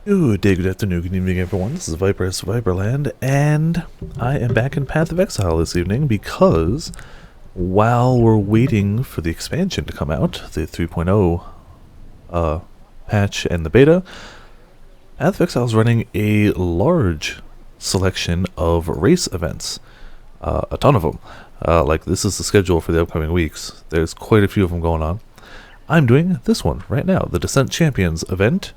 Good day, good afternoon, good evening everyone. This is Viper S Viperland, and I am back in Path of Exile this evening because while we're waiting for the expansion to come out, the 3.0 patch and the beta, Path of Exile is running a large selection of race events. A ton of them. Like, this is the schedule for the upcoming weeks. There's quite a few of them going on. I'm doing this one right now, the Descent Champions event,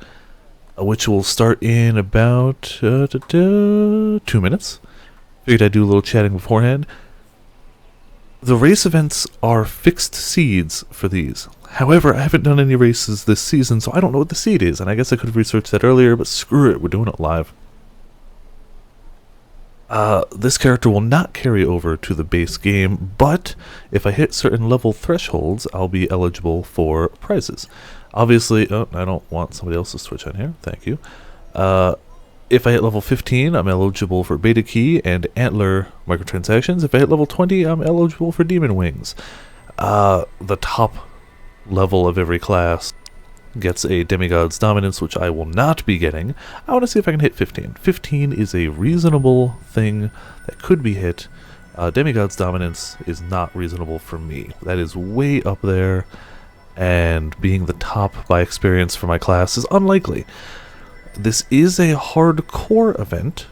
which will start in about 2 minutes. Figured I'd do a little chatting beforehand. The race events are fixed seeds for these. However, I haven't done any races this season, so I don't know what the seed is, and I guess I could have researched that earlier, but screw it, we're doing it live. This character will not carry over to the base game, but if I hit certain level thresholds, I'll be eligible for prizes. Obviously, oh, I don't want somebody else's Switch on here, thank you. If I hit level 15, I'm eligible for Beta Key and Antler microtransactions. If I hit level 20, I'm eligible for Demon Wings. The top level of every class gets a Demigod's Dominance, which I will not be getting. I want to see if I can hit 15. 15 is a reasonable thing that could be hit. Demigod's Dominance is not reasonable for me. That is way up there, and being the top by experience for my class is unlikely. This is a hardcore event,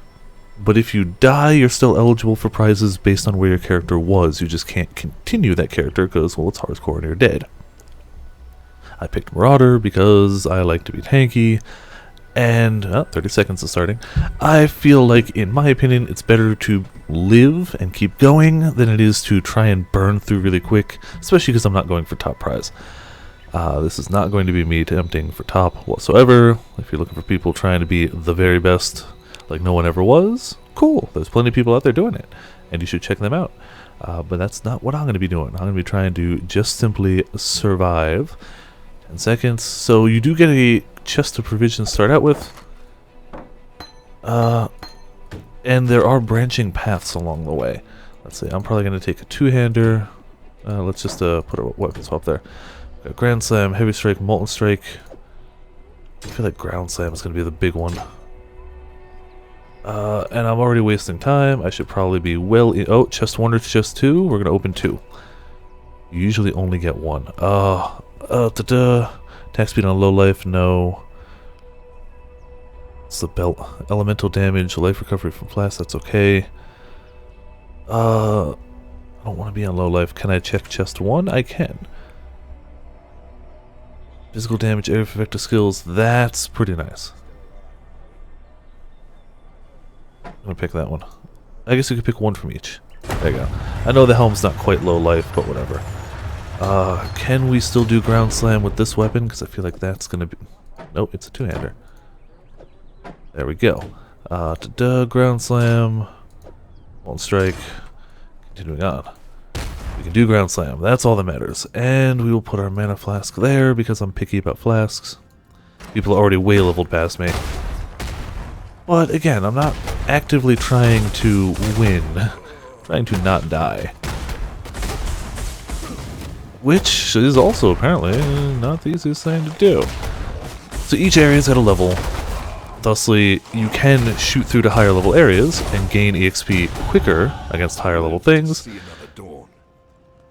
but if you die, you're still eligible for prizes based on where your character was. You just can't continue that character because, well, it's hardcore and you're dead. I picked Marauder because I like to be tanky, and 30 seconds is starting. I feel like, in my opinion, it's better to live and keep going than it is to try and burn through really quick, especially because I'm not going for top prize. This is not going to be me attempting for top whatsoever. If you're looking for people trying to be the very best like no one ever was, cool. There's plenty of people out there doing it, and you should check them out. But that's not what I'm going to be doing. I'm going to be trying to just simply survive. 10 seconds. So you do get a chest of provisions to start out with. And there are branching paths along the way. Let's see, I'm probably going to take a two-hander. Let's just put a weapon swap there. Got Grand Slam, Heavy Strike, Molten Strike. I feel like Ground Slam is going to be the big one. And I'm already wasting time. I should probably be well in... Oh, chest 1 or chest 2? We're going to open 2. You usually only get 1. Attack speed on low life, no. It's the belt. Elemental damage, life recovery from blast, that's okay. I don't want to be on low life. Can I check chest 1? I can. Physical damage, area of effective skills, that's pretty nice. I'm gonna pick that one. I guess you could pick 1 from each. There you go. I know the helm's not quite low life, but whatever. Can we still do Ground Slam with this weapon? Because I feel like that's gonna be... Nope, it's a two-hander. There we go. Ground Slam. Molten Strike. Continuing on. We can do Ground Slam. That's all that matters. And we will put our mana flask there because I'm picky about flasks. People are already way leveled past me. But again, I'm not actively trying to win. I'm trying to not die. Which is also apparently not the easiest thing to do. So each area is at a level. Thusly, you can shoot through to higher level areas and gain EXP quicker against higher level things.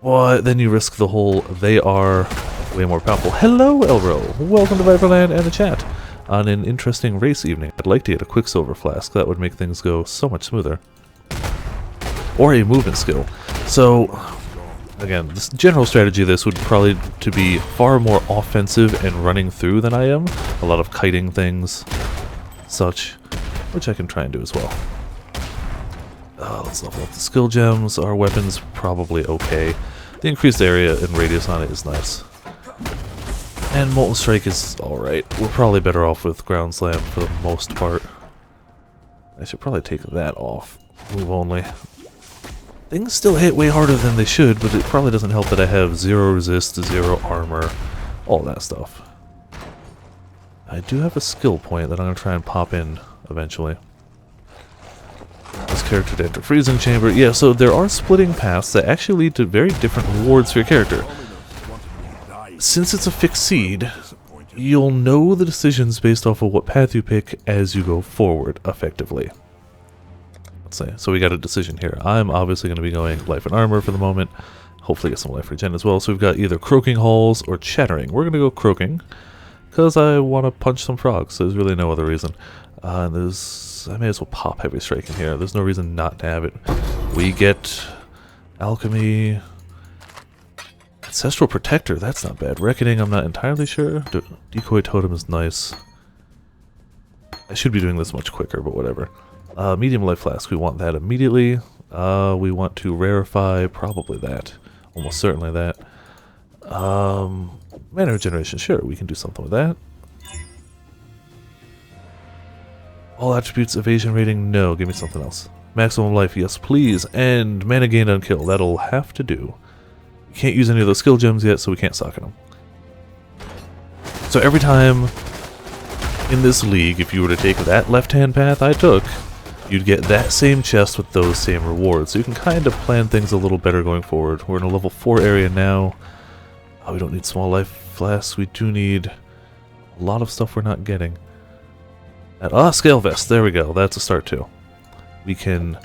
But then you risk the whole, they are way more powerful. Hello, Elro! Welcome to Viperland and the chat on an interesting race evening. I'd like to get a Quicksilver Flask. That would make things go so much smoother. Or a movement skill. So, again, this general strategy of this would probably to be far more offensive and running through than I am. A lot of kiting things, such, which I can try and do as well. Let's level up the skill gems. Our weapon's probably okay. The increased area and radius on it is nice. And Molten Strike is alright. We're probably better off with Ground Slam for the most part. I should probably take that off. Move only. Things still hit way harder than they should, but it probably doesn't help that I have 0 resist, 0 armor, all that stuff. I do have a skill point that I'm going to try and pop in eventually. This character to enter Freezing Chamber. Yeah, so there are splitting paths that actually lead to very different rewards for your character. Since it's a fixed seed, you'll know the decisions based off of what path you pick as you go forward, effectively. Let's say, so we got a decision here. I'm obviously going to be going life and armor for the moment. Hopefully get some life regen as well. So we've got either croaking halls or chattering. We're going to go croaking, because I want to punch some frogs. There's really no other reason. I may as well pop heavy strike in here. There's no reason not to have it. We get alchemy, ancestral protector. That's not bad. Reckoning, I'm not entirely sure. Decoy totem is nice. I should be doing this much quicker, but whatever. Medium life flask. We want that immediately. We want to rarefy probably that. Almost certainly that. Mana regeneration. Sure, we can do something with that. All attributes, evasion rating, no, give me something else. Maximum life, yes please, and mana gained on kill, that'll have to do. We can't use any of those skill gems yet, so we can't socket them. So every time in this league, if you were to take that left-hand path I took, you'd get that same chest with those same rewards. So you can kind of plan things a little better going forward. We're in a level 4 area now. Oh, we don't need small life flasks, we do need a lot of stuff we're not getting. Scale vest, there we go, that's a start too. We can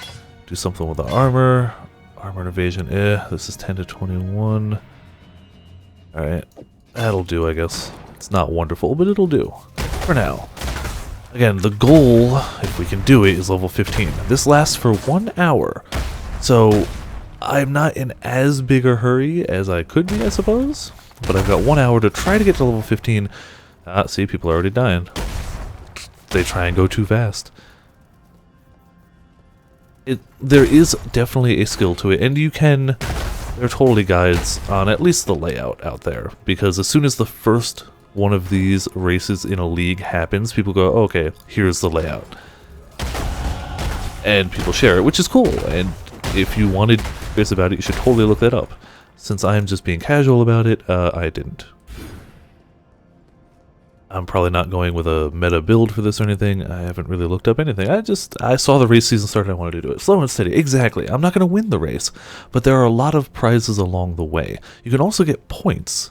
do something with the armor. Armor and evasion, this is 10 to 21. Alright, that'll do I guess. It's not wonderful, but it'll do. For now. Again, the goal, if we can do it, is level 15. This lasts for 1 hour. So, I'm not in as big a hurry as I could be, I suppose. But I've got 1 hour to try to get to level 15. See, people are already dying. They try and go too fast. There is definitely a skill to it, and you can... There are totally guides on at least the layout out there, because as soon as the first one of these races in a league happens, people go, okay, here's the layout. And people share it, which is cool, and if you wanted bits about it, you should totally look that up. Since I'm just being casual about it, I didn't. I'm probably not going with a meta build for this or anything. I haven't really looked up anything. I saw the race season start and I wanted to do it. Slow and steady, exactly. I'm not going to win the race, but there are a lot of prizes along the way. You can also get points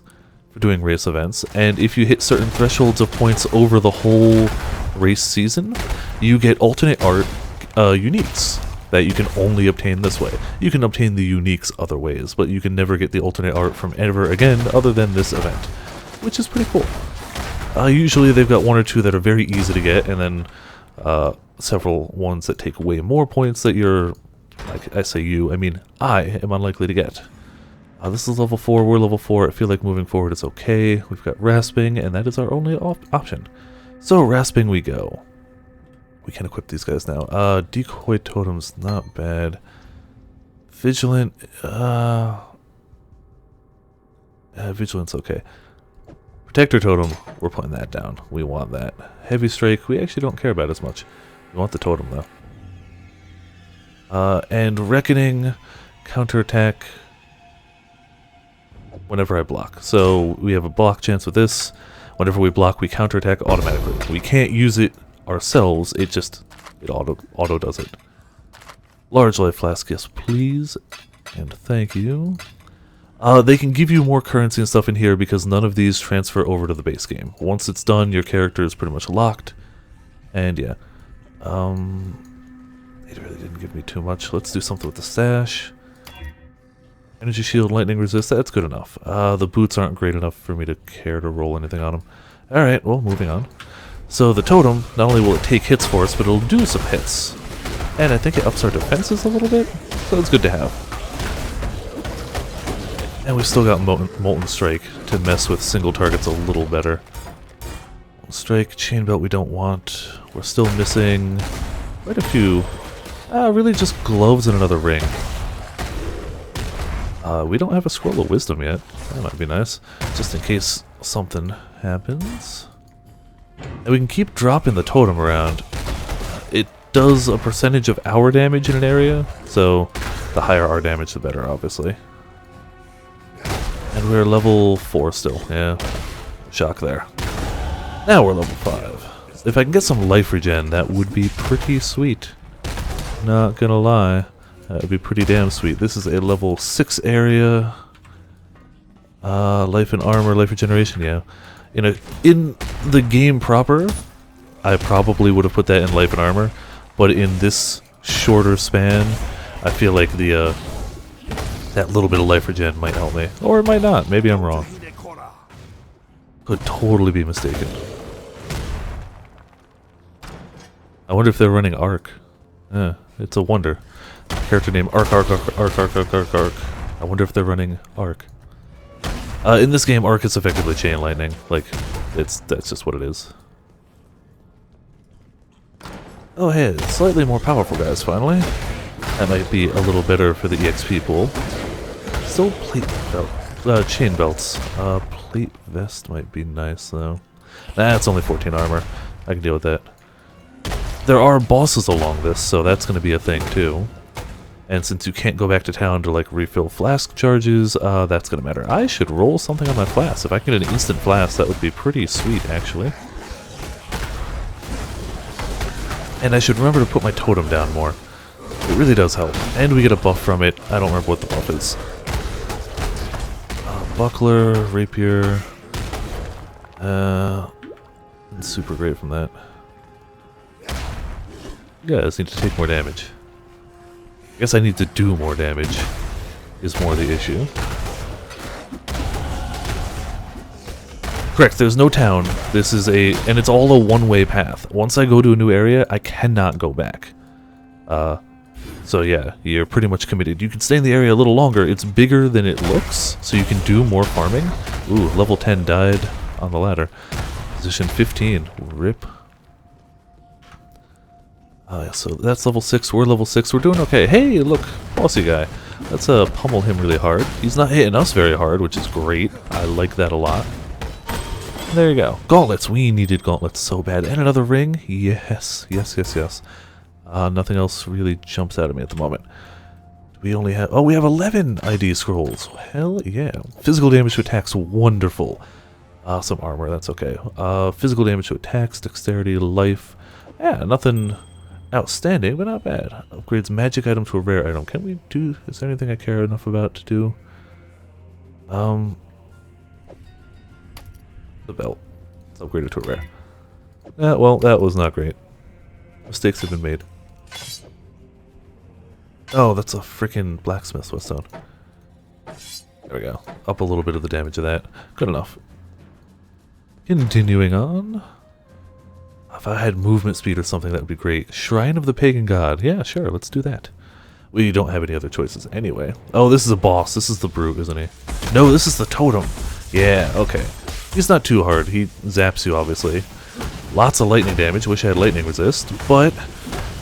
for doing race events, and if you hit certain thresholds of points over the whole race season, you get alternate art uniques that you can only obtain this way. You can obtain the uniques other ways, but you can never get the alternate art from ever again other than this event, which is pretty cool. Usually they've got 1 or 2 that are very easy to get, and then several ones that take way more points that you're, like I say you, I mean I am unlikely to get. This is level 4, we're level 4, I feel like moving forward is okay. We've got rasping, and that is our only option. So rasping we go. We can equip these guys now. Decoy totem's not bad. Vigilant, vigilance okay. Protector totem, we're putting that down. We want that. Heavy strike, we actually don't care about as much. We want the totem though. And reckoning, counterattack, whenever I block. So we have a block chance with this. Whenever we block, we counterattack automatically. We can't use it ourselves, it auto does it. Large life flask, yes please. And thank you. They can give you more currency and stuff in here because none of these transfer over to the base game. Once it's done, your character is pretty much locked. And yeah. It really didn't give me too much. Let's do something with the stash. Energy shield, lightning resist, that's good enough. The boots aren't great enough for me to care to roll anything on them. Alright, well, moving on. So the totem, not only will it take hits for us, but it'll do some hits. And I think it ups our defenses a little bit, so it's good to have. And we've still got Molten Strike to mess with single targets a little better. Molten Strike, Chain Belt we don't want. We're still missing quite a few. Really just gloves and another ring. We don't have a Scroll of Wisdom yet. That might be nice. Just in case something happens. And we can keep dropping the totem around. It does a percentage of our damage in an area, so the higher our damage the better, obviously. And we're level 4 still, yeah. Shock there. Now we're level 5. If I can get some life regen, that would be pretty sweet. Not gonna lie. That would be pretty damn sweet. This is a level 6 area. Life and armor, life regeneration, yeah. In the game proper, I probably would have put that in life and armor, but in this shorter span, I feel like the that little bit of life regen might help me, or it might not. Maybe I'm wrong. Could totally be mistaken. I wonder if they're running Arc. It's a wonder. Character name Arc. I wonder if they're running Arc. In this game, Arc is effectively chain lightning. Like, that's just what it is. Oh hey, slightly more powerful guys finally. That might be a little better for the EXP pool. Still plate belt, chain belts. Plate vest might be nice though. Nah, it's only 14 armor. I can deal with that. There are bosses along this, so that's going to be a thing too. And since you can't go back to town to like refill flask charges, that's going to matter. I should roll something on my flask. If I can get an instant flask, that would be pretty sweet actually. And I should remember to put my totem down more. It really does help. And we get a buff from it. I don't remember what the buff is. Buckler, rapier. Super great from that. Yeah, I just need to take more damage. I guess I need to do more damage is more the issue. Correct, there's no town. This is and it's all a one-way path. Once I go to a new area, I cannot go back. So yeah, you're pretty much committed. You can stay in the area a little longer. It's bigger than it looks, so you can do more farming. Ooh, level 10 died on the ladder. Position 15, rip. So that's level 6, we're level 6, we're doing okay. Hey, look, bossy guy. Let's pummel him really hard. He's not hitting us very hard, which is great. I like that a lot. There you go. Gauntlets, we needed gauntlets so bad. And another ring? Yes, yes, yes, yes. Nothing else really jumps out at me at the moment. We only have... Oh, we have 11 ID scrolls. Hell yeah. Physical damage to attacks, wonderful. Some armor, that's okay. Physical damage to attacks, dexterity, life. Yeah, nothing outstanding, but not bad. Upgrades magic item to a rare item. Can we do... Is there anything I care enough about to do? The belt. It's upgraded to a rare. Well, that was not great. Mistakes have been made. Oh, that's a freaking blacksmith whetstone. There we go. Up a little bit of the damage of that. Good enough. Continuing on. If I had movement speed or something, that would be great. Shrine of the Pagan God. Yeah, sure, let's do that. We don't have any other choices anyway. Oh, this is a boss. This is the brute, isn't he? No, this is the totem. Yeah, okay. He's not too hard. He zaps you, obviously. Lots of lightning damage. Wish I had lightning resist. But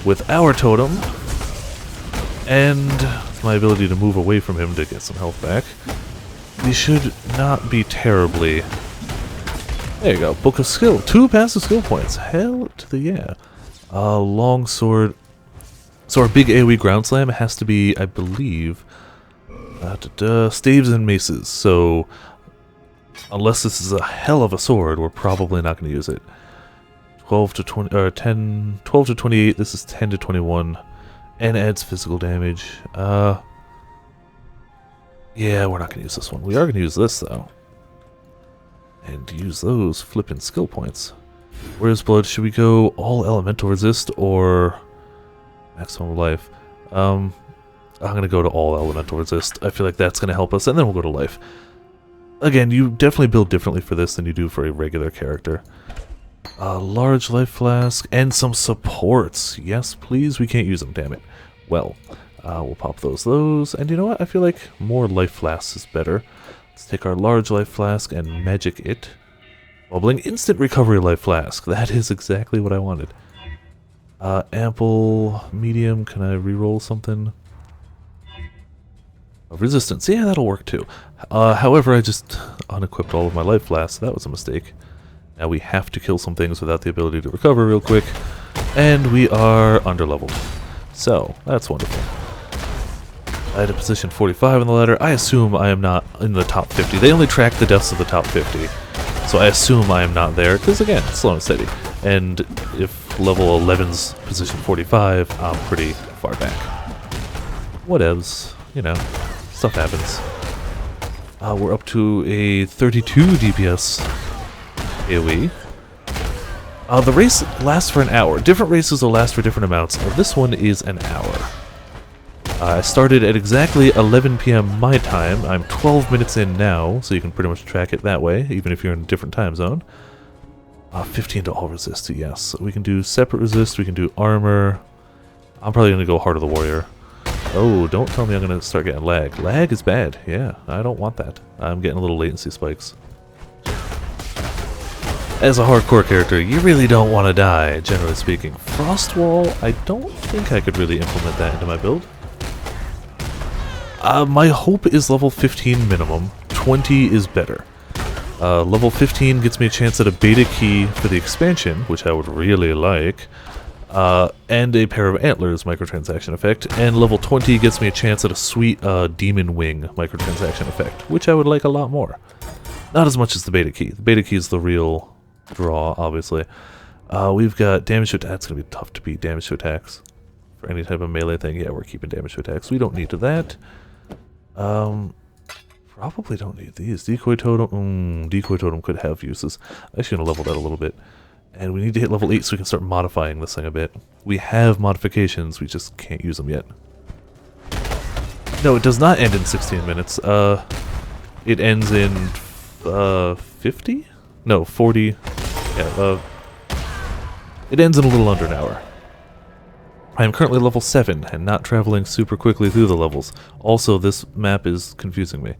with our totem and my ability to move away from him to get some health back, we should not be terribly... There you go. Book of Skill. 2 passive skill points. Hell to the yeah. Long sword. So our big AoE ground slam has to be, I believe, staves and maces. So unless this is a hell of a sword, we're probably not going to use it. 12 to 20, or 10, 12 to 28. This is 10 to 21, and adds physical damage. Yeah, we're not going to use this one. We are going to use this though, and use those flippin' skill points. Where's blood? Should we go all elemental resist or maximum life? I'm going to go to all elemental resist. I feel like that's going to help us, and then we'll go to life. Again, you definitely build differently for this than you do for a regular character. Large life flask and some supports. Yes, please. We can't use them, damn it. Well, we'll pop those. And you know what? I feel like more life flasks is better. Let's take our large life flask and magic it. Bubbling instant recovery life flask. That is exactly what I wanted. Ample, medium. Can I reroll something? Resistance. Yeah, that'll work too. However, I just unequipped all of my life flasks. That was a mistake. Now we have to kill some things without the ability to recover real quick. And we are underleveled. So, that's wonderful. I had a position 45 on the ladder. I assume I am not in the top 50. They only track the deaths of the top 50. So I assume I am not there, because again, slow and steady. And if level 11's position 45, I'm pretty far back. Whatevs, you know, stuff happens. We're up to a 32 DPS. AoE. The race lasts for an hour. Different races will last for different amounts. This one is an hour. I started at exactly 11 p.m. my time. I'm 12 minutes in now, so you can pretty much track it that way, even if you're in a different time zone. 15 to all resist, yes. So we can do separate resist, we can do armor. I'm probably going to go Heart of the Warrior. Oh, don't tell me I'm going to start getting lag. Lag is bad, yeah. I don't want that. I'm getting a little latency spikes. As a hardcore character, you really don't want to die, generally speaking. Frostwall, I don't think I could really implement that into my build. My hope is level 15 minimum. 20 is better. Level 15 gets me a chance at a beta key for the expansion, which I would really like, and a pair of antlers microtransaction effect, and level 20 gets me a chance at a sweet demon wing microtransaction effect, which I would like a lot more. Not as much as the beta key. The beta key is the real draw, obviously. We've got damage to attacks. It's going to be tough to beat damage to attacks. For any type of melee thing, yeah, we're keeping damage to attacks. We don't need that. Probably don't need these. Decoy Totem, Decoy Totem could have uses. I'm actually going to level that a little bit. And we need to hit level 8 so we can start modifying this thing a bit. We have modifications, we just can't use them yet. No, it does not end in 16 minutes. It ends in 50? No, 40. Yeah, it ends in a little under an hour. I am currently level 7 and not traveling super quickly through the levels. Also, this map is confusing me.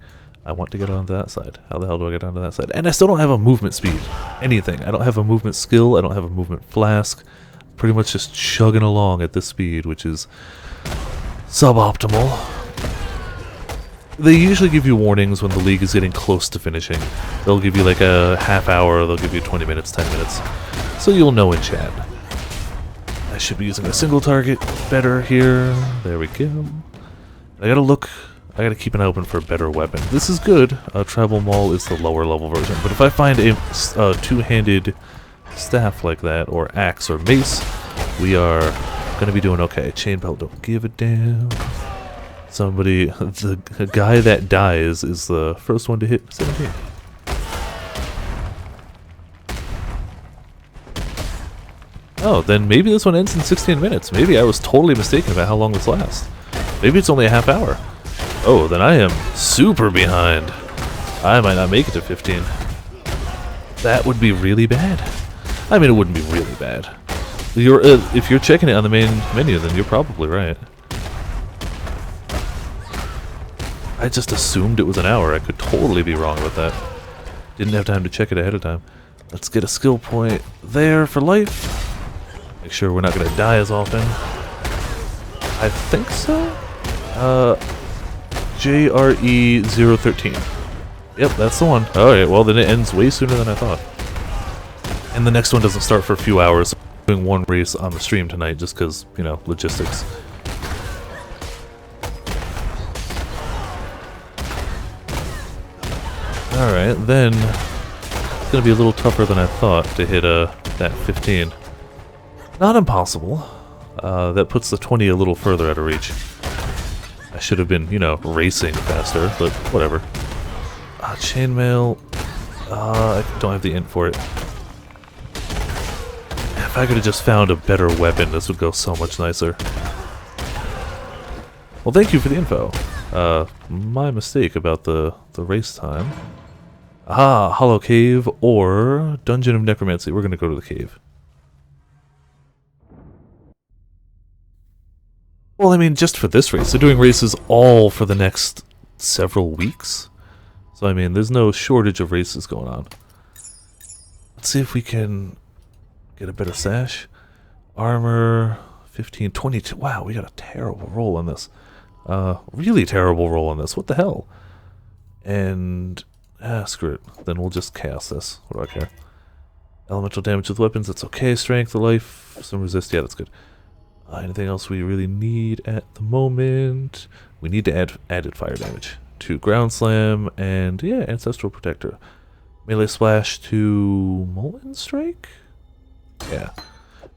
I want to get onto that side. How the hell do I get onto that side? And I still don't have a movement speed. Anything. I don't have a movement skill. I don't have a movement flask. Pretty much just chugging along at this speed, which is suboptimal. They usually give you warnings when the league is getting close to finishing. They'll give you like a half hour, they'll give you 20 minutes, 10 minutes. So you'll know in chat. I should be using a single target better here. There we go. I gotta keep an eye open for a better weapon. This is good. Tribal Maul is the lower level version, but if I find a two-handed staff like that, or axe or mace, we are gonna be doing okay. Chain Belt, don't give a damn. Somebody, the guy that dies is the first one to hit 17. Oh, then maybe this one ends in 16 minutes. Maybe I was totally mistaken about how long this lasts. Maybe it's only a half hour. Oh, then I am super behind. I might not make it to 15. That would be really bad. I mean, it wouldn't be really bad. If you're checking it on the main menu, then you're probably right. I just assumed it was an hour. I could totally be wrong about that. Didn't have time to check it ahead of time. Let's get a skill point there for life. Make sure we're not going to die as often. I think so? JRE013. Yep, that's the one. Alright, well then it ends way sooner than I thought. And the next one doesn't start for a few hours. I'm doing one race on the stream tonight just because, you know, logistics. Alright, then it's going to be a little tougher than I thought to hit that 15. Not impossible. That puts the 20 a little further out of reach. I should have been, you know, racing faster, but whatever. Chainmail. I don't have the int for it. If I could have just found a better weapon, this would go so much nicer. Well, thank you for the info. My mistake about the race time. Ah, Hollow Cave or Dungeon of Necromancy. We're going to go to the cave. Well, I mean, just for this race. They're doing races all for the next several weeks. So, I mean, there's no shortage of races going on. Let's see if we can get a better sash. Armor, 15, 22. Wow, we got a terrible roll on this. Really terrible roll on this. What the hell? And, screw it. Then we'll just chaos this. What do I care? Elemental damage with weapons, that's okay. Strength, life, some resist. Yeah, that's good. Anything else we really need at the moment? We need to add added fire damage to Ground Slam and, yeah, Ancestral Protector. Melee Splash to Molten Strike? Yeah.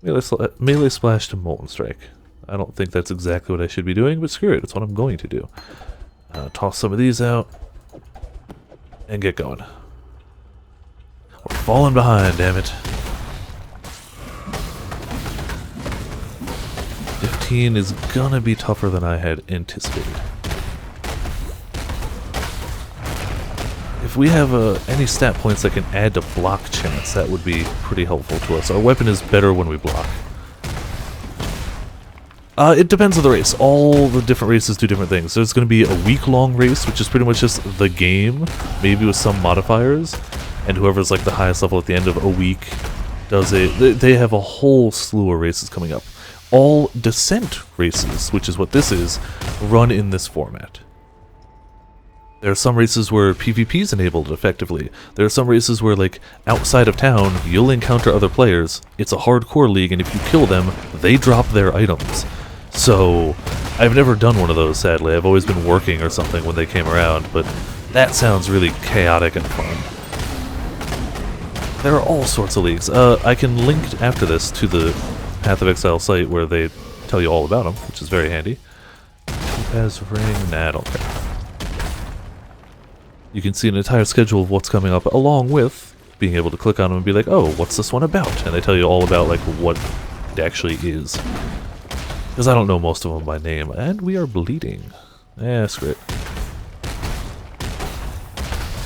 Melee Splash to Molten Strike. I don't think that's exactly what I should be doing, but screw it. It's what I'm going to do. Toss some of these out and get going. We're falling behind, damn it. 15 is gonna be tougher than I had anticipated. If we have any stat points that can add to block chance, that would be pretty helpful to us. Our weapon is better when we block. It depends on the race. All the different races do different things. There's going to be a week-long race, which is pretty much just the game, maybe with some modifiers, and whoever's like the highest level at the end of a week does it. They have a whole slew of races coming up. All Descent races, which is what this is, run in this format. There are some races where PvP is enabled effectively. There are some races where, like, outside of town, you'll encounter other players. It's a hardcore league, and if you kill them, they drop their items. So, I've never done one of those, sadly. I've always been working or something when they came around, but that sounds really chaotic and fun. There are all sorts of leagues. I can link after this to the Path of Exile site where they tell you all about them, which is very handy. As ring, nah, I don't care. You can see an entire schedule of what's coming up, along with being able to click on them and be like, oh, what's this one about? And they tell you all about, like, what it actually is. Because I don't know most of them by name. And we are bleeding. Eh, screw it.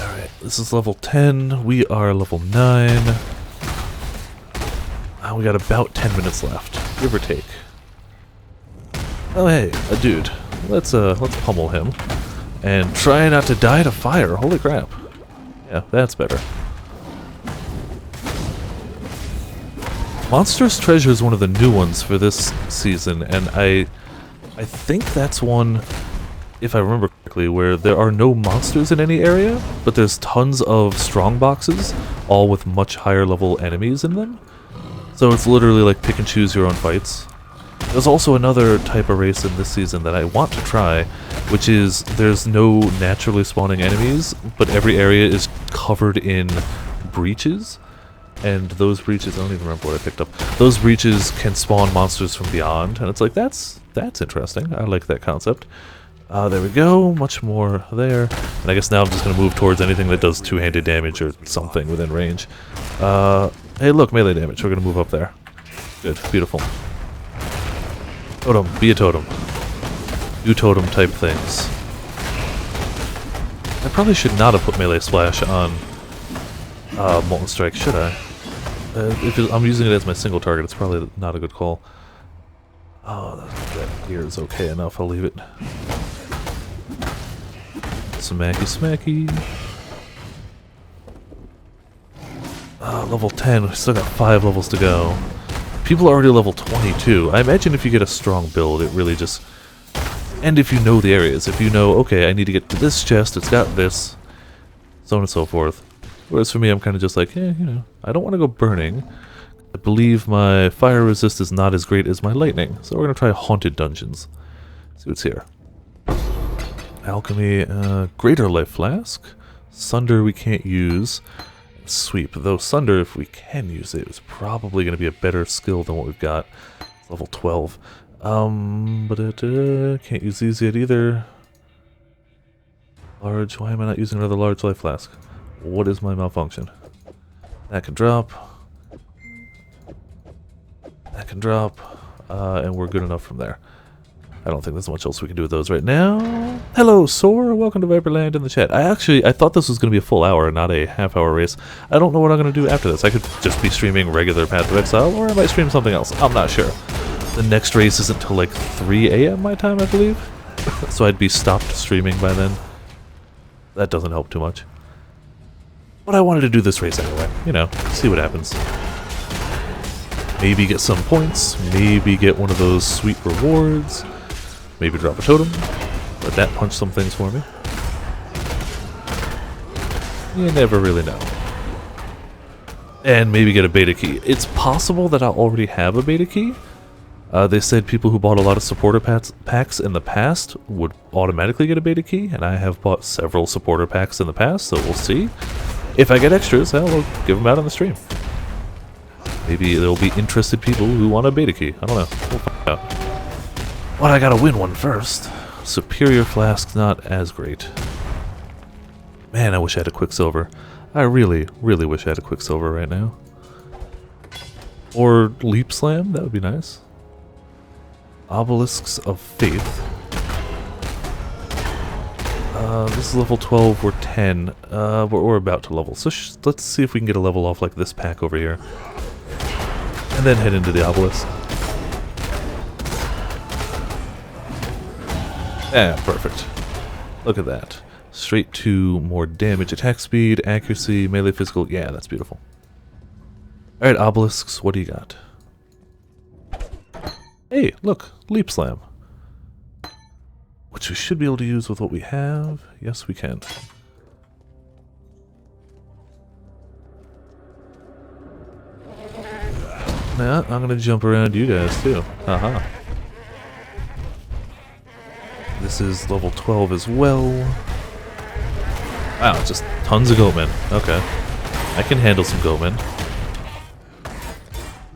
Alright, this is level 10. We are level 9. We got about 10 minutes left, give or take. Oh hey, a dude. Let's pummel him. And try not to die to fire. Holy crap. Yeah, that's better. Monstrous Treasure is one of the new ones for this season, and I think that's one, if I remember correctly, where there are no monsters in any area, but there's tons of strong boxes, all with much higher level enemies in them. So it's literally like pick and choose your own fights. There's also another type of race in this season that I want to try, which is there's no naturally spawning enemies, but every area is covered in breaches. And those breaches, I don't even remember what I picked up. Those breaches can spawn monsters from beyond, and it's like, that's interesting. I like that concept. There we go, much more there. And I guess now I'm just going to move towards anything that does two-handed damage or something within range. Hey look, melee damage, we're going to move up there. Good, beautiful. Totem, be a totem. Do totem type things. I probably should not have put melee splash on Molten Strike, should I? If I'm using it as my single target, it's probably not a good call. Oh, that gear is okay enough, I'll leave it. Smacky smacky. Level 10, we still got 5 levels to go. People are already level 22. I imagine if you get a strong build, it really just... And if you know the areas, if you know, okay, I need to get to this chest, it's got this, so on and so forth. Whereas for me, I'm kind of just like, you know, I don't want to go burning. I believe my fire resist is not as great as my lightning, so we're going to try haunted dungeons. See what's here. Alchemy, greater life flask. Sunder we can't use. Sweep, though Sunder, if we can use it, is probably going to be a better skill than what we've got. It's level 12. But can't use these yet either. Large, why am I not using another large life flask? What is my malfunction? That can drop. That can drop. And we're good enough from there. I don't think there's much else we can do with those right now. Hello, Soar. Welcome to Viperland in the chat. I thought this was going to be a full hour, not a half-hour race. I don't know what I'm going to do after this. I could just be streaming regular Path of Exile, or I might stream something else. I'm not sure. The next race isn't till like 3 a.m. my time, I believe. So I'd be stopped streaming by then. That doesn't help too much. But I wanted to do this race anyway. You know, see what happens. Maybe get some points. Maybe get one of those sweet rewards. Maybe drop a totem. Let that punch some things for me. You never really know. And maybe get a beta key. It's possible that I'll already have a beta key. They said people who bought a lot of supporter packs in the past would automatically get a beta key, and I have bought several supporter packs in the past, so we'll see. If I get extras, hell, I'll give them out on the stream. Maybe there'll be interested people who want a beta key. I don't know. We'll find out. But I gotta win one first. Superior Flask, not as great. Man, I wish I had a Quicksilver. I really, really wish I had a Quicksilver right now. Or Leap Slam, that would be nice. Obelisks of Faith. This is level 12, we're 10. We're about to level. So let's see if we can get a level off like this pack over here. And then head into the obelisk. Yeah, perfect. Look at that. Straight to more damage, attack speed, accuracy, melee physical. Yeah, that's beautiful. Alright, obelisks, what do you got? Hey, look, Leap Slam. Which we should be able to use with what we have. Yes, we can. Nah, I'm gonna jump around you guys too. Haha. This is level 12 as well. Wow, just tons of goatmen. Okay. I can handle some goatmen.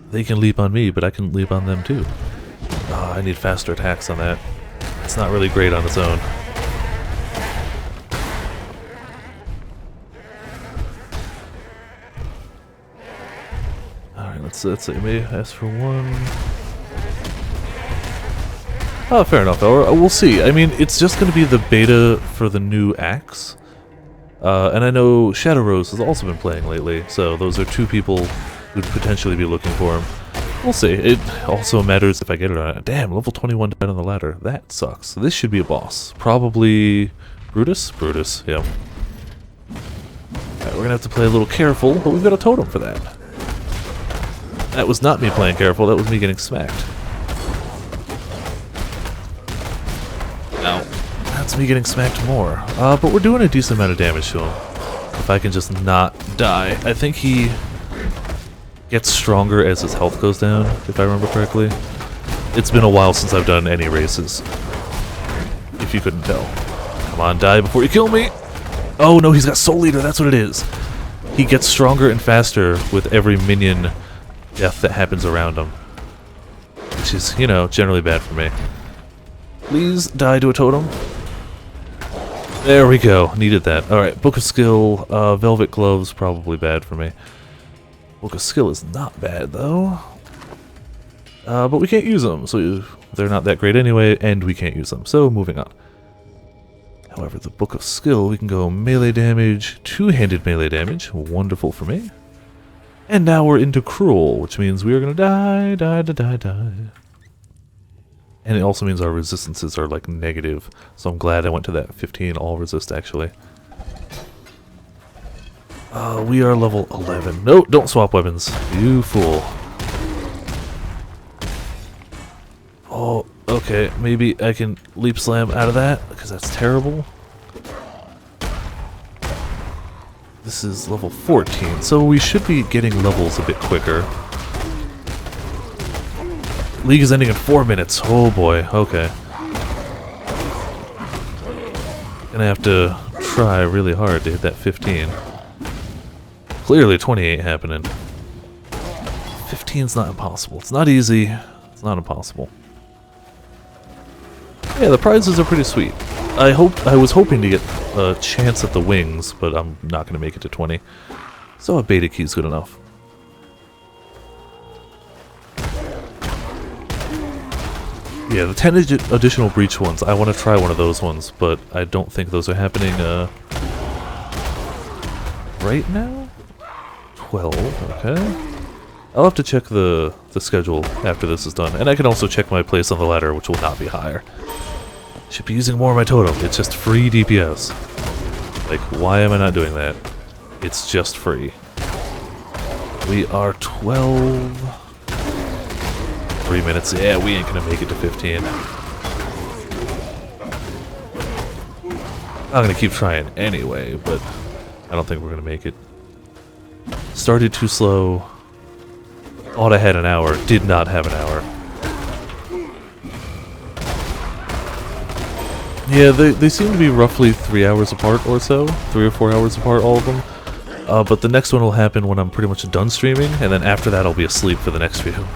They can leap on me, but I can leap on them too. Oh, I need faster attacks on that. It's not really great on its own. Alright, let's see. Maybe ask for one. Oh, fair enough. We'll see. I mean, it's just going to be the beta for the new axe. And I know Shadow Rose has also been playing lately, so those are two people who'd potentially be looking for him. We'll see. It also matters if I get it or not. Damn, level 21 died on the ladder. That sucks. This should be a boss. Probably Brutus? Brutus, yeah. Alright, we're gonna have to play a little careful, but we've got a totem for that. That was not me playing careful, that was me getting smacked. Ow. That's me getting smacked more. But we're doing a decent amount of damage to him. If I can just not die. I think he gets stronger as his health goes down, if I remember correctly. It's been a while since I've done any races. If you couldn't tell. Come on, die before you kill me! Oh no, he's got Soul Eater, that's what it is! He gets stronger and faster with every minion death that happens around him. Which is, you know, generally bad for me. Please die to a totem. There we go, needed that. Alright, Book of Skill, Velvet Gloves, probably bad for me. Book of Skill is not bad, though. But we can't use them, so they're not that great anyway, and we can't use them, so moving on. However, the Book of Skill, we can go melee damage, two-handed melee damage, wonderful for me. And now we're into Cruel, which means we are gonna die. And it also means our resistances are, like, negative, so I'm glad I went to that 15 all resist, actually. We are level 11. No, don't swap weapons. You fool. Oh, okay. Maybe I can Leap Slam out of that, because that's terrible. This is level 14, so we should be getting levels a bit quicker. League is ending in 4 minutes. Oh boy, okay. Gonna have to try really hard to hit that 15. Clearly 28 happening. 15's not impossible. It's not easy. It's not impossible. Yeah, the prizes are pretty sweet. I was hoping to get a chance at the wings, but I'm not going to make it to 20. So a beta key is good enough. Yeah, the 10 additional breach ones, I want to try one of those ones, but I don't think those are happening right now? 12, okay. I'll have to check the schedule after this is done, and I can also check my place on the ladder, which will not be higher. Should be using more of my totem. It's just free DPS. Like, why am I not doing that? It's just free. We are 12... 3 minutes. Yeah, we ain't gonna make it to 15. I'm gonna keep trying anyway, but I don't think we're gonna make it. Started too slow. Thought I had an hour. Did not have an hour. Yeah, they seem to be roughly 3 hours apart or so. 3 or 4 hours apart, all of them. But the next one will happen when I'm pretty much done streaming, and then after that I'll be asleep for the next few.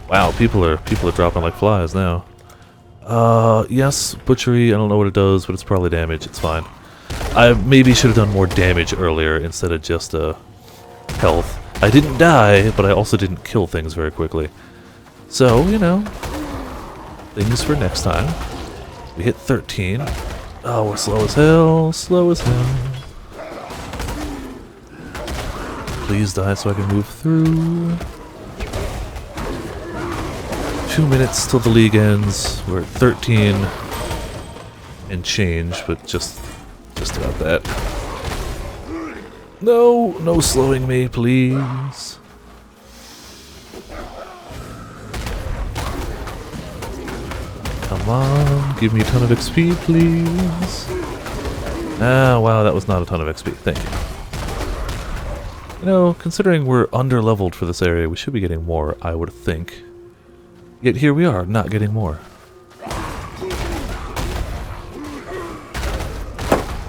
Wow, people are dropping like flies now. Yes, butchery, I don't know what it does, but it's probably damage, it's fine. I maybe should have done more damage earlier instead of just health. I didn't die, but I also didn't kill things very quickly. So, you know, things for next time. We hit 13. Oh, we're slow as hell. Slow as hell. Please die so I can move through. 2 minutes till the league ends. We're at 13 and change, but just about that. No, no slowing me, please. Come on, give me a ton of XP, please. Ah, wow, that was not a ton of XP. Thank you. You know, considering we're under-leveled for this area, we should be getting more, I would think. Yet here we are, not getting more.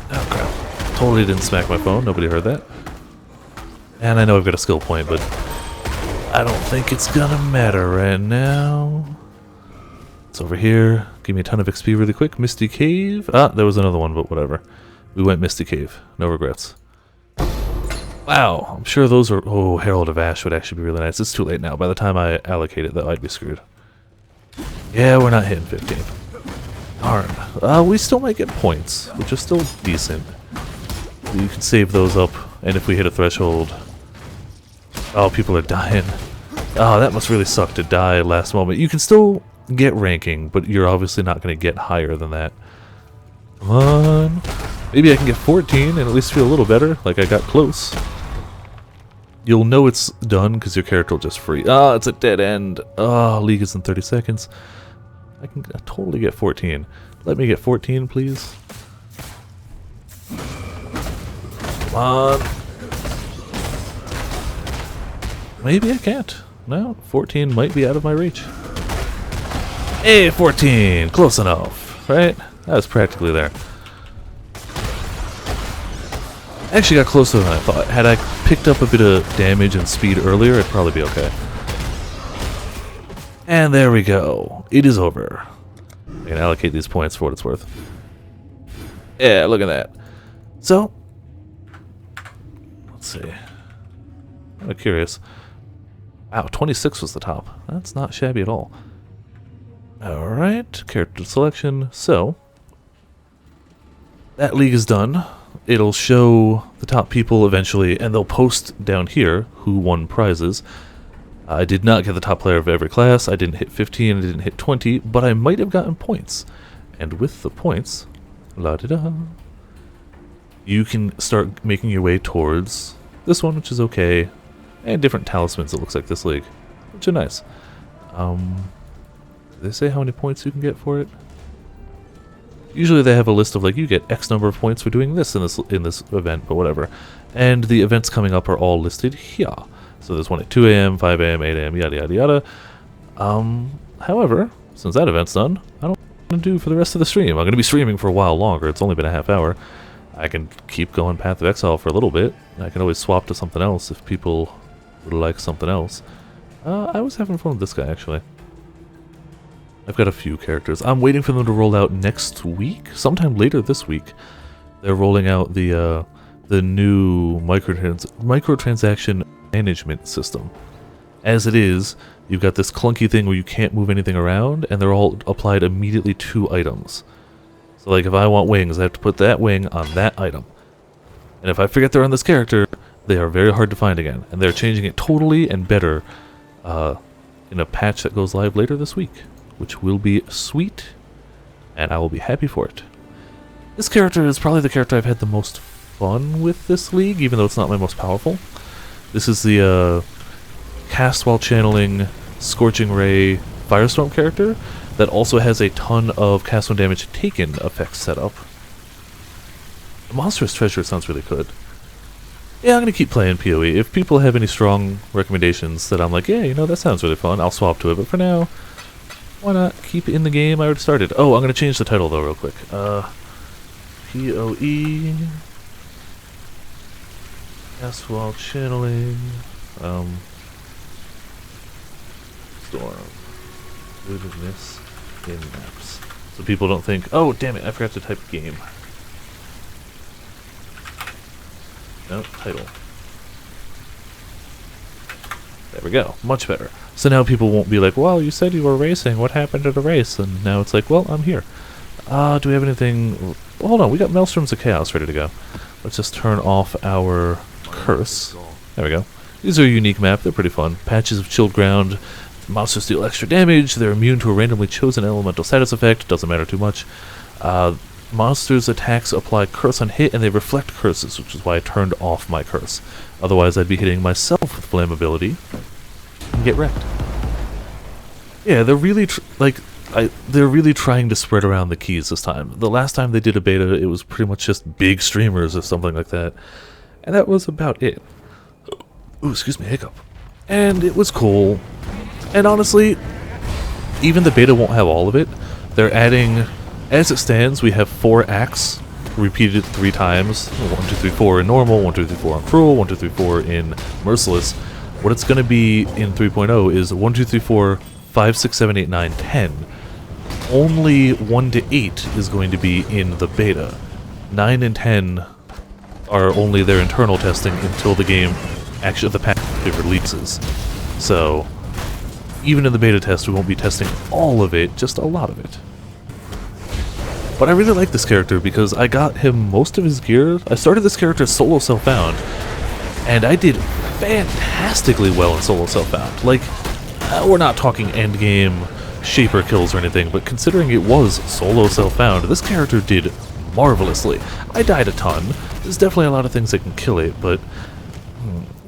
Oh crap. Totally didn't smack my phone, nobody heard that. And I know I've got a skill point, but I don't think it's gonna matter right now. It's over here. Give me a ton of XP really quick. Misty Cave. Ah, there was another one, but whatever. We went Misty Cave. No regrets. Wow, I'm sure those are... Oh, Herald of Ash would actually be really nice. It's too late now. By the time I allocate it, though, I'd be screwed. Yeah, we're not hitting 15. Darn. We still might get points, which are still decent. You can save those up, and if we hit a threshold... Oh, people are dying. Oh, that must really suck to die last moment. You can still get ranking, but you're obviously not going to get higher than that. Come on. Maybe I can get 14 and at least feel a little better, like I got close. You'll know it's done because your character will just free. Ah, it's a dead end. Ah, league is in 30 seconds. I can totally get 14. Let me get 14, please. Come on. Maybe I can't. No, 14 might be out of my reach. Hey, 14! Close enough, right? That was practically there. Actually got closer than I thought. Had I picked up a bit of damage and speed earlier, it'd probably be okay. And there we go. It is over. I can allocate these points for what it's worth. Yeah, look at that. So, let's see. I'm curious. Wow, 26 was the top. That's not shabby at all. Alright, character selection. So, that league is done. It'll show the top people eventually, and they'll post down here who won prizes. I did not get the top player of every class. I didn't hit 15, I didn't hit 20, but I might have gotten points. And with the points, la-da-da, you can start making your way towards this one, which is okay, and different talismans, it looks like, this league, which are nice. Did they say how many points you can get for it? Usually they have a list of like, you get X number of points for doing this in this event, but whatever. And the events coming up are all listed here. So there's one at 2 AM, 5 AM, 8 AM, yada yada yada. However, since that event's done, I don't know what I'm going to do for the rest of the stream. I'm going to be streaming for a while longer. It's only been a half hour. I can keep going Path of Exile for a little bit. I can always swap to something else if people would like something else. I was having fun with this guy, actually. I've got a few characters. I'm waiting for them to roll out next week, sometime later this week. They're rolling out the new microtransaction management system. As it is, you've got this clunky thing where you can't move anything around, and they're all applied immediately to items. So like if I want wings, I have to put that wing on that item. And if I forget they're on this character, they are very hard to find again. And they're changing it totally and better in a patch that goes live later this week, which will be sweet, and I will be happy for it. This character is probably the character I've had the most fun with this league, even though it's not my most powerful. This is the cast while channeling Scorching Ray Firestorm character that also has a ton of cast when damage taken effects set up. The Monstrous Treasure sounds really good. Yeah, I'm going to keep playing PoE. If people have any strong recommendations that I'm like, yeah, you know, that sounds really fun, I'll swap to it, but for now, why not keep it in the game I already started? Oh, I'm going to change the title though real quick. PoE... Cast while channeling... Storm. Wilderness in maps. So people don't think, oh, damn it, I forgot to type game. No, title. There we go. Much better. So now people won't be like, well, you said you were racing. What happened to the race? And now it's like, well, I'm here. Do we have anything? Well, hold on. We got Maelstroms of Chaos ready to go. Let's just turn off our curse. There we go. These are a unique map. They're pretty fun. Patches of Chilled Ground. Monsters deal extra damage. They're immune to a randomly chosen elemental status effect. Doesn't matter too much. Monsters' attacks apply curse on hit, and they reflect curses, which is why I turned off my curse. Otherwise, I'd be hitting myself with flammability and get wrecked. Yeah, they're really they're really trying to spread around the keys this time. The last time they did a beta, it was pretty much just big streamers or something like that, and that was about it. Ooh, excuse me, hiccup. And it was cool. And honestly, even the beta won't have all of it. They're adding, as it stands, we have 4 acts repeated 3 times. 1, 2, 3, 4 in normal, 1, 2, 3, 4 in cruel, 1, 2, 3, 4 in merciless. What it's going to be in 3.0 is 1, 2, 3, 4, 5, 6, 7, 8, 9, 10. Only 1 to 8 is going to be in the beta. 9 and 10 are only their internal testing until the game, actually the pack releases. So, even in the beta test, we won't be testing all of it, just a lot of it. But I really like this character because I got him most of his gear. I started this character solo self-found, and I did fantastically well in solo self-found. Like, we're not talking endgame shaper kills or anything, but considering it was solo self-found, this character did marvelously. I died a ton. There's definitely a lot of things that can kill it, but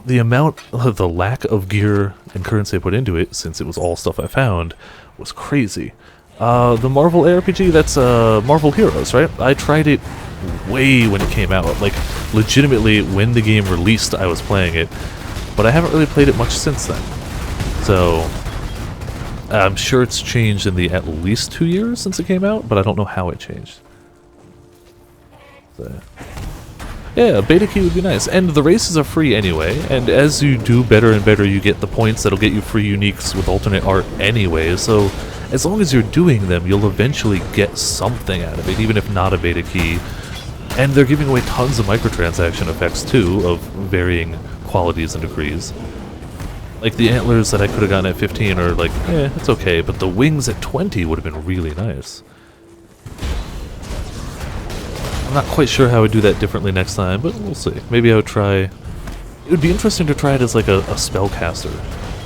the lack of gear and currency I put into it, since it was all stuff I found, was crazy. The Marvel ARPG, that's Marvel Heroes, right? I tried it way when it came out. Like, legitimately, when the game released, I was playing it. But I haven't really played it much since then. So, I'm sure it's changed in the at least 2 years since it came out, but I don't know how it changed. So, yeah, a beta key would be nice. And the races are free anyway, and as you do better and better, you get the points that'll get you free uniques with alternate art anyway, so as long as you're doing them, you'll eventually get something out of it, even if not a beta key. And they're giving away tons of microtransaction effects, too, of varying qualities and degrees. Like, the antlers that I could have gotten at 15 are like, it's okay, but the wings at 20 would have been really nice. I'm not quite sure how I would do that differently next time, but we'll see. Maybe I would try... It would be interesting to try it as like a spellcaster,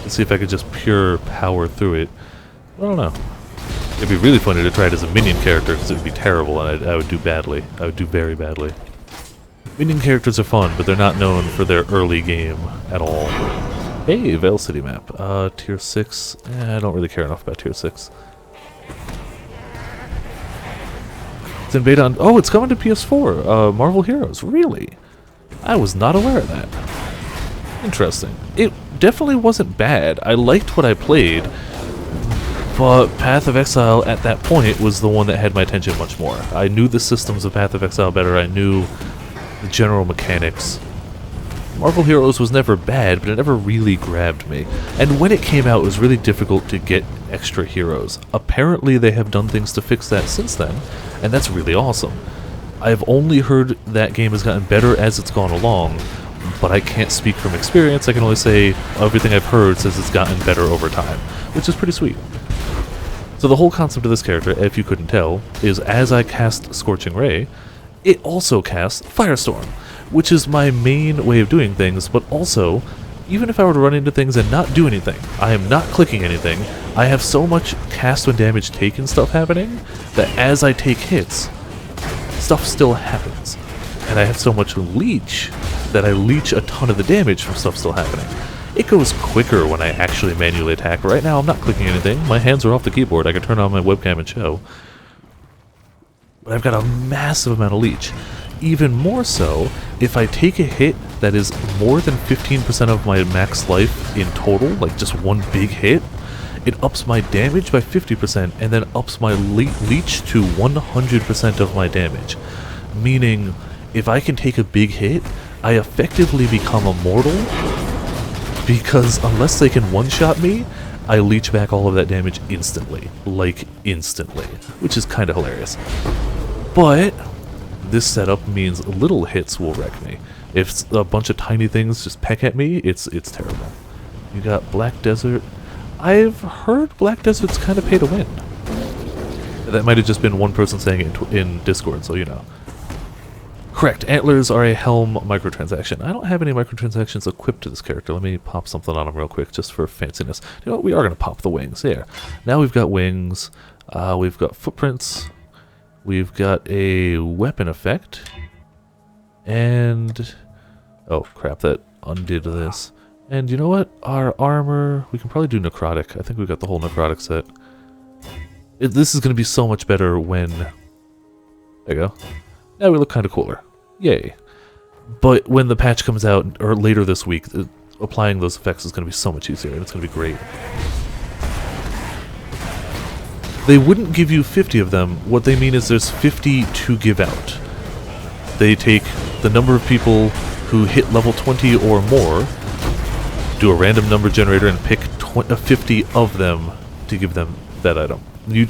and see if I could just pure power through it. I don't know. It'd be really funny to try it as a minion character, because it would be terrible, and I would do badly. I would do very badly. Minion characters are fun, but they're not known for their early game at all. Hey, Veil City map. Tier 6. I don't really care enough about Tier 6. It's in beta on... Oh, it's coming to PS4. Marvel Heroes. Really? I was not aware of that. Interesting. It definitely wasn't bad. I liked what I played, but Path of Exile at that point was the one that had my attention much more. I knew the systems of Path of Exile better. I knew the general mechanics. Marvel Heroes was never bad, but it never really grabbed me. And when it came out, it was really difficult to get extra heroes. Apparently they have done things to fix that since then, and that's really awesome. I've only heard that game has gotten better as it's gone along, but I can't speak from experience. I can only say everything I've heard says it's gotten better over time, which is pretty sweet. So the whole concept of this character, if you couldn't tell, is as I cast Scorching Ray, it also casts Firestorm, which is my main way of doing things, but also, even if I were to run into things and not do anything, I am not clicking anything, I have so much cast when damage taken stuff happening, that as I take hits, stuff still happens. And I have so much leech, that I leech a ton of the damage from stuff still happening. It goes quicker when I actually manually attack, but right now I'm not clicking anything, my hands are off the keyboard, I can turn on my webcam and show. But I've got a massive amount of leech. Even more so, if I take a hit that is more than 15% of my max life in total, like just one big hit, it ups my damage by 50% and then ups my leech to 100% of my damage. Meaning, if I can take a big hit, I effectively become immortal, because unless they can one-shot me, I leech back all of that damage instantly. Like, instantly. Which is kind of hilarious. But this setup means little hits will wreck me. If a bunch of tiny things just peck at me, it's terrible. You got Black Desert. I've heard Black Desert's kind of pay to win. That might have just been one person saying it in Discord, so you know. Correct, antlers are a helm microtransaction. I don't have any microtransactions equipped to this character. Let me pop something on him real quick, just for fanciness. You know what, we are going to pop the wings, there. Now we've got wings, we've got footprints, we've got a weapon effect, and... oh crap, that undid this. And you know what, our armor, we can probably do necrotic. I think we've got the whole necrotic set. This is going to be so much better when... there you go. Now we look kind of cooler. Yay. But when the patch comes out, or later this week, applying those effects is going to be so much easier, and it's going to be great. They wouldn't give you 50 of them. What they mean is there's 50 to give out. They take the number of people who hit level 20 or more, do a random number generator, and pick 50 of them to give them that item.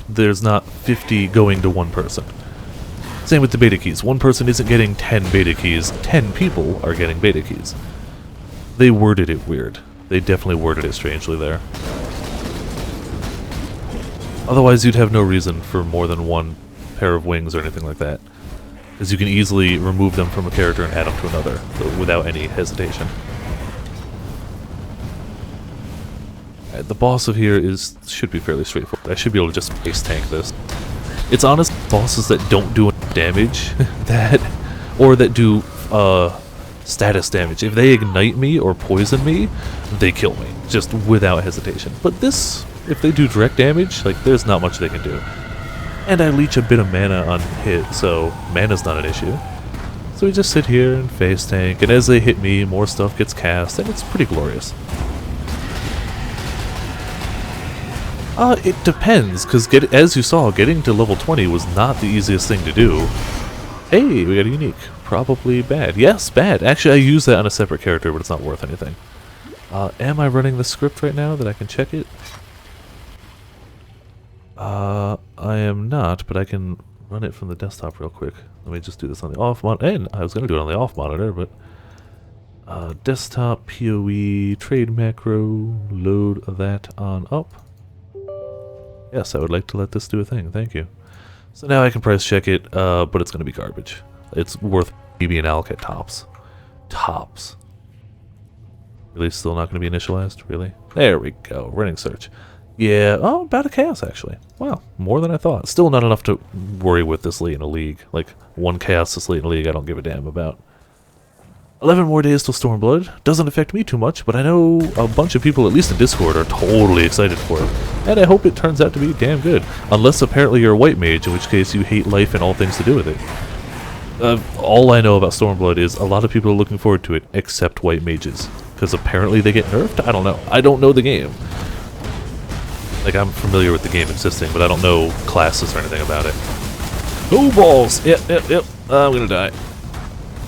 There's not 50 going to one person. Same with the beta keys. One person isn't getting 10 beta keys. 10 people are getting beta keys. They worded it weird. They definitely worded it strangely there. Otherwise, you'd have no reason for more than one pair of wings or anything like that. Because you can easily remove them from a character and add them to another without any hesitation. Right, the boss of here should be fairly straightforward. I should be able to just base tank this. It's honest bosses that don't do damage or that do status damage. If they ignite me or poison me, they kill me just without hesitation. But this, if they do direct damage, like there's not much they can do. And I leech a bit of mana on hit, so mana's not an issue. So we just sit here and face tank, and as they hit me, more stuff gets cast, and it's pretty glorious. It depends, because as you saw, getting to level 20 was not the easiest thing to do. Hey, we got a unique. Probably bad. Yes, bad. Actually, I use that on a separate character, but it's not worth anything. Am I running the script right now that I can check it? I am not, but I can run it from the desktop real quick. Let me just do this on the off monitor. And I was going to do it on the off monitor, but... desktop, PoE, trade macro, load that on up. Yes, I would like to let this do a thing, thank you. So now I can price check it, but it's going to be garbage. It's worth BB and Alc at tops. Tops. Really still not going to be initialized? Really? There we go, running search. Yeah, oh, about a chaos actually. Wow, more than I thought. Still not enough to worry with this late in a league. Like, one chaos this late in a league I don't give a damn about. 11 more days till Stormblood. Doesn't affect me too much, but I know a bunch of people, at least in Discord, are totally excited for it. And I hope it turns out to be damn good. Unless apparently you're a white mage, in which case you hate life and all things to do with it. All I know about Stormblood is a lot of people are looking forward to it, except white mages. Because apparently they get nerfed? I don't know. I don't know the game. Like, I'm familiar with the game existing, but I don't know classes or anything about it. Oh, balls! Yep. I'm gonna die.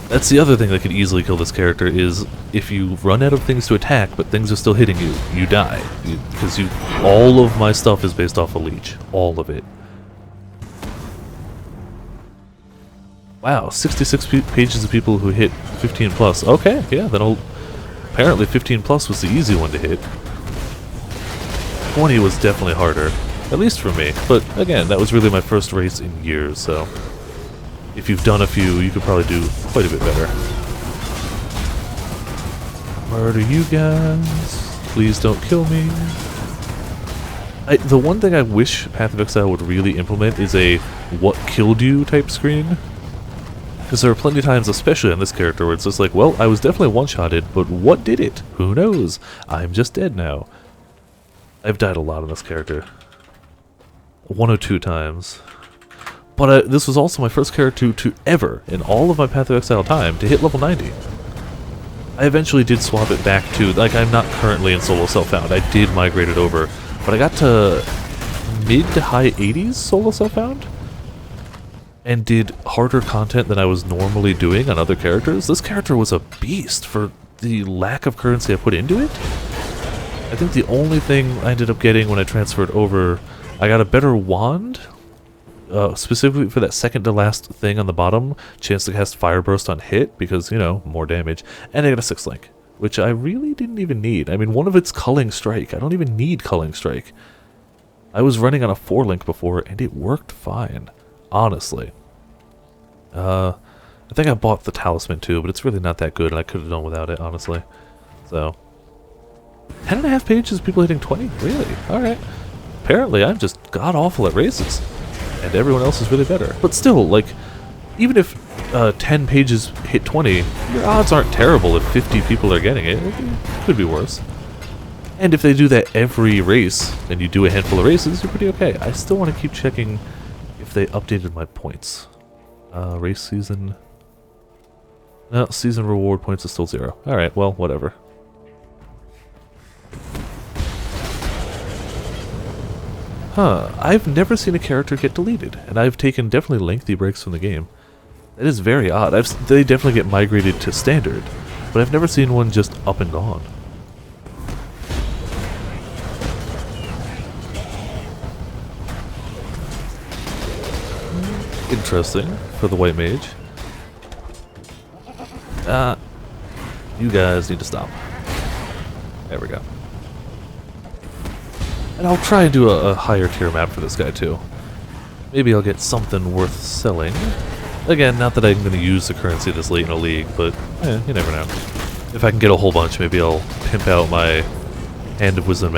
That's the other thing that could easily kill this character, is if you run out of things to attack, but things are still hitting you, you die. Because all of my stuff is based off a leech. All of it. Wow, 66 pages of people who hit 15 plus. Okay, yeah, then apparently 15 plus was the easy one to hit. 20 was definitely harder, at least for me. But again, that was really my first race in years, so... if you've done a few, you could probably do quite a bit better. Murder you guys. Please don't kill me. The one thing I wish Path of Exile would really implement is a what killed you type screen. Because there are plenty of times, especially on this character, where it's just like, well, I was definitely one-shotted, but what did it? Who knows? I'm just dead now. I've died a lot on this character. 1 or 2 times. But this was also my first character to ever, in all of my Path of Exile time, to hit level 90. I eventually did swap it back to, like, I'm not currently in solo self-found. I did migrate it over, but I got to mid to high 80s solo self-found, and did harder content than I was normally doing on other characters. This character was a beast for the lack of currency I put into it. I think the only thing I ended up getting when I transferred over, I got a better wand, specifically for that second to last thing on the bottom, chance to cast Fire Burst on hit, because, you know, more damage, and I got a 6 link, which I really didn't even need. I mean, one of it's Culling Strike. I don't even need Culling Strike. I was running on a 4 link before, and it worked fine, honestly. I think I bought the Talisman too, but it's really not that good, and I could have done without it, honestly. So, 10.5 pages, people hitting 20? Really? Alright. Apparently, I'm just god-awful at races, and everyone else is really better. But still, like, even if 10 pages hit 20, your odds aren't terrible if 50 people are getting it. It could be worse. And if they do that every race, and you do a handful of races, you're pretty okay. I still want to keep checking if they updated my points. Race season... No, season reward points is still 0. Alright, well, whatever. Huh, I've never seen a character get deleted, and I've taken definitely lengthy breaks from the game. That is very odd. They definitely get migrated to standard, but I've never seen one just up and gone. Interesting for the white mage. You guys need to stop. There we go. And I'll try and do a higher tier map for this guy too. Maybe I'll get something worth selling. Again, not that I'm going to use the currency this late in a league, but you never know. If I can get a whole bunch, maybe I'll pimp out my Hand of Wisdom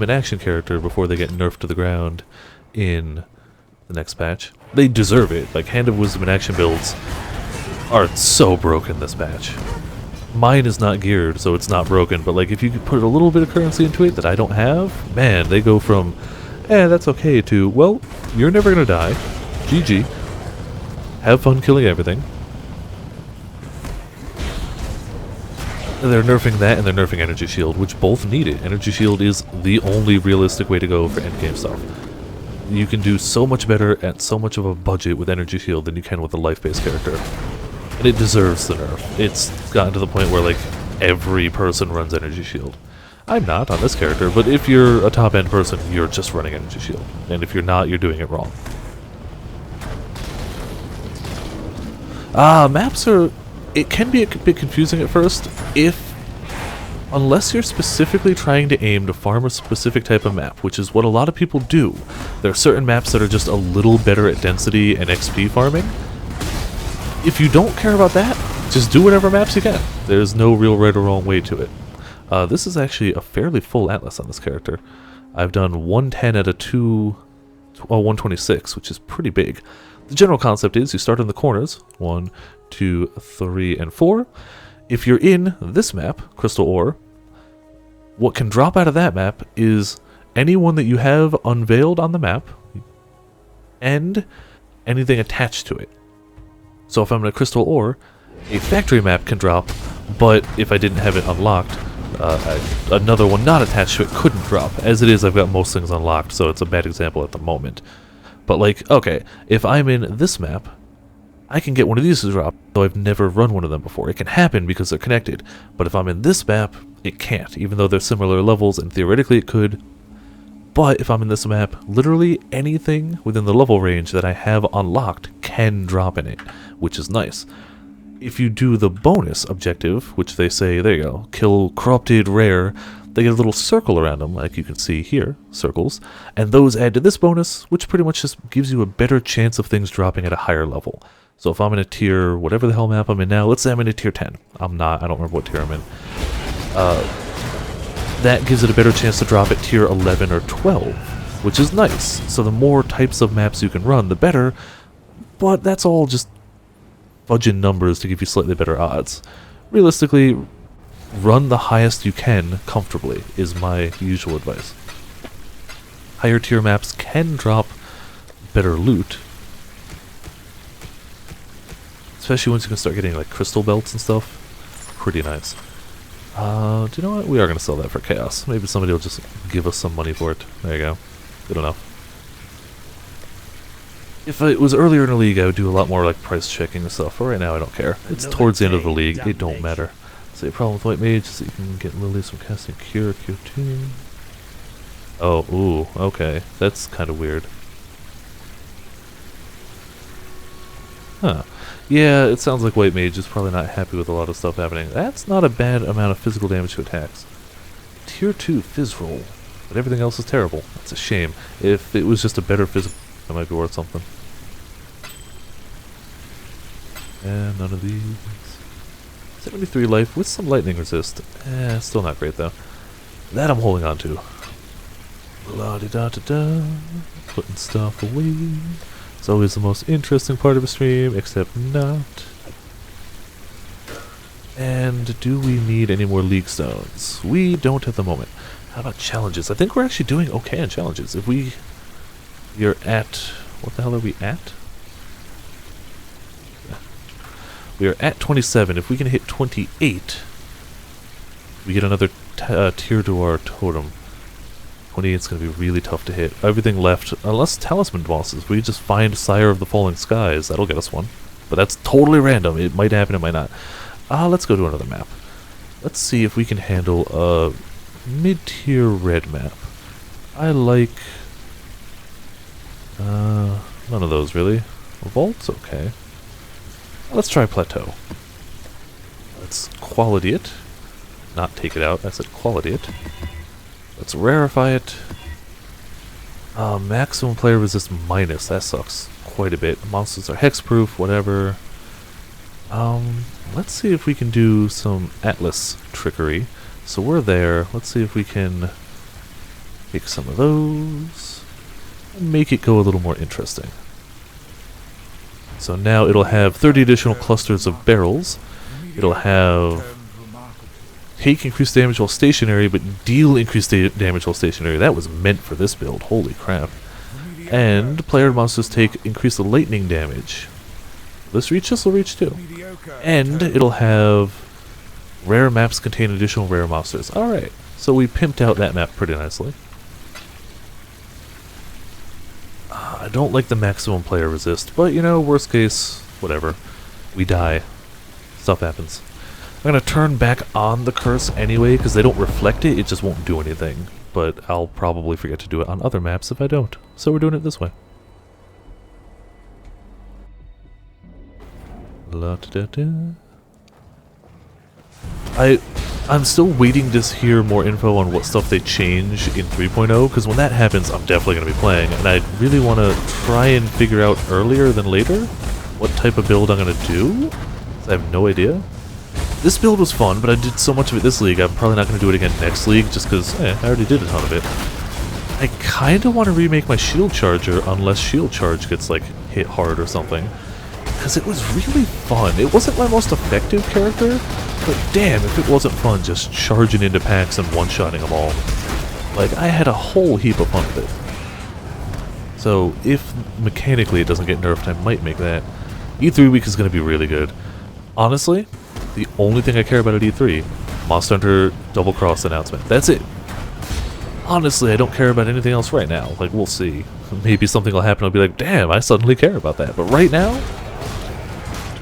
in Action character before they get nerfed to the ground in the next patch. They deserve it. Like, Hand of Wisdom in Action builds are so broken this patch. Mine is not geared, so it's not broken, but like if you could put a little bit of currency into it that I don't have, man, they go from, that's okay, to, well, you're never gonna die. GG. Have fun killing everything. And they're nerfing that, and they're nerfing Energy Shield, which both need it. Energy Shield is the only realistic way to go for endgame stuff. You can do so much better at so much of a budget with Energy Shield than you can with a life-based character. And it deserves the nerf. It's gotten to the point where, like, every person runs Energy Shield. I'm not on this character, but if you're a top-end person, you're just running Energy Shield. And if you're not, you're doing it wrong. Maps are... It can be a bit confusing at first unless you're specifically trying to aim to farm a specific type of map, which is what a lot of people do. There are certain maps that are just a little better at density and XP farming. If you don't care about that, just do whatever maps you can. There's no real right or wrong way to it. This is actually a fairly full atlas on this character. I've done 110 out of 126, which is pretty big. The general concept is you start in the corners, 1, 2, 3, and 4. If you're in this map, Crystal Ore, what can drop out of that map is anyone that you have unveiled on the map and anything attached to it. So if I'm in a Crystal Ore, a factory map can drop, but if I didn't have it unlocked, another one not attached to it couldn't drop. As it is, I've got most things unlocked, so it's a bad example at the moment. But like, okay, if I'm in this map, I can get one of these to drop, though I've never run one of them before. It can happen because they're connected, but if I'm in this map, it can't, even though they're similar levels, and theoretically it could. But if I'm in this map, literally anything within the level range that I have unlocked can drop in it, which is nice. If you do the bonus objective, which they say, there you go, kill corrupted rare, they get a little circle around them, like you can see here, circles, and those add to this bonus, which pretty much just gives you a better chance of things dropping at a higher level. So if I'm in a tier, whatever the hell map I'm in now, let's say I'm in a tier 10. I'm not, I don't remember what tier I'm in. That gives it a better chance to drop at tier 11 or 12, which is nice. So the more types of maps you can run, the better, but that's all just fudging numbers to give you slightly better odds. Realistically, run the highest you can comfortably is my usual advice. Higher tier maps can drop better loot, especially once you can start getting like crystal belts and stuff. Pretty nice. Do you know what? We are going to sell that for chaos. Maybe somebody will just give us some money for it. There you go. Good enough. If it was earlier in the league, I would do a lot more like price checking and stuff. But right now, I don't care. It's towards the end of the league. It don't matter. So the problem with white mage is that you can get lilies from casting Cure, Q2. Oh, ooh, okay. That's kind of weird. Huh. Yeah, it sounds like White Mage is probably not happy with a lot of stuff happening. That's not a bad amount of physical damage to attacks. Tier 2 Fizz roll, but everything else is terrible. That's a shame. If it was just a better physical, that might be worth something. And none of these. 73 life with some lightning resist. Still not great though. That I'm holding on to. La-di-da-da-da. Putting stuff away. It's always the most interesting part of a stream, except not. And do we need any more league stones? We don't at the moment. How about challenges? I think we're actually doing okay on challenges. If we are at... What the hell are we at? We are at 27. If we can hit 28, we get another tier to our totem. 28 is going to be really tough to hit. Everything left, unless talisman bosses, we just find Sire of the Falling Skies. That'll get us one. But that's totally random. It might happen, it might not. Let's go to another map. Let's see if we can handle a mid-tier red map. I like... none of those, really. Vault's okay. Let's try Plateau. Let's quality it. Not take it out, I said quality it. Let's rarefy it. Maximum player resist minus, that sucks quite a bit. Monsters are hexproof, whatever. Let's see if we can do some Atlas trickery. So we're there, let's see if we can take some of those and make it go a little more interesting. So now it'll have 30 additional clusters of barrels. It'll have take increased damage while stationary, but deal increased damage while stationary. That was meant for this build, holy crap. And player monsters take increased lightning damage. This will reach too. And it'll have rare maps contain additional rare monsters. Alright, so we pimped out that map pretty nicely. I don't like the maximum player resist, but you know, worst case, whatever. We die. Stuff happens. I'm going to turn back on the curse anyway, because they don't reflect it, it just won't do anything. But I'll probably forget to do it on other maps if I don't. So we're doing it this way. I'm still waiting to hear more info on what stuff they change in 3.0, because when that happens, I'm definitely going to be playing, and I really want to try and figure out earlier than later what type of build I'm going to do. I have no idea. This build was fun, but I did so much of it this league, I'm probably not going to do it again next league, just because I already did a ton of it. I kind of want to remake my shield charger, unless shield charge gets, like, hit hard or something. Because it was really fun. It wasn't my most effective character, but damn if it wasn't fun just charging into packs and one-shotting them all. Like, I had a whole heap of fun with it. So, if mechanically it doesn't get nerfed, I might make that. E3 week is going to be really good. Honestly, the only thing I care about at E3, Monster Hunter Double Cross announcement. That's it. Honestly, I don't care about anything else right now. Like, we'll see. Maybe something will happen, I'll be like, damn, I suddenly care about that. But right now,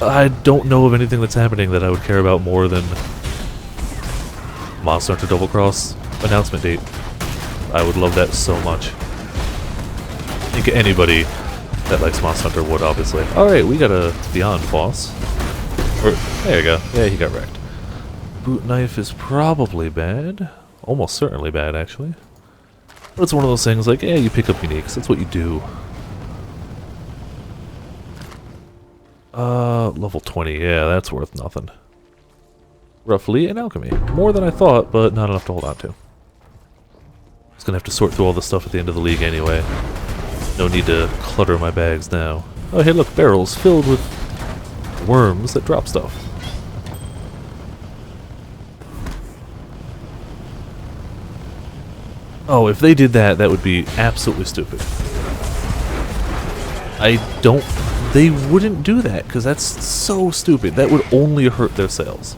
I don't know of anything that's happening that I would care about more than Monster Hunter Double Cross announcement date. I would love that so much. I think anybody that likes Monster Hunter would, obviously. Alright, we got a Beyond boss. There you go. Yeah, he got wrecked. Boot knife is probably bad. Almost certainly bad, actually. But it's one of those things like, yeah, you pick up uniques. That's what you do. Level 20. Yeah, that's worth nothing. Roughly an alchemy. More than I thought, but not enough to hold on to. Just gonna have to sort through all the stuff at the end of the league anyway. No need to clutter my bags now. Oh, hey, look, barrels filled with worms that drop stuff. Oh, if they did that, that would be absolutely stupid. They wouldn't do that, because that's so stupid. That would only hurt their sales.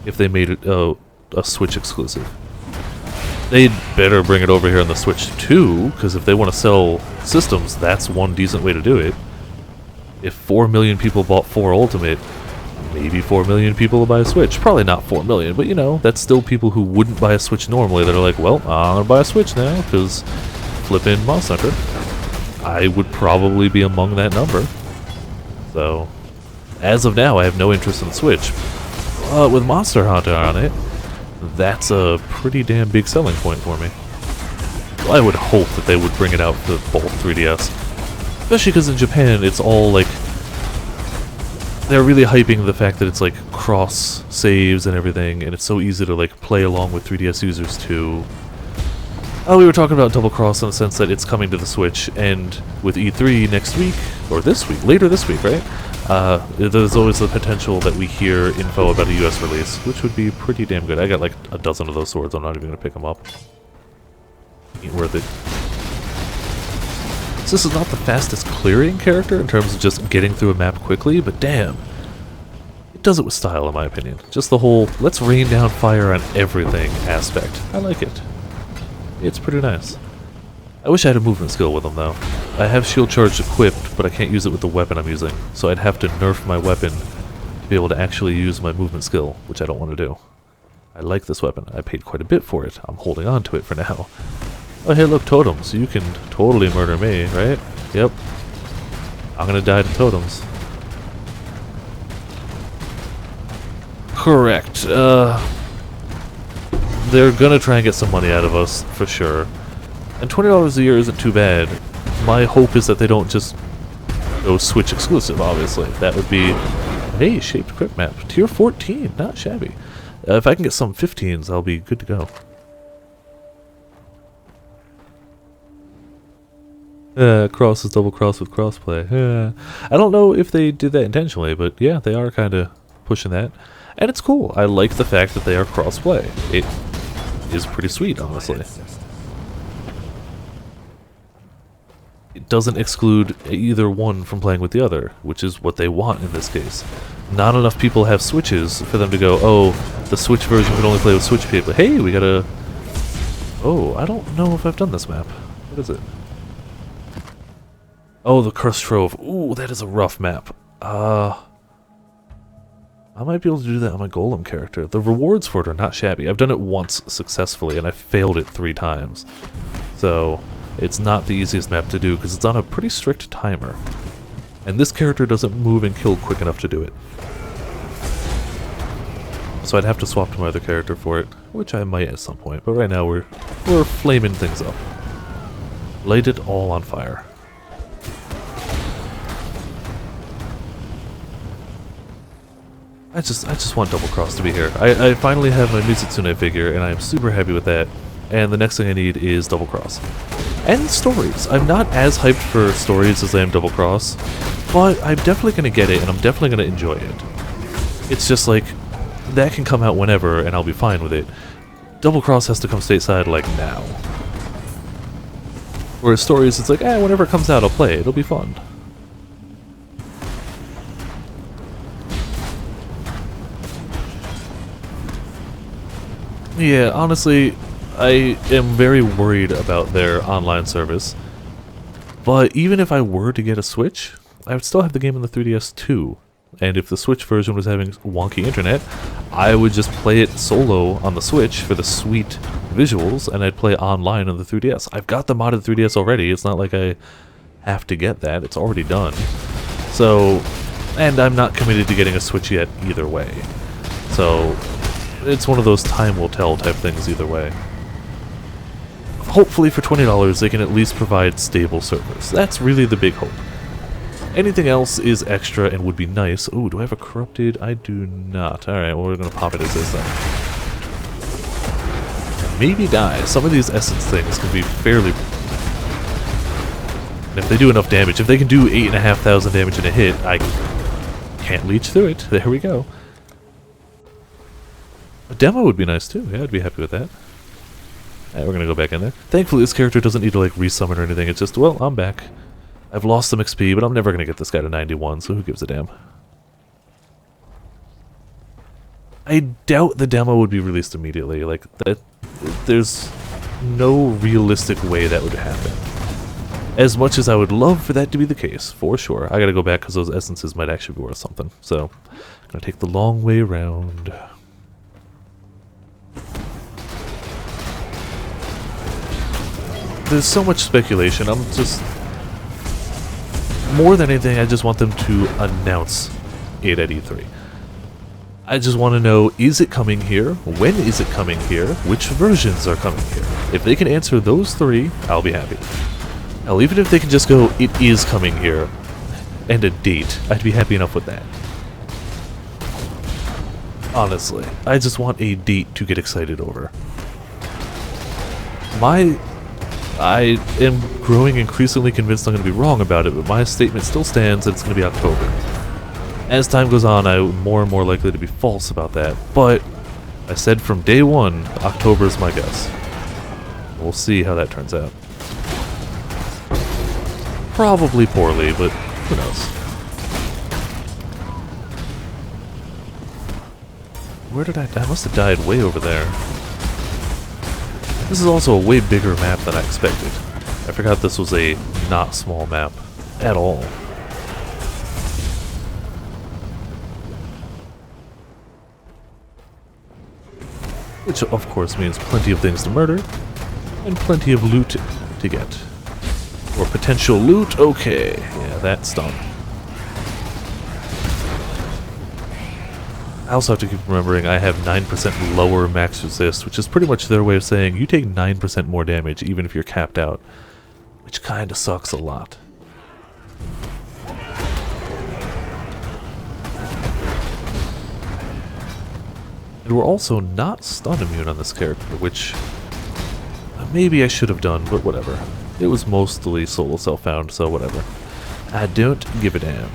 If they made it a Switch exclusive. They'd better bring it over here on the Switch too, because if they want to sell systems, that's one decent way to do it. If 4 million people bought 4 Ultimate, maybe 4 million people will buy a Switch. Probably not 4 million, but you know, that's still people who wouldn't buy a Switch normally that are like, well, I'm gonna buy a Switch now, because flippin' Monster Hunter. I would probably be among that number. So, as of now, I have no interest in the Switch. With Monster Hunter on it, that's a pretty damn big selling point for me. I would hope that they would bring it out for both 3DS. Especially because in Japan, it's all like... They're really hyping the fact that it's like cross saves and everything, and it's so easy to like play along with 3DS users too. Oh, we were talking about Double Cross in the sense that it's coming to the Switch, and with E3 next week, or this week, later this week, right? There's always the potential that we hear info about a US release, which would be pretty damn good. I got like a dozen of those swords, I'm not even going to pick them up. Ain't worth it. So this is not the fastest clearing character in terms of just getting through a map quickly, but damn. It does it with style, in my opinion. Just the whole, let's rain down fire on everything aspect. I like it. It's pretty nice. I wish I had a movement skill with them, though. I have shield charge equipped, but I can't use it with the weapon I'm using, so I'd have to nerf my weapon to be able to actually use my movement skill, which I don't want to do. I like this weapon. I paid quite a bit for it. I'm holding on to it for now. Oh, hey, look, totems. You can totally murder me, right? Yep. I'm gonna die to totems. Correct. They're gonna try and get some money out of us, for sure. And $20 a year isn't too bad. My hope is that they don't just go Switch exclusive, obviously. That would be... Hey, shaped quick map. Tier 14, not shabby. If I can get some 15s, I'll be good to go. Cross is double cross with crossplay. I don't know if they did that intentionally, but yeah, they are kind of pushing that. And it's cool. I like the fact that they are crossplay. It is pretty sweet, honestly. It doesn't exclude either one from playing with the other, which is what they want in this case. Not enough people have Switches for them to go, oh, the Switch version can only play with Switch people. Hey, we got a... Oh, I don't know if I've done this map. What is it? Oh, the Cursed Trove. Ooh, that is a rough map. I might be able to do that on my Golem character. The rewards for it are not shabby. I've done it once successfully, and I failed it 3 times. So, it's not the easiest map to do, because it's on a pretty strict timer. And this character doesn't move and kill quick enough to do it. So I'd have to swap to my other character for it, which I might at some point, but right now we're flaming things up. Light it all on fire. I just want Double Cross to be here. I finally have my Mizitsune figure, and I am super happy with that. And the next thing I need is Double Cross. And stories. I'm not as hyped for stories as I am Double Cross, but I'm definitely going to get it, and I'm definitely going to enjoy it. It's just like, that can come out whenever, and I'll be fine with it. Double Cross has to come stateside, like, now. Whereas stories, it's like, whenever it comes out, I'll play it. It'll be fun. Yeah, honestly, I am very worried about their online service. But even if I were to get a Switch, I would still have the game on the 3DS too. And if the Switch version was having wonky internet, I would just play it solo on the Switch for the sweet visuals, and I'd play online on the 3DS. I've got the modded 3DS already. It's not like I have to get that. It's already done. So, and I'm not committed to getting a Switch yet either way. So, it's one of those time will tell type things either way. Hopefully for $20 they can at least provide stable servers. That's really the big hope. Anything else is extra and would be nice. Oh, do I have a corrupted? I do not. Alright, well we're gonna pop it as this then. Maybe die. Some of these essence things can be fairly... And if they do enough damage, if they can do 8,500 damage in a hit, I can't leech through it. There we go. A demo would be nice too. Yeah, I'd be happy with that. Alright, we're gonna go back in there. Thankfully, this character doesn't need to like resummon or anything. It's just, well, I'm back. I've lost some XP, but I'm never gonna get this guy to 91, so who gives a damn? I doubt the demo would be released immediately. Like, there's no realistic way that would happen. As much as I would love for that to be the case, for sure. I gotta go back because those essences might actually be worth something. So, I'm gonna take the long way around. There's so much speculation. I'm just... more than anything, I just want them to announce it at E3. I just want to know, is it coming here? When is it coming here? Which versions are coming here? If they can answer those three, I'll be happy. Hell, even if they can just go, it is coming here, and a date, I'd be happy enough with that. Honestly, I just want a date to get excited over. I am growing increasingly convinced I'm going to be wrong about it, but my statement still stands that it's going to be October. As time goes on, I'm more and more likely to be false about that, but I said from day one, October is my guess. We'll see how that turns out. Probably poorly, but who knows. Where did I must have died way over there. This is also a way bigger map than I expected. I forgot this was a not small map at all. Which of course means plenty of things to murder, and plenty of loot to get. Or potential loot, okay, yeah, that's done. I also have to keep remembering I have 9% lower max resist, which is pretty much their way of saying you take 9% more damage even if you're capped out, which kinda sucks a lot. And we're also not stun immune on this character, which maybe I should have done, but whatever. It was mostly solo self-found, so whatever. I don't give a damn.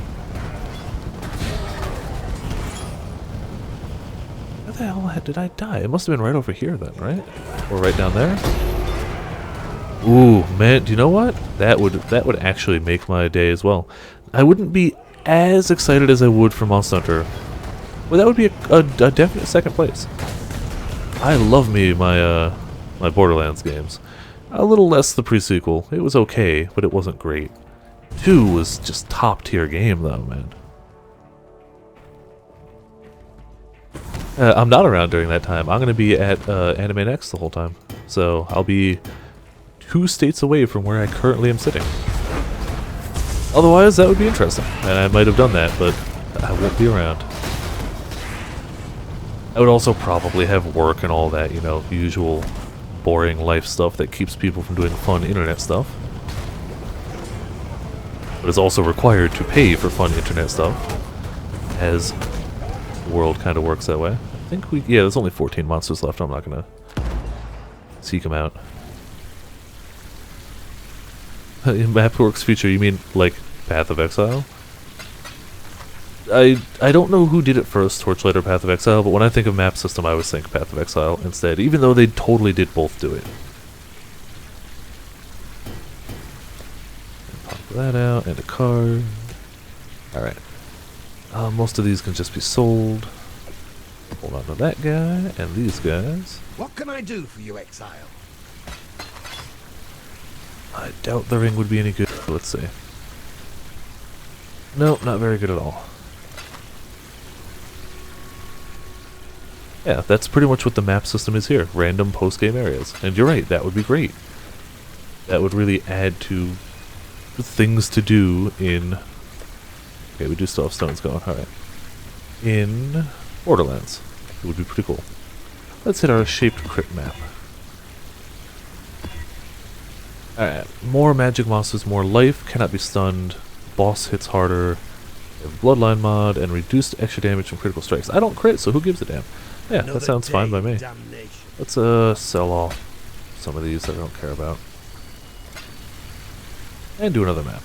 Where the hell did I die? It must have been right over here then, right? Or right down there? Ooh, man, do you know what? That would actually make my day as well. I wouldn't be as excited as I would for Monster Hunter. Well, that would be a definite second place. I love me my my Borderlands games. A little less the pre-sequel. It was okay, but it wasn't great. 2 was just top-tier game, though, man. I'm not around during that time. I'm going to be at Anime Next the whole time. So I'll be 2 states away from where I currently am sitting. Otherwise, that would be interesting. And I might have done that, but I won't be around. I would also probably have work and all that, you know, usual boring life stuff that keeps people from doing fun internet stuff. But it's also required to pay for fun internet stuff, as the world kind of works that way. I think yeah, there's only 14 monsters left. I'm not going to seek them out. In Mapworks feature, you mean like Path of Exile? I don't know who did it first, Torchlight or Path of Exile, but when I think of map system, I always think Path of Exile instead, even though they totally did both do it. Pop that out, and a card. Alright. Most of these can just be sold. Hold on to that guy, and these guys. What can I do for you, Exile? I doubt the ring would be any good. Let's see. No, not very good at all. Yeah, that's pretty much what the map system is here. Random post-game areas. And you're right, that would be great. That would really add to the things to do in... Okay, we do still have stones going, alright. In Borderlands. It would be pretty cool. Let's hit our shaped crypt map. Alright, more magic monsters, more life, cannot be stunned, boss hits harder, bloodline mod, and reduced extra damage from critical strikes. I don't crit, so who gives a damn? Yeah, that sounds fine by me. Let's sell off some of these that I don't care about. And do another map.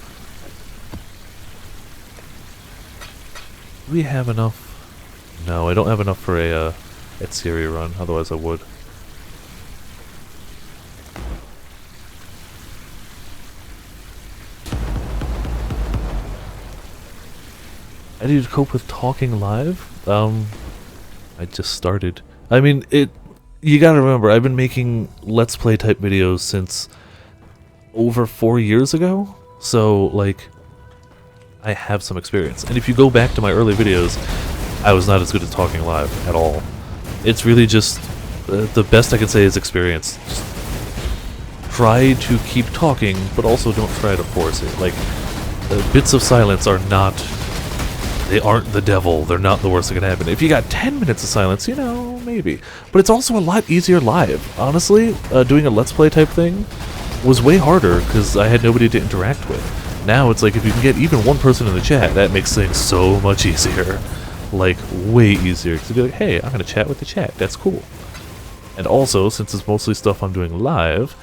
Do we have enough? No, I don't have enough for a Etziri run, otherwise I would. I need to cope with talking live? I just started. I mean, you gotta remember, I've been making Let's Play type videos since over 4 years ago, so, like, I have some experience. And if you go back to my early videos, I was not as good at talking live at all. It's really just, the best I can say is experience. Just try to keep talking, but also don't try to force it. Like, bits of silence are not... They aren't the devil. They're not the worst that can happen. If you got 10 minutes of silence, you know, maybe. But it's also a lot easier live. Honestly, doing a Let's Play type thing was way harder because I had nobody to interact with. Now it's like if you can get even one person in the chat, that makes things so much easier. Like, way easier. Because you'd be like, hey, I'm going to chat with the chat. That's cool. And also, since it's mostly stuff I'm doing live,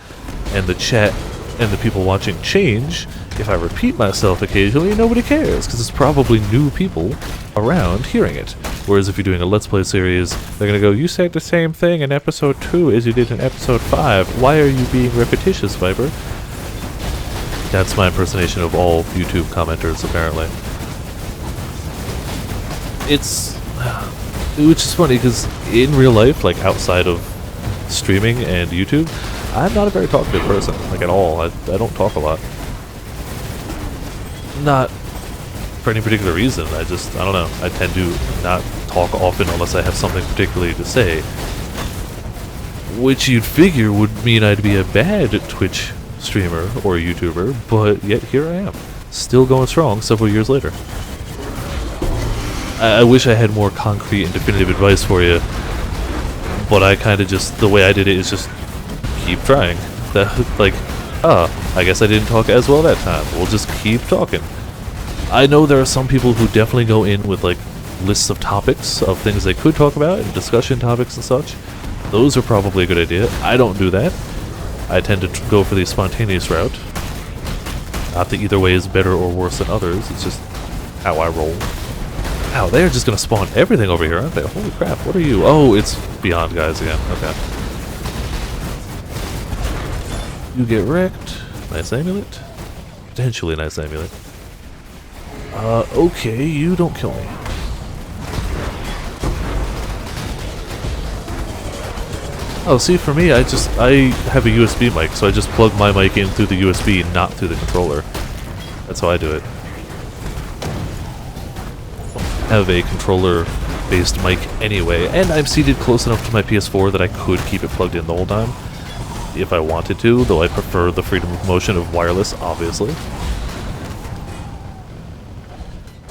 and the chat and the people watching change, if I repeat myself occasionally, nobody cares, because it's probably new people around hearing it. Whereas if you're doing a Let's Play series, they're going to go, you said the same thing in episode 2 as you did in episode 5. Why are you being repetitious, Viper? That's my impersonation of all YouTube commenters, apparently. Which is funny, because in real life, like outside of streaming and YouTube, I'm not a very talkative person, like at all. I don't talk a lot. Not for any particular reason, I don't know. I tend to not talk often unless I have something particularly to say. Which you'd figure would mean I'd be a bad Twitch streamer or YouTuber, but yet here I am. Still going strong several years later. I wish I had more concrete and definitive advice for you, but I kind of just, the way I did it is just keep trying. Like, I guess I didn't talk as well that time. We'll just keep talking. I know there are some people who definitely go in with like lists of topics of things they could talk about and discussion topics and such. Those are probably a good idea. I don't do that. I tend to go for the spontaneous route. Not that either way is better or worse than others. It's just how I roll. Wow, they're just gonna spawn everything over here, aren't they? Holy crap, what are you? Oh, it's Beyond guys again. Okay. You get wrecked. Nice amulet. Potentially nice amulet. Okay, you don't kill me. Oh, see, for me, I have a USB mic, so I just plug my mic in through the USB, not through the controller. That's how I do it. Have a controller-based mic anyway, and I'm seated close enough to my PS4 that I could keep it plugged in the whole time, if I wanted to, though I prefer the freedom of motion of wireless, obviously.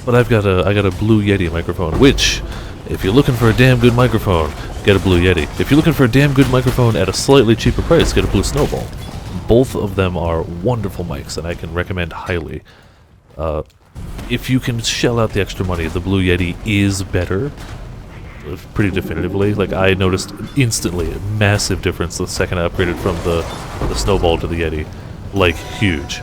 But I got a Blue Yeti microphone, which, if you're looking for a damn good microphone, get a Blue Yeti. If you're looking for a damn good microphone at a slightly cheaper price, get a Blue Snowball. Both of them are wonderful mics, and I can recommend highly. If you can shell out the extra money, the Blue Yeti is better. Pretty definitively. Like, I noticed instantly a massive difference the second I upgraded from the Snowball to the Yeti. Like, huge.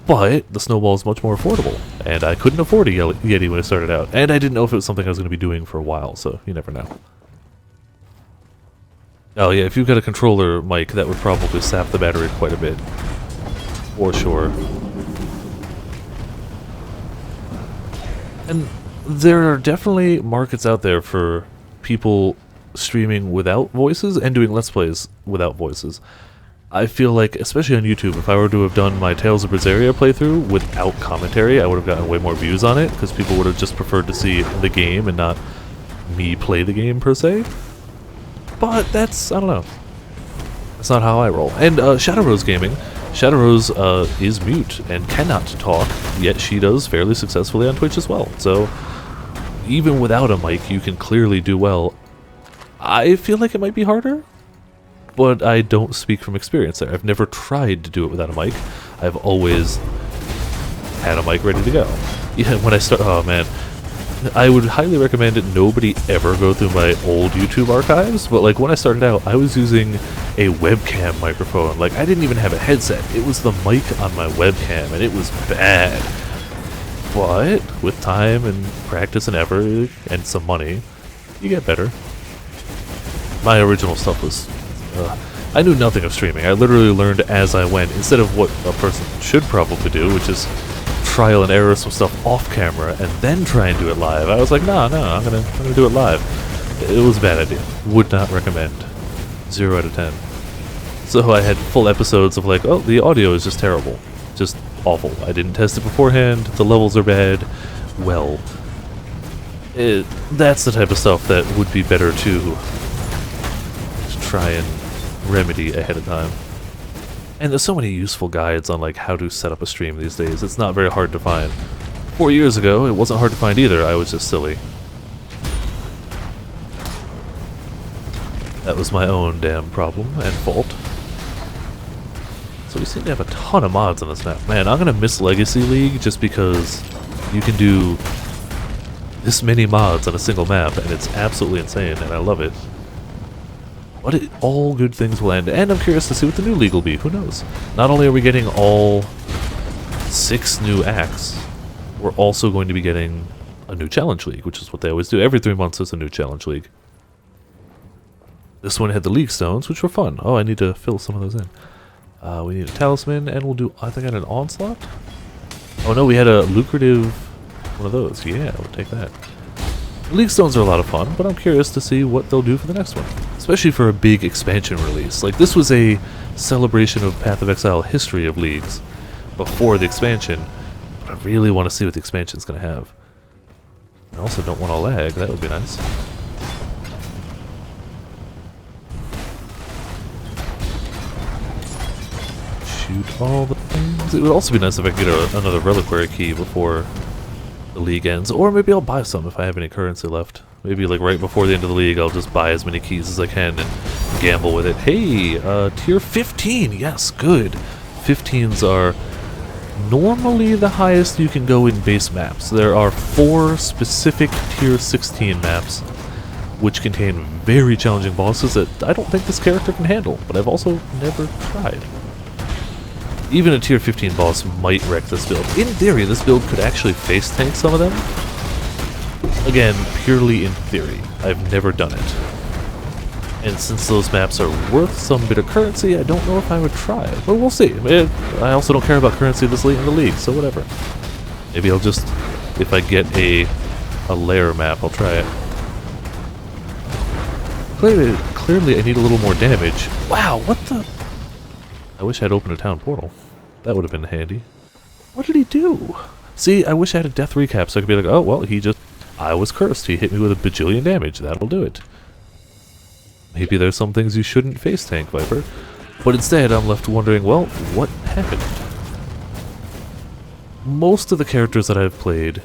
But the Snowball is much more affordable, and I couldn't afford a Yeti when I started out, and I didn't know if it was something I was going to be doing for a while, so you never know. Oh yeah, if you've got a controller mic, that would probably sap the battery quite a bit. For sure. And there are definitely markets out there for people streaming without voices and doing Let's Plays without voices. I feel like, especially on YouTube, if I were to have done my Tales of Berseria playthrough without commentary, I would have gotten way more views on it, because people would have just preferred to see the game and not me play the game, per se. But that's, I don't know. That's not how I roll. And Shadow Rose Gaming. Shadow Rose is mute and cannot talk, yet she does fairly successfully on Twitch as well. So, even without a mic, you can clearly do well. I feel like it might be harder, but I don't speak from experience there. I've never tried to do it without a mic. I've always had a mic ready to go. Yeah, when I start, oh man. I would highly recommend it nobody ever go through my old YouTube archives, but like when I started out, I was using a webcam microphone. Like, I didn't even have a headset. It was the mic on my webcam, and it was bad. But with time and practice and effort and some money, you get better. My original stuff was... I knew nothing of streaming. I literally learned as I went, instead of what a person should probably do, which is trial and error some stuff off camera and then try and do it live. I was like, no, I'm gonna do it live. It was a bad idea. Would not recommend. 0 out of 10. So I had full episodes of like, oh, the audio is just terrible. Just awful. I didn't test it beforehand. The levels are bad. Well, that's the type of stuff that would be better to try and remedy ahead of time. And there's so many useful guides on like how to set up a stream these days. It's not very hard to find. 4 years ago, it wasn't hard to find either. I was just silly. That was my own damn problem and fault. So we seem to have a ton of mods on this map. Man, I'm gonna miss Legacy League just because you can do this many mods on a single map, and it's absolutely insane, and I love it. But all good things will end, and I'm curious to see what the new league will be. Who knows? Not only are we getting all 6 new acts, we're also going to be getting a new challenge league, which is what they always do. Every 3 months there's a new challenge league. This one had the league stones, which were fun. Oh, I need to fill some of those in. We need a talisman, and we'll do, I think I had an onslaught? Oh no, we had a lucrative one of those. Yeah, we'll take that. League stones are a lot of fun, but I'm curious to see what they'll do for the next one. Especially for a big expansion release. Like, this was a celebration of Path of Exile history of leagues before the expansion, but I really want to see what the expansion's going to have. I also don't want to lag, that would be nice. Shoot all the things. It would also be nice if I could get another reliquary key before the league ends, or maybe I'll buy some if I have any currency left. Maybe like right before the end of the league I'll just buy as many keys as I can and gamble with it. Hey, tier 15, yes, good. 15s are normally the highest you can go in base maps. There are 4 specific tier 16 maps which contain very challenging bosses that I don't think this character can handle, but I've also never tried. Even a tier 15 boss might wreck this build. In theory, this build could actually face tank some of them. Again, purely in theory. I've never done it. And since those maps are worth some bit of currency, I don't know if I would try it. But we'll see. I also don't care about currency this late in the league, so whatever. Maybe I'll just, if I get a lair map, I'll try it. Clearly I need a little more damage. Wow, what the... I wish I'd opened a town portal. That would have been handy. What did he do? See, I wish I had a death recap so I could be like, oh, well, I was cursed. He hit me with a bajillion damage. That'll do it. Maybe there's some things you shouldn't face tank, Viper. But instead, I'm left wondering, well, what happened? Most of the characters that I've played,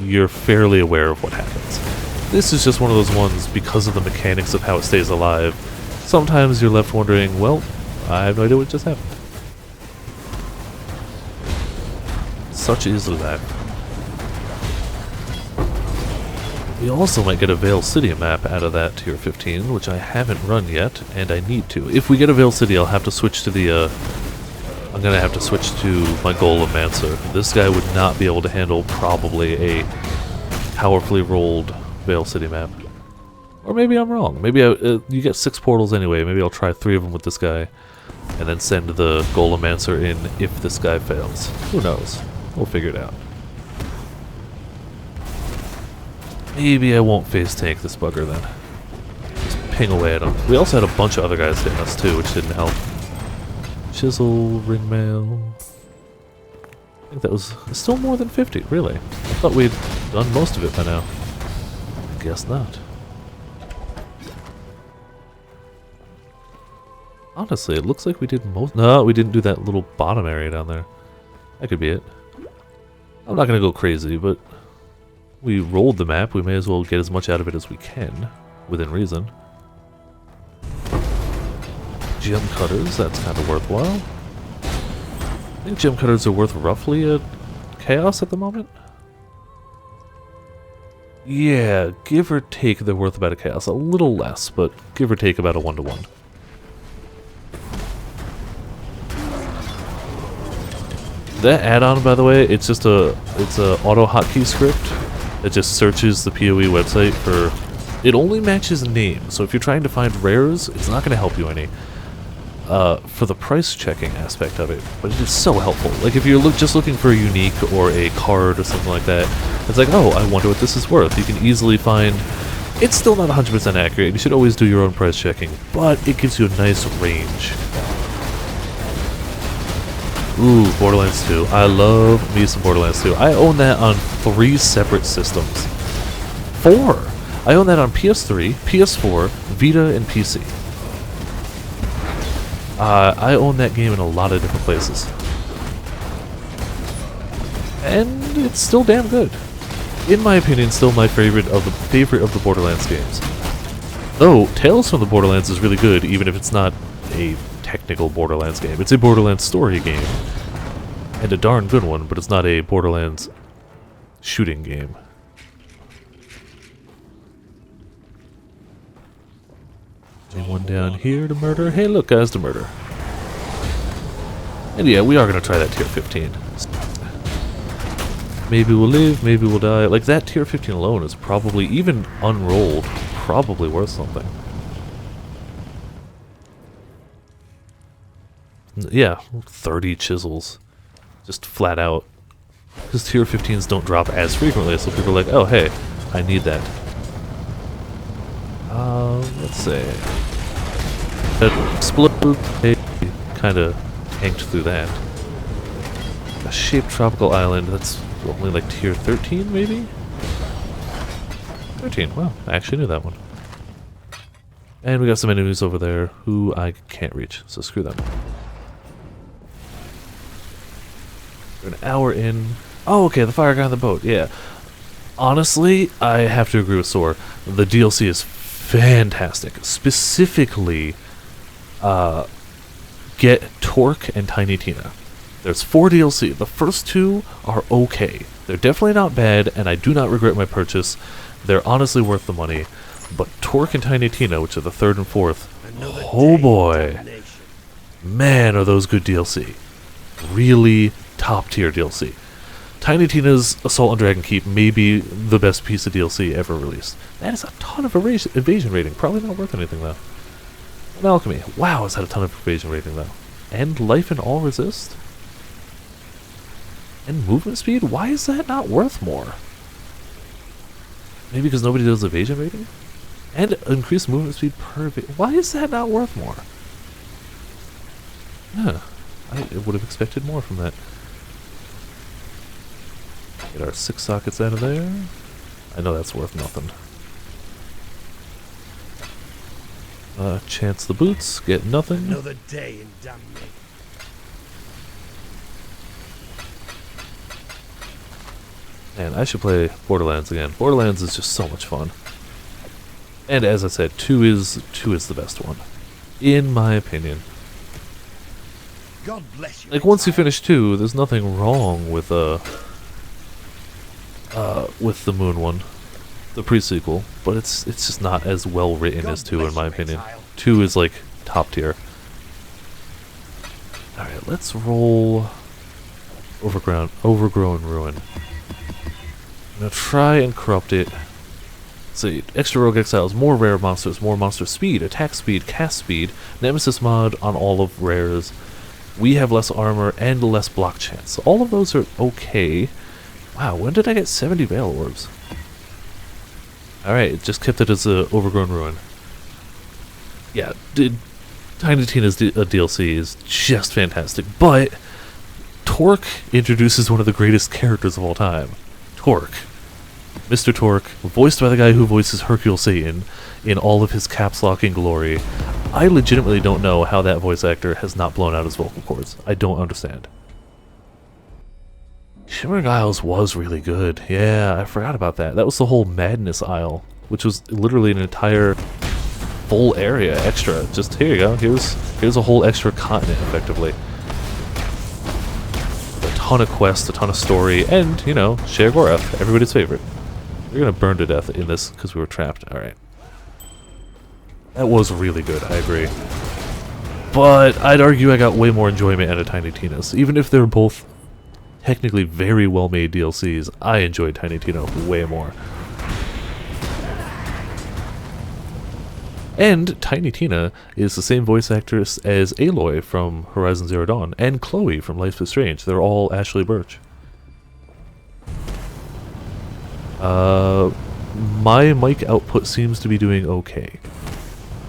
you're fairly aware of what happens. This is just one of those ones because of the mechanics of how it stays alive. Sometimes you're left wondering, well, I have no idea what just happened. Such is life. We also might get a Vale City map out of that tier 15, which I haven't run yet, and I need to. If we get a Vale City, I'll have to switch to the, I'm gonna have to switch to my Golomancer. This guy would not be able to handle probably a powerfully rolled Vale City map. Or maybe I'm wrong. Maybe you get 6 portals anyway. Maybe I'll try 3 of them with this guy, and then send the Golomancer in if this guy fails. Who knows? We'll figure it out. Maybe I won't face tank this bugger then. Just ping away at him. We also had a bunch of other guys hitting us too, which didn't help. Chisel, ringmail. I think that was still more than 50, really. I thought we'd done most of it by now. Guess not. Honestly, it looks like we did most... No, we didn't do that little bottom area down there. That could be it. I'm not going to go crazy, but we rolled the map. We may as well get as much out of it as we can, within reason. Gem cutters, that's kind of worthwhile. I think gem cutters are worth roughly a chaos at the moment. Yeah, give or take, they're worth about a chaos. A little less, but give or take about a 1-to-1. That add-on, by the way, it's just a auto hotkey script that just searches the PoE website for... It only matches names, so if you're trying to find rares, it's not going to help you any. For the price checking aspect of it, but it is so helpful. Like if you're just looking for a unique or a card or something like that, it's like, oh, I wonder what this is worth. You can easily find... It's still not 100% accurate, you should always do your own price checking, but it gives you a nice range. Ooh, Borderlands 2. I love me some Borderlands 2. I own that on 3 separate systems. 4! I own that on PS3, PS4, Vita, and PC. I own that game in a lot of different places. And it's still damn good. In my opinion, still my favorite of the Borderlands games. Though, Tales from the Borderlands is really good, even if it's not a technical Borderlands game. It's a Borderlands story game. And a darn good one, but it's not a Borderlands shooting game. Anyone down here to murder? Hey, look, guys, to murder. And yeah, we are going to try that tier 15. Maybe we'll live, maybe we'll die. Like, that tier 15 alone is probably, even unrolled, probably worth something. Yeah, 30 chisels. Just flat out. Because tier 15s don't drop as frequently, so people are like, oh, hey, I need that. Let's see. That explode, kind of tanked through that. A shaped tropical island, that's only like tier 13, maybe? 13, wow, I actually knew that one. And we got some enemies over there who I can't reach, so screw them. We're an hour in. Oh, okay, the fire guy on the boat, yeah. Honestly, I have to agree with Soar. The DLC is fantastic. Specifically, get Torque and Tiny Tina. There's 4 DLC. The first 2 are okay. They're definitely not bad, and I do not regret my purchase. They're honestly worth the money. But Torque and Tiny Tina, which are the 3rd and 4th, oh boy. Man, are those good DLC. Really top tier DLC. Tiny Tina's Assault on Dragon Keep may be the best piece of DLC ever released. That is a ton of evasion rating. Probably not worth anything, though. And Alchemy. Wow, is that a ton of evasion rating, though. And Life and All Resist? And Movement Speed? Why is that not worth more? Maybe because nobody does evasion rating? And increased movement speed per evasion. Why is that not worth more? Huh. I would have expected more from that. Get our 6 sockets out of there. I know that's worth nothing. Chance the boots, get nothing. Another day in damnation. Man, I should play Borderlands again. Borderlands is just so much fun. And as I said, 2 is the best one. In my opinion. God bless you. Like, once you finish 2, there's nothing wrong with the Moon one, the pre-sequel, but it's just not as well written as 2 in my opinion. 2 is like top tier. Alright, let's roll Overgrown Ruin. I'm gonna try and corrupt it. See, extra rogue exiles, more rare monsters, more monster speed, attack speed, cast speed, nemesis mod on all of rares. We have less armor and less block chance. All of those are okay. Wow, when did I get 70 Veil Orbs? Alright, just kept it as a Overgrown Ruin. Yeah, Tiny Tina's DLC is just fantastic, but Torque introduces one of the greatest characters of all time. Torque. Mr. Torque, voiced by the guy who voices Hercule Satan in all of his caps-locking glory. I legitimately don't know how that voice actor has not blown out his vocal cords. I don't understand. Shimmering Isles was really good. Yeah, I forgot about that. That was the whole Madness Isle, which was literally an entire full area extra. Just, here you go. Here's a whole extra continent, effectively. A ton of quests, a ton of story, and, you know, Sheogorath, everybody's favorite. We're gonna burn to death in this because we were trapped. Alright. That was really good, I agree. But I'd argue I got way more enjoyment out of Tiny Tina's. Even if they're both technically very well-made DLCs, I enjoyed Tiny Tina way more. And Tiny Tina is the same voice actress as Aloy from Horizon Zero Dawn, and Chloe from Life is Strange. They're all Ashley Birch. My mic output seems to be doing okay.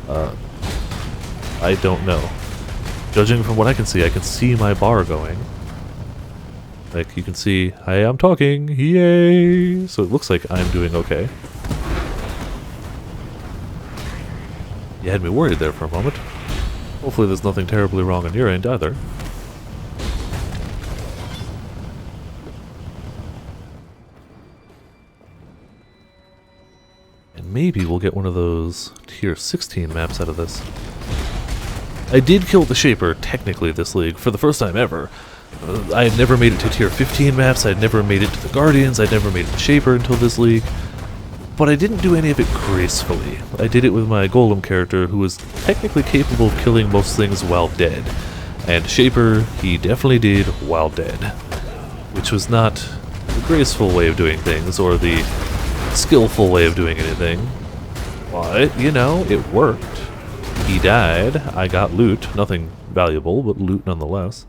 I don't know. Judging from what I can see my bar going. Like, you can see, hi, I'm talking, yay! So it looks like I'm doing okay. You had me worried there for a moment. Hopefully there's nothing terribly wrong on your end either. And maybe we'll get one of those tier 16 maps out of this. I did kill the Shaper, technically, this league, for the first time ever. I had never made it to tier 15 maps, I had never made it to the Guardians, I'd never made it to Shaper until this league. But I didn't do any of it gracefully. I did it with my Golem character, who was technically capable of killing most things while dead. And Shaper, he definitely did while dead. Which was not the graceful way of doing things, or the skillful way of doing anything. But, you know, it worked. He died, I got loot, nothing valuable, but loot nonetheless.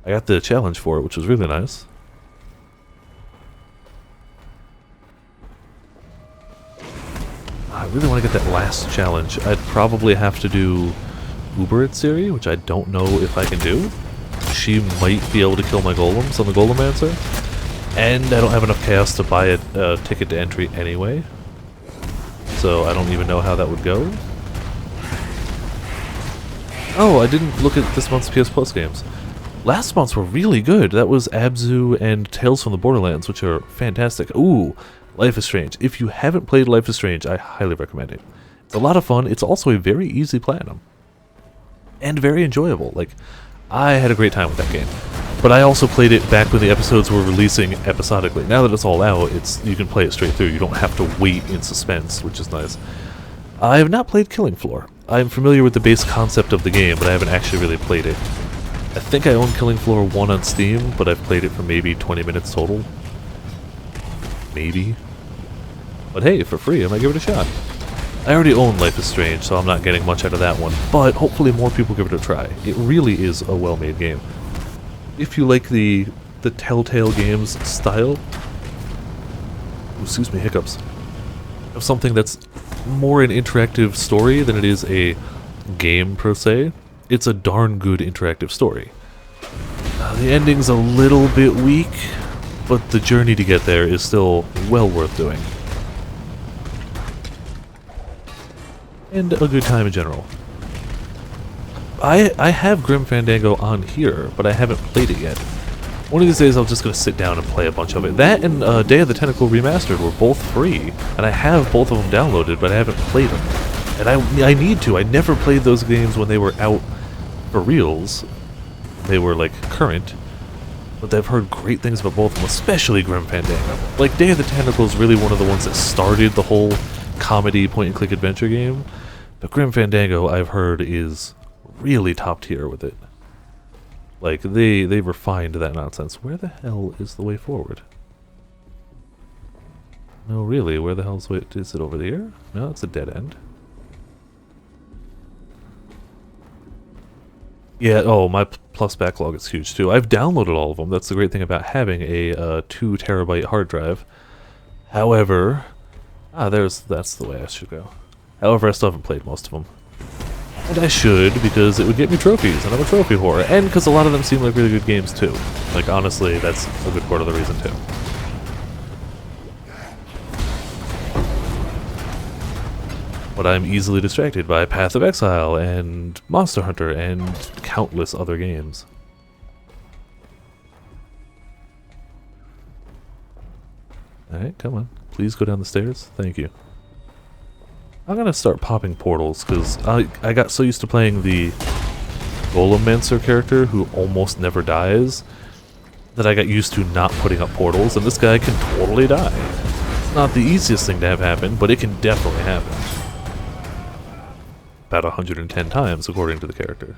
I got the challenge for it, which was really nice. I really want to get that last challenge. I'd probably have to do Uber Siri, which I don't know if I can do. She might be able to kill my golems on the Golemancer. And I don't have enough chaos to buy a ticket to entry anyway. So I don't even know how that would go. Oh, I didn't look at this month's PS Plus games. Last month's were really good. That was Abzu and Tales from the Borderlands, which are fantastic. Ooh, Life is Strange. If you haven't played Life is Strange, I highly recommend it. It's a lot of fun. It's also a very easy platinum. And very enjoyable. Like, I had a great time with that game. But I also played it back when the episodes were releasing episodically. Now that it's all out, you can play it straight through. You don't have to wait in suspense, which is nice. I have not played Killing Floor. I'm familiar with the base concept of the game, but I haven't actually really played it. I think I own Killing Floor 1 on Steam, but I've played it for maybe 20 minutes total. Maybe. But hey, for free, I might give it a shot. I already own Life is Strange, so I'm not getting much out of that one, but hopefully more people give it a try. It really is a well-made game. If you like the Telltale Games style, excuse me, hiccups, of something that's more an interactive story than it is a game per se, it's a darn good interactive story. The ending's a little bit weak, but the journey to get there is still well worth doing. And a good time in general. I have Grim Fandango on here, but I haven't played it yet. One of these days I'm just going to sit down and play a bunch of it. That and Day of the Tentacle Remastered were both free, and I have both of them downloaded, but I haven't played them. And I need to. I never played those games when they were out for reals. They were, like, current. But I've heard great things about both of them, especially Grim Fandango. Like, Day of the Tentacle is really one of the ones that started the whole comedy point-and-click adventure game. But Grim Fandango, I've heard, is really top tier with it. Like, they refined that nonsense. Where the hell is the way forward? No, really, where the hell's the way? Is it over there? No, it's a dead end. Yeah, oh, my Plus backlog is huge too. I've downloaded all of them. That's the great thing about having a 2 terabyte hard drive. However, that's the way I should go. However, I still haven't played most of them. And I should, because it would get me trophies, and I'm a trophy whore. And because a lot of them seem like really good games, too. Like, honestly, that's a good part of the reason, too. But I'm easily distracted by Path of Exile, and Monster Hunter, and countless other games. Alright, come on. Please go down the stairs. Thank you. I'm gonna start popping portals, because I got so used to playing the Golemancer character, who almost never dies, that I got used to not putting up portals, and this guy can totally die. It's not the easiest thing to have happen, but it can definitely happen. About 110 times, according to the character.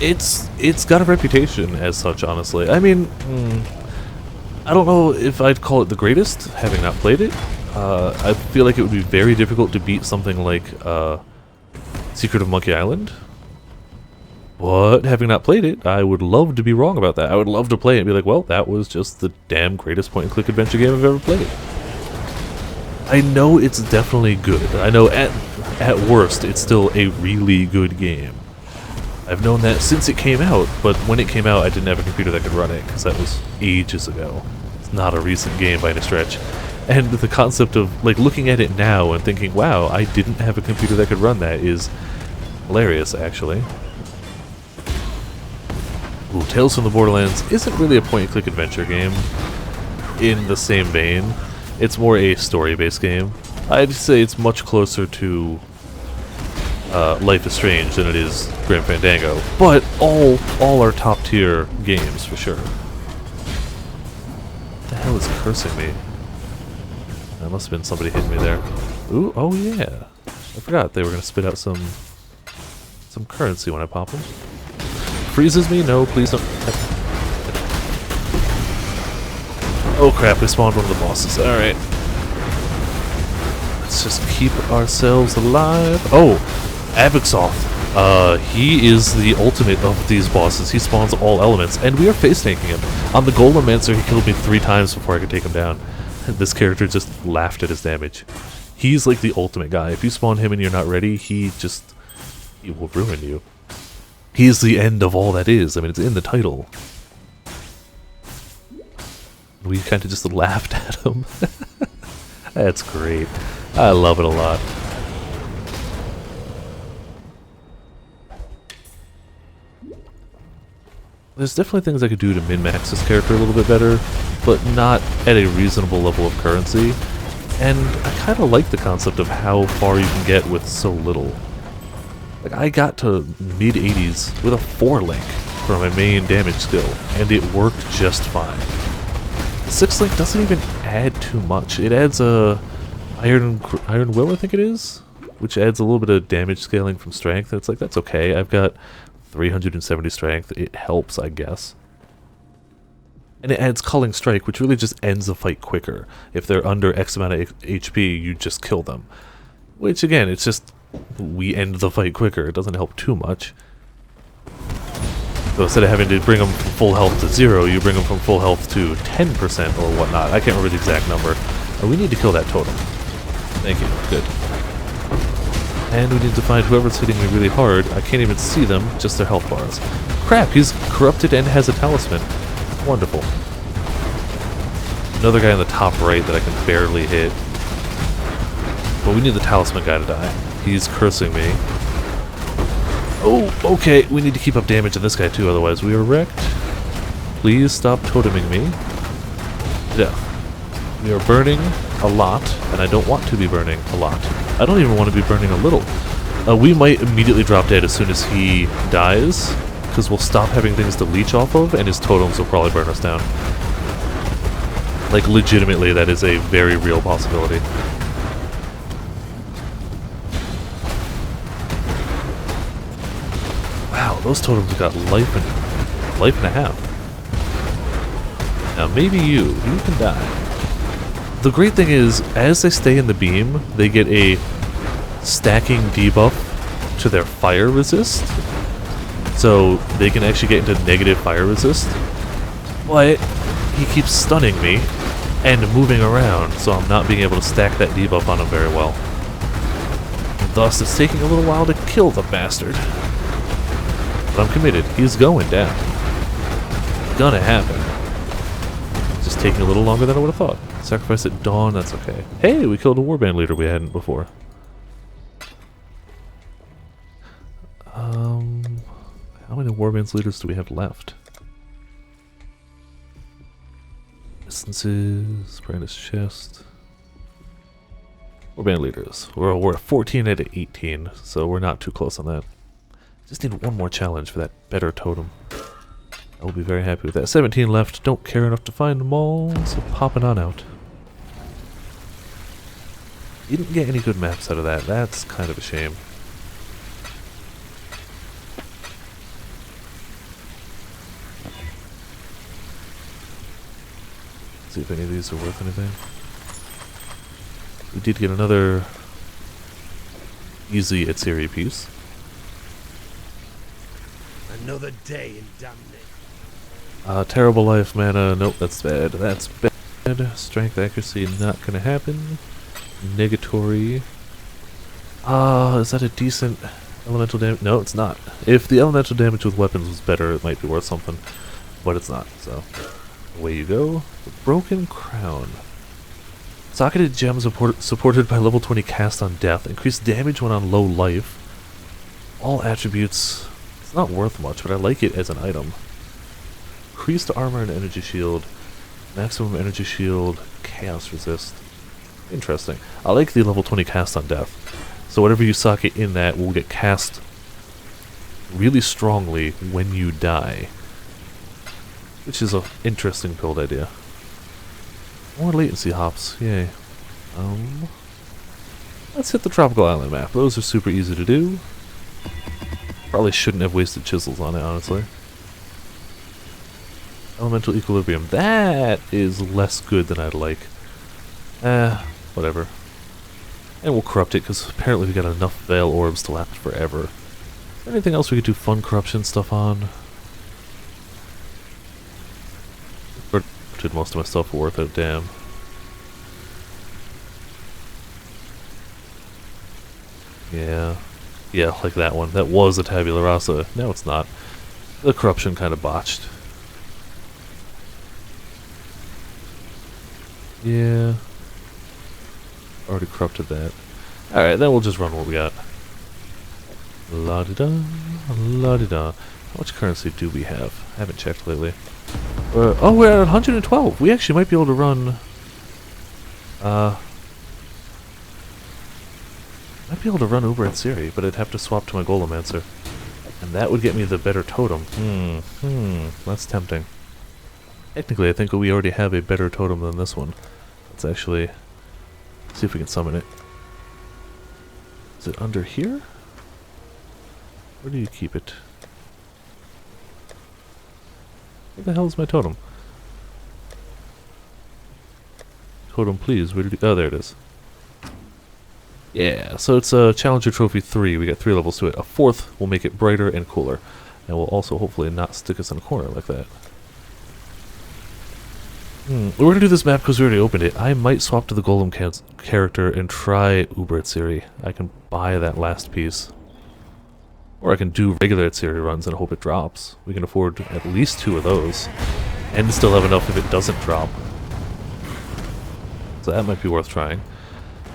It's got a reputation as such, honestly. I mean, I don't know if I'd call it the greatest, having not played it. I feel like it would be very difficult to beat something like Secret of Monkey Island. But having not played it, I would love to be wrong about that. I would love to play it and be like, well, that was just the damn greatest point-and-click adventure game I've ever played. I know it's definitely good. I know at worst, it's still a really good game. I've known that since it came out, but when it came out, I didn't have a computer that could run it, because that was ages ago. It's not a recent game by any stretch. And the concept of, like, looking at it now and thinking, wow, I didn't have a computer that could run that is hilarious, actually. Ooh, Tales from the Borderlands isn't really a point-and-click adventure game in the same vein. It's more a story-based game. I'd say it's much closer to Life is Strange than it is Grim Fandango, but all are top-tier games for sure. What the hell is cursing me? That must have been somebody hitting me there. Ooh, oh yeah. I forgot they were gonna spit out some currency when I pop them. Freezes me? No, please don't. Oh crap, we spawned one of the bosses. Alright. Let's just keep ourselves alive. Oh, Abixoth. He is the ultimate of these bosses. He spawns all elements, and we are face tanking him. On the Golemancer, he killed me 3 times before I could take him down. This character just laughed at his damage. He's like the ultimate guy. If you spawn him and you're not ready, he will ruin you. He's the end of all that is. I mean, it's in the title. We kind of just laughed at him. That's great. I love it a lot. There's definitely things I could do to min-max this character a little bit better, but not at a reasonable level of currency. And I kind of like the concept of how far you can get with so little. Like, I got to mid-80s with a 4-link for my main damage skill, and it worked just fine. The 6-link doesn't even add too much. It adds a Iron Will, I think it is, which adds a little bit of damage scaling from strength, and it's like, that's okay. I've got 370 strength. It helps, I guess. And it adds Culling Strike, which really just ends the fight quicker. If they're under X amount of HP, you just kill them. Which, again, it's just, we end the fight quicker. It doesn't help too much. So instead of having to bring them from full health to 0, you bring them from full health to 10% or whatnot. I can't remember the exact number. We need to kill that totem. Thank you. Good. And we need to find whoever's hitting me really hard. I can't even see them, just their health bars. Crap, he's corrupted and has a talisman. Wonderful. Another guy in the top right that I can barely hit. But we need the talisman guy to die. He's cursing me. Oh, okay, we need to keep up damage on this guy too, otherwise we are wrecked. Please stop toteming me. Death. We are burning a lot, and I don't want to be burning a lot. I don't even want to be burning a little. We might immediately drop dead as soon as he dies, because we'll stop having things to leech off of, and his totems will probably burn us down. Like, legitimately, that is a very real possibility. Wow, those totems got life and a half. Now, maybe you can die. The great thing is, as they stay in the beam, they get a stacking debuff to their fire resist. So they can actually get into negative fire resist. But he keeps stunning me and moving around, so I'm not being able to stack that debuff on him very well. Thus, it's taking a little while to kill the bastard. But I'm committed. He's going down. Gonna happen. Just taking a little longer than I would have thought. Sacrifice at dawn, that's okay. Hey, we killed a warband leader we hadn't before. How many warbands leaders do we have left? Distances, Brandis chest. Warband leaders. We're at 14 out of 18, so we're not too close on that. Just need one more challenge for that better totem. I will be very happy with that. 17 left. Don't care enough to find them all, so pop it on out. You didn't get any good maps out of that. That's kind of a shame. See if any of these are worth anything. We did get another easy Atziri piece. Another day in damnation. Terrible life mana. Nope, that's bad. That's bad. Strength accuracy, not gonna happen. Negatory. Is that a decent elemental damage? No, it's not. If the elemental damage with weapons was better, it might be worth something. But it's not, so away you go. The Broken Crown. Socketed gems supported by level 20 cast on death. Increased damage when on low life. All attributes. It's not worth much, but I like it as an item. Increased armor and energy shield. Maximum energy shield. Chaos resist. Interesting. I like the level 20 cast on death. So whatever you socket in that will get cast really strongly when you die. Which is an interesting build idea. More latency hops, yay. Let's hit the tropical island map. Those are super easy to do. Probably shouldn't have wasted chisels on it, honestly. Elemental equilibrium. That is less good than I'd like. Whatever. And we'll corrupt it, because apparently we got enough Veil Orbs to last forever. Is there anything else we could do fun corruption stuff on? Did most of my stuff worth it, damn. Yeah. Yeah, like that one. That was a tabula rasa. No, it's not. The corruption kind of botched. Yeah. Already corrupted that. Alright, then we'll just run what we got. La-di-da, la-di-da. How much currency do we have? I haven't checked lately. Oh, we're at 112. We actually might be able to run... might be able to run Uber at Siri, but I'd have to swap to my Golomancer. And that would get me the better totem. That's tempting. Technically, I think we already have a better totem than this one. Let's actually see if we can summon it. Is it under here? Where do you keep it? Where the hell is my totem? Totem, please. Where did it? Oh, there it is. Yeah, so it's a Challenger Trophy 3. We got 3 levels to it. A 4th will make it brighter and cooler. And will also hopefully not stick us in a corner like that. We're going to do this map because we already opened it. I might swap to the Golem character and try Uber at Siri. I can buy that last piece. Or I can do regular at Siri runs and hope it drops. We can afford at least 2 of those. And still have enough if it doesn't drop. So that might be worth trying.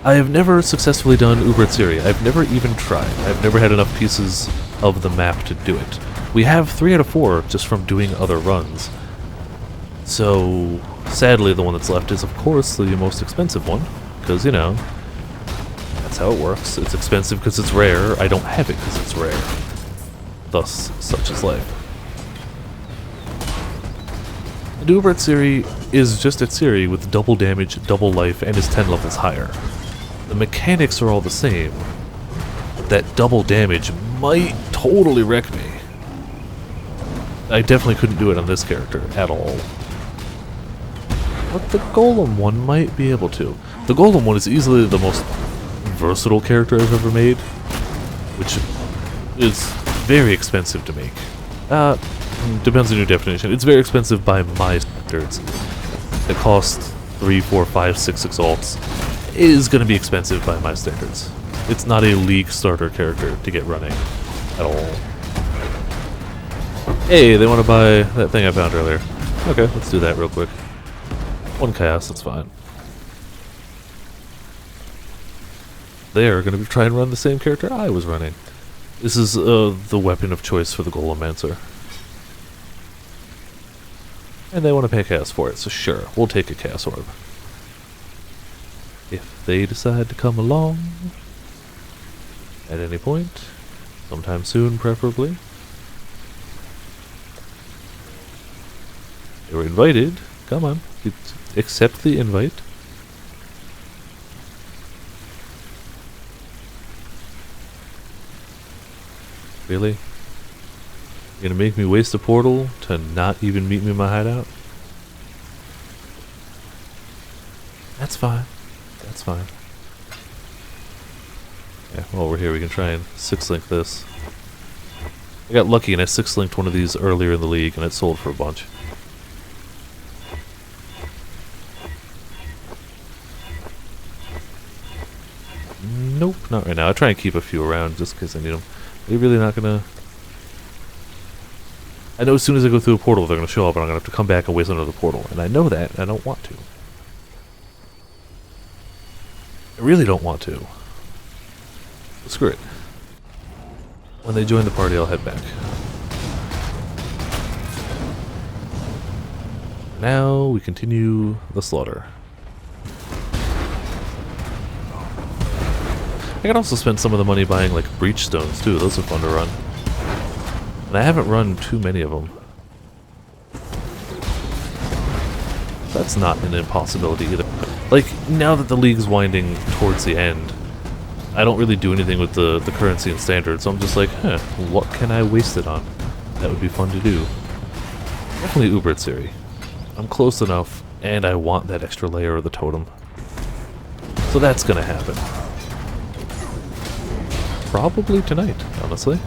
I have never successfully done Uber at Siri. I've never even tried. I've never had enough pieces of the map to do it. We have 3 out of 4 just from doing other runs. So, sadly, the one that's left is, of course, the most expensive one. Because, you know, that's how it works. It's expensive because it's rare. I don't have it because it's rare. Thus, such is life. And Uber at Siri is just at Siri with double damage, double life, and is 10 levels higher. The mechanics are all the same. That double damage might totally wreck me. I definitely couldn't do it on this character at all. But the Golem one might be able to. The Golem one is easily the most versatile character I've ever made, which is very expensive to make. Depends on your definition. It's very expensive by my standards. It costs 3, 4, 5, 6 exalts. It is going to be expensive by my standards. It's not a league starter character to get running at all. Hey, they want to buy that thing I found earlier. Okay, let's do that real quick. 1 chaos, that's fine. They're going to try and run the same character I was running. This is the weapon of choice for the Golomancer. And they want to pay chaos for it, so sure, we'll take a chaos orb. If they decide to come along, at any point, sometime soon preferably. They were invited, come on, accept the invite. Really? You're gonna make me waste a portal to not even meet me in my hideout? That's fine. That's fine. Yeah, while we're here we can try and 6-link this. I got lucky and I 6-linked one of these earlier in the league and it sold for a bunch. Nope, not right now. I try and keep a few around just because I need them. Are you really not gonna... I know as soon as I go through a portal they're gonna show up and I'm gonna have to come back and waste another portal. And I know that, and I don't want to. I really don't want to. Screw it. When they join the party, I'll head back. Now we continue the slaughter. I can also spend some of the money buying like breach stones too. Those are fun to run. And I haven't run too many of them. That's not an impossibility either. Like, now that the league's winding towards the end, I don't really do anything with the currency and standard, so I'm just like, what can I waste it on? That would be fun to do. Definitely Uber Siri. I'm close enough, and I want that extra layer of the totem. So that's gonna happen. Probably tonight, honestly.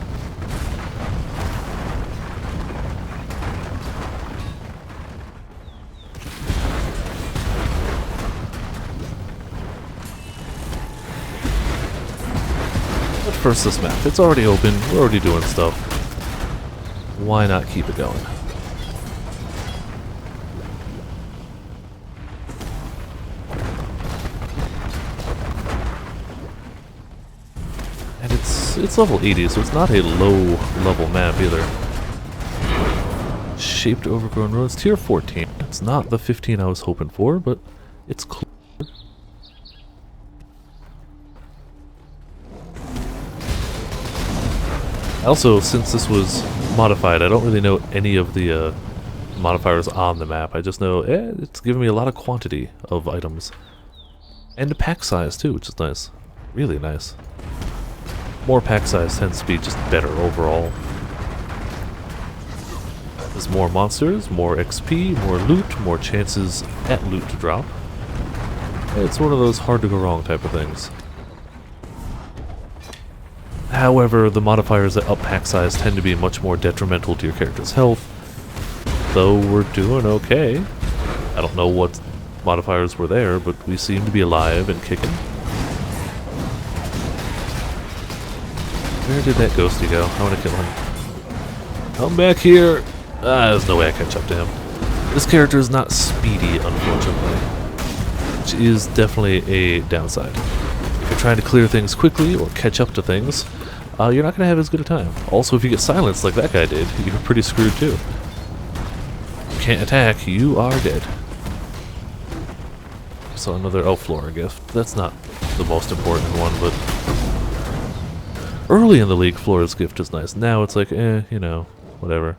But first this map. It's already open, we're already doing stuff. Why not keep it going? And it's level 80, so it's not a low level map either. Shaped overgrown roads, tier 14. It's not the 15 I was hoping for, but it's close. Also, since this was modified, I don't really know any of the modifiers on the map. I just know it's giving me a lot of quantity of items. And the pack size too, which is nice. Really nice. More pack size tends to be just better overall. There's more monsters, more XP, more loot, more chances at loot to drop. It's one of those hard to go wrong type of things. However, the modifiers that up pack size tend to be much more detrimental to your character's health. Though we're doing okay. I don't know what modifiers were there, but we seem to be alive and kicking. Where did that ghosty go? I want to kill him. Come back here! There's no way I catch up to him. This character is not speedy, unfortunately. Which is definitely a downside. If you're trying to clear things quickly or catch up to things, you're not going to have as good a time. Also, if you get silenced like that guy did, you're pretty screwed too. You can't attack, you are dead. So another elf flora gift. That's not the most important one, but early in the league, Flora's gift is nice. Now it's like, you know, whatever.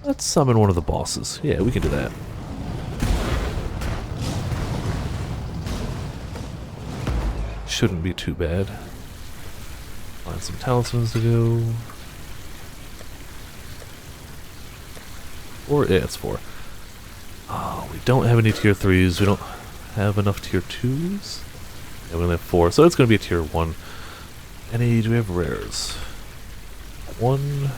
Let's summon one of the bosses. Yeah, we can do that. Shouldn't be too bad. Find some talismans to go. Yeah, it's 4. Oh, we don't have any tier 3s. We don't have enough tier 2s. Yeah, we only have 4, so it's going to be a tier 1. Do we have rares? 1,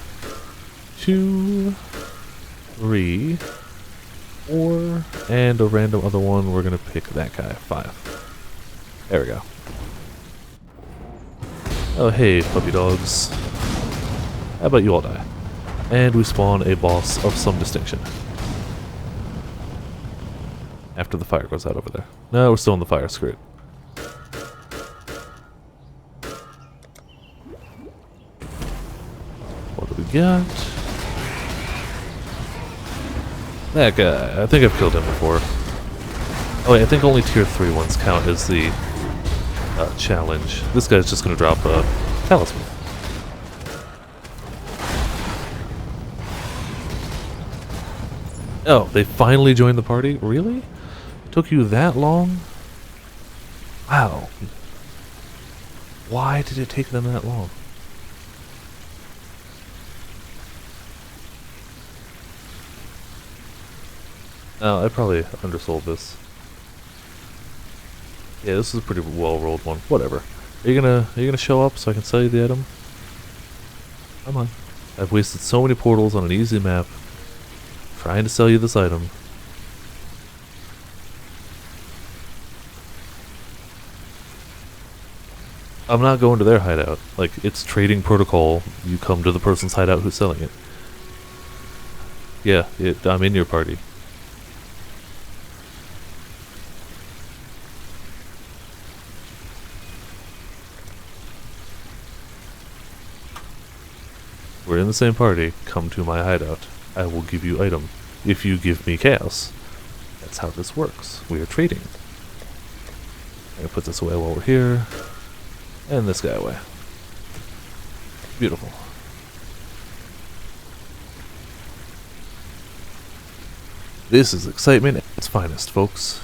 2, 3, 4, and a random other one. We're going to pick that guy, 5. There we go. Oh hey, puppy dogs. How about you all die? And we spawn a boss of some distinction. After the fire goes out over there. No, we're still in the fire, screw it. What do we got? That guy. I think I've killed him before. Oh wait, I think only tier 3 ones count as the challenge. This guy's just gonna drop a talisman. Oh, they finally joined the party? Really? Took you that long? Wow. Why did it take them that long? Oh, I probably undersold this. Yeah, this is a pretty well rolled one. Whatever. Are you gonna show up so I can sell you the item? Come on. I've wasted so many portals on an easy map trying to sell you this item. I'm not going to their hideout. Like, it's trading protocol. You come to the person's hideout who's selling it. Yeah, I'm in your party. We're in the same party. Come to my hideout. I will give you item. If you give me chaos. That's how this works. We are trading. I'm gonna put this away while we're here. And this guy away. Beautiful. This is excitement at its finest, folks.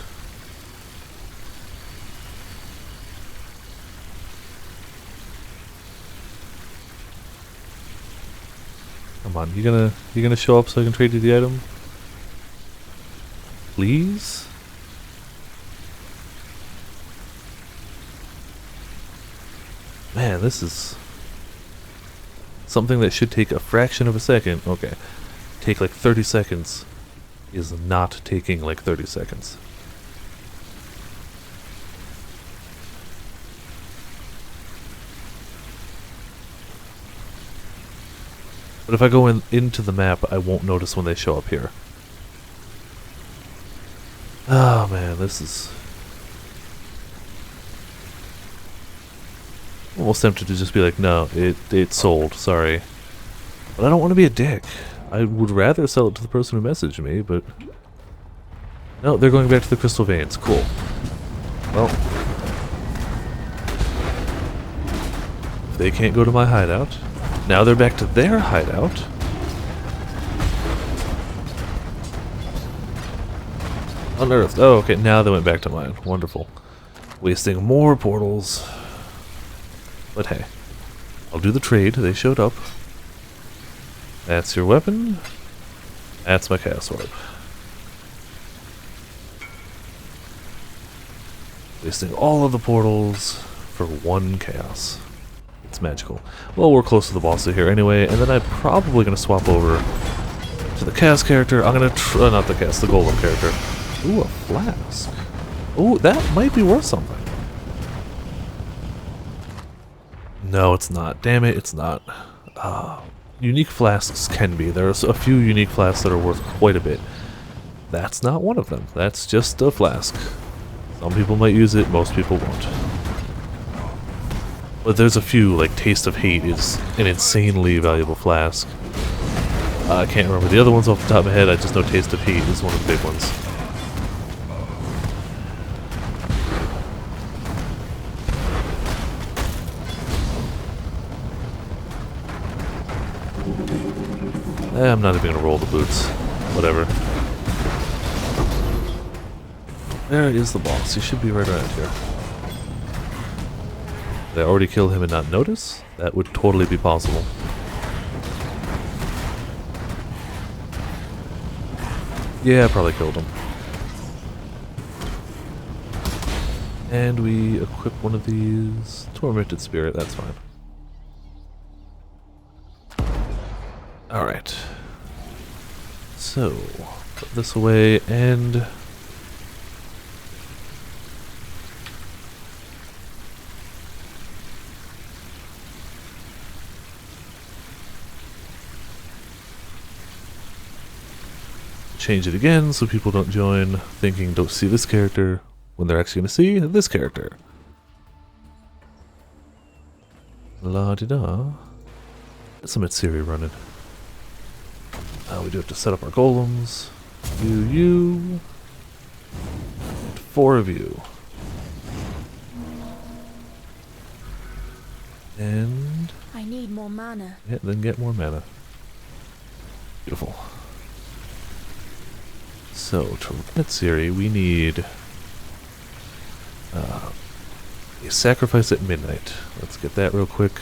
Come on, you gonna show up so I can trade you the item? Please? Man, this is something that should take a fraction of a second. Okay. Take like 30 seconds is not taking like 30 seconds. But if I go into the map, I won't notice when they show up here. Oh man, this is... almost tempted to just be like, no, it sold, sorry. But I don't want to be a dick. I would rather sell it to the person who messaged me, but... no, they're going back to the crystal veins. Cool. Well... they can't go to my hideout. Now they're back to their hideout. Unearthed. Oh, okay, now they went back to mine. Wonderful. Wasting more portals. But hey, I'll do the trade. They showed up. That's your weapon. That's my chaos orb. Wasting all of the portals for one chaos. It's magical. Well, we're close to the boss here anyway, and then I'm probably going to swap over to the chaos character. I'm going to not the chaos, the golem character. Ooh, a flask. Ooh, that might be worth something. No, it's not. Damn it, it's not. Unique flasks can be. There's a few unique flasks that are worth quite a bit. That's not one of them. That's just a flask. Some people might use it, most people won't. But there's a few, like Taste of Hate is an insanely valuable flask. I can't remember the other ones off the top of my head, I just know Taste of Hate is one of the big ones. I'm not even gonna roll the boots. Whatever. There is the boss. He should be right around here. Did I already kill him and not notice? That would totally be possible. Yeah, I probably killed him. And we equip one of these. Tormented Spirit, that's fine. Alright. So, put this away and... change it again so people don't join thinking don't see this character when they're actually going to see this character. La-di-da. Get some Itsiri running. We do have to set up our golems. You. And 4 of you. And... I need more mana. yeah, then get more mana. Beautiful. So, to run Itsiri, we need a sacrifice at midnight. Let's get that real quick.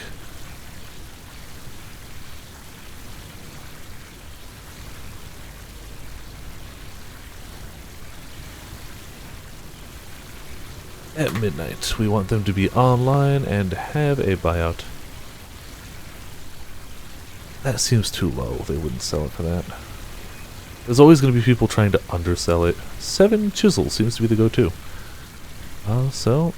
At midnight, we want them to be online and have a buyout. That seems too low. They wouldn't sell it for that. There's always going to be people trying to undersell it. 7 chisels seems to be the go-to. So,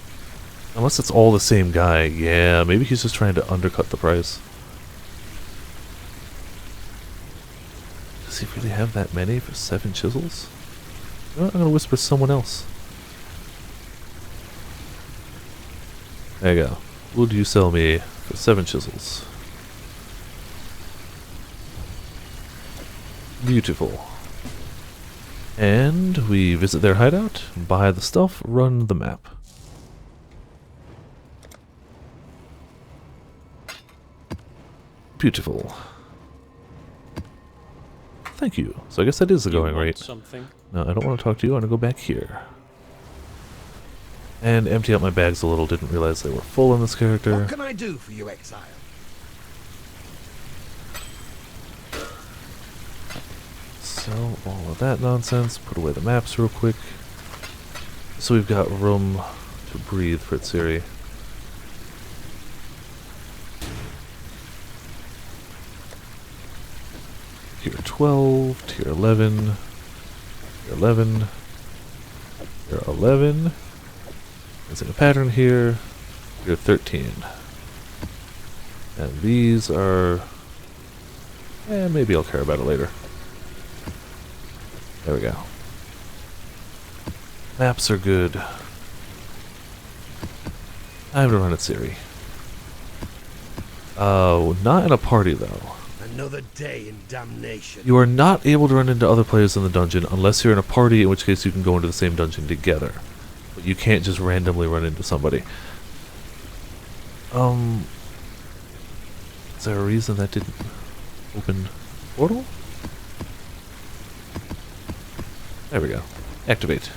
unless it's all the same guy, yeah, maybe he's just trying to undercut the price. Does he really have that many for 7 chisels? You know what, I'm going to whisper someone else. There you go. Would you sell me for 7 chisels? Beautiful. And we visit their hideout, buy the stuff, run the map. Beautiful. Thank you. So I guess that is the going rate. Something? No, I don't want to talk to you. I want to go back here. And empty out my bags a little. Didn't realize they were full in this character. What can I do for you, Exile? So, all of that nonsense. Put away the maps real quick. So we've got room to breathe for Tsiri. Tier 12, tier 11, tier 11, tier 11. There's a pattern here. Tier 13. And these are... maybe I'll care about it later. There we go. Maps are good. Time to run at Tsiri. Oh, not in a party though. Another day in damnation. You are not able to run into other players in the dungeon unless you're in a party, in which case you can go into the same dungeon together. But you can't just randomly run into somebody. Is there a reason that didn't open portal? There we go. Activate.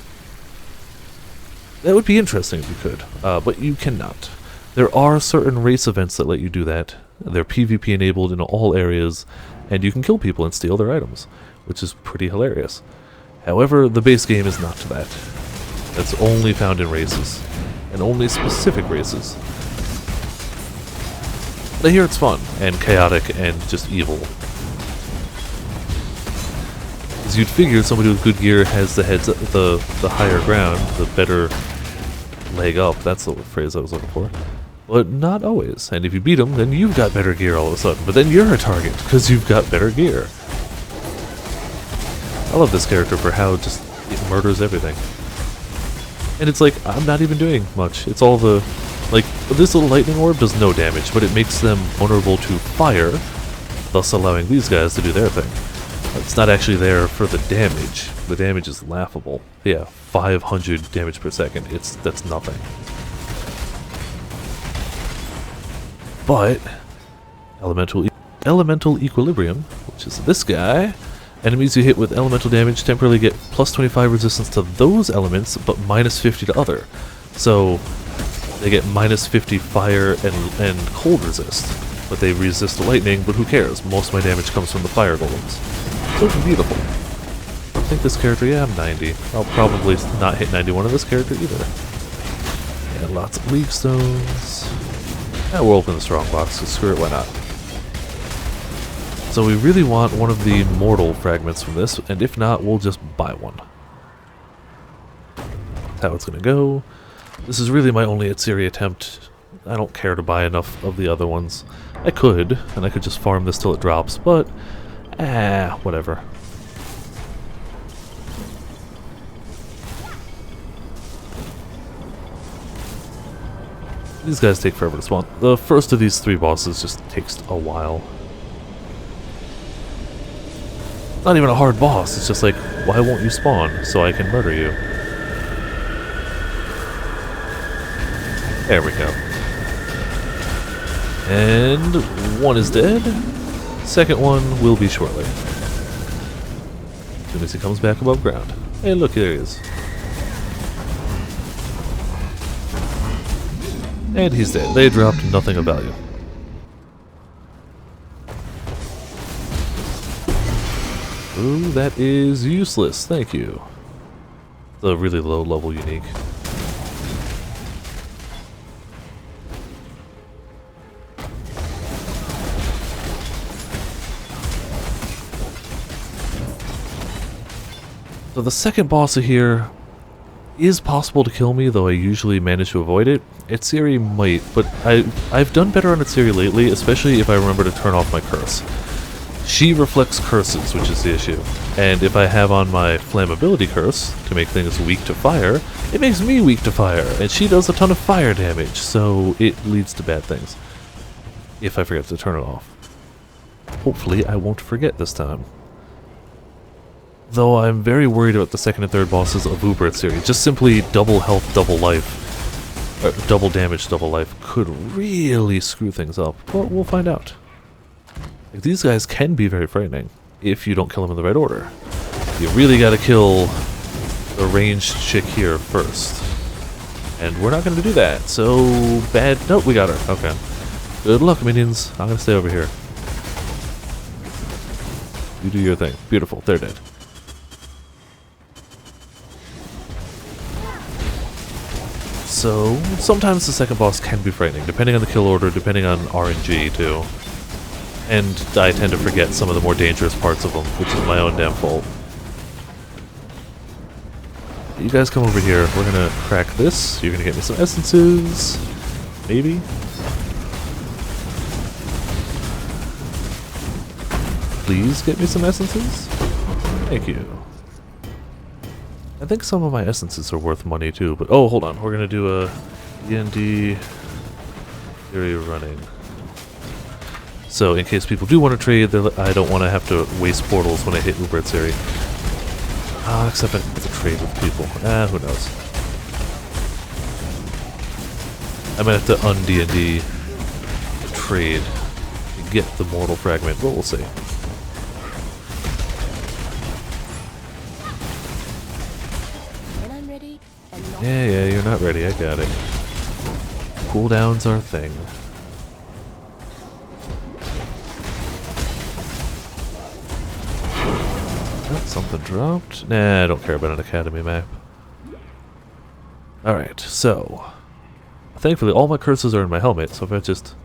That would be interesting if you could, but you cannot. There are certain race events that let you do that. They're PvP enabled in all areas, and you can kill people and steal their items, which is pretty hilarious. However, the base game is not to that. That's only found in races, and only specific races. But I hear it's fun, and chaotic, and just evil. As you'd figure, somebody with good gear has the higher ground, the better leg up. That's the phrase I was looking for. But not always. And if you beat them, then you've got better gear all of a sudden. But then you're a target, because you've got better gear. I love this character for how just it murders everything. And it's like, I'm not even doing much. It's all the... Like, this little lightning orb does no damage, but it makes them vulnerable to fire, thus allowing these guys to do their thing. It's not actually there for the damage. The damage is laughable. Yeah, 500 damage per second. That's nothing. But elemental equilibrium, which is this guy, enemies you hit with elemental damage temporarily get plus 25 resistance to those elements, but minus 50 to other. So they get minus 50 fire and cold resist, but they resist the lightning. But who cares? Most of my damage comes from the fire golems. So beautiful. I think this character, yeah, I'm 90. I'll probably not hit 91 of this character either. And lots of league stones. We'll open the strong box, so screw it, why not? So we really want one of the mortal fragments from this, and if not, we'll just buy one. That's how it's gonna go. This is really my only Tsiri attempt. I don't care to buy enough of the other ones. I could, and I could just farm this till it drops, but whatever. These guys take forever to spawn. The first of these 3 bosses just takes a while. Not even a hard boss, it's just like, why won't you spawn so I can murder you? There we go. And one is dead. Second one will be shortly. As soon as he comes back above ground. Hey look, there he is. And he's dead. They dropped nothing of value. Ooh, that is useless. Thank you. The really low level unique. So the second boss here is possible to kill me, though I usually manage to avoid it. Tsiri might, but I've done better on Tsiri lately, especially if I remember to turn off my curse. She reflects curses, which is the issue. And if I have on my flammability curse to make things weak to fire, it makes me weak to fire, and she does a ton of fire damage, so it leads to bad things. If I forget to turn it off. Hopefully I won't forget this time. Though I'm very worried about the second and third bosses of Uber series. Just simply double health, double life, or double damage, double life could really screw things up. But we'll find out. Like, these guys can be very frightening if you don't kill them in the right order. You really gotta kill the ranged chick here first. And we're not gonna do that, so bad. Nope, we got her. Okay. Good luck, minions. I'm gonna stay over here. You do your thing. Beautiful. They're dead. So, sometimes the second boss can be frightening, depending on the kill order, depending on RNG too. And I tend to forget some of the more dangerous parts of them, which is my own damn fault. You guys come over here. We're gonna crack this. You're gonna get me some essences. Maybe? Please get me some essences? Thank you. I think some of my essences are worth money too, but oh, hold on. We're gonna do a D&D theory running. So in case people do want to trade, I don't want to have to waste portals when I hit Uber Series. Except I have to trade with people. Who knows. I might have to un-D&D trade to get the mortal fragment, but we'll see. Yeah, you're not ready. I got it. Cooldowns are a thing. Oh, something dropped. Nah, I don't care about an academy map. Alright, so... Thankfully, all my curses are in my helmet, so if I just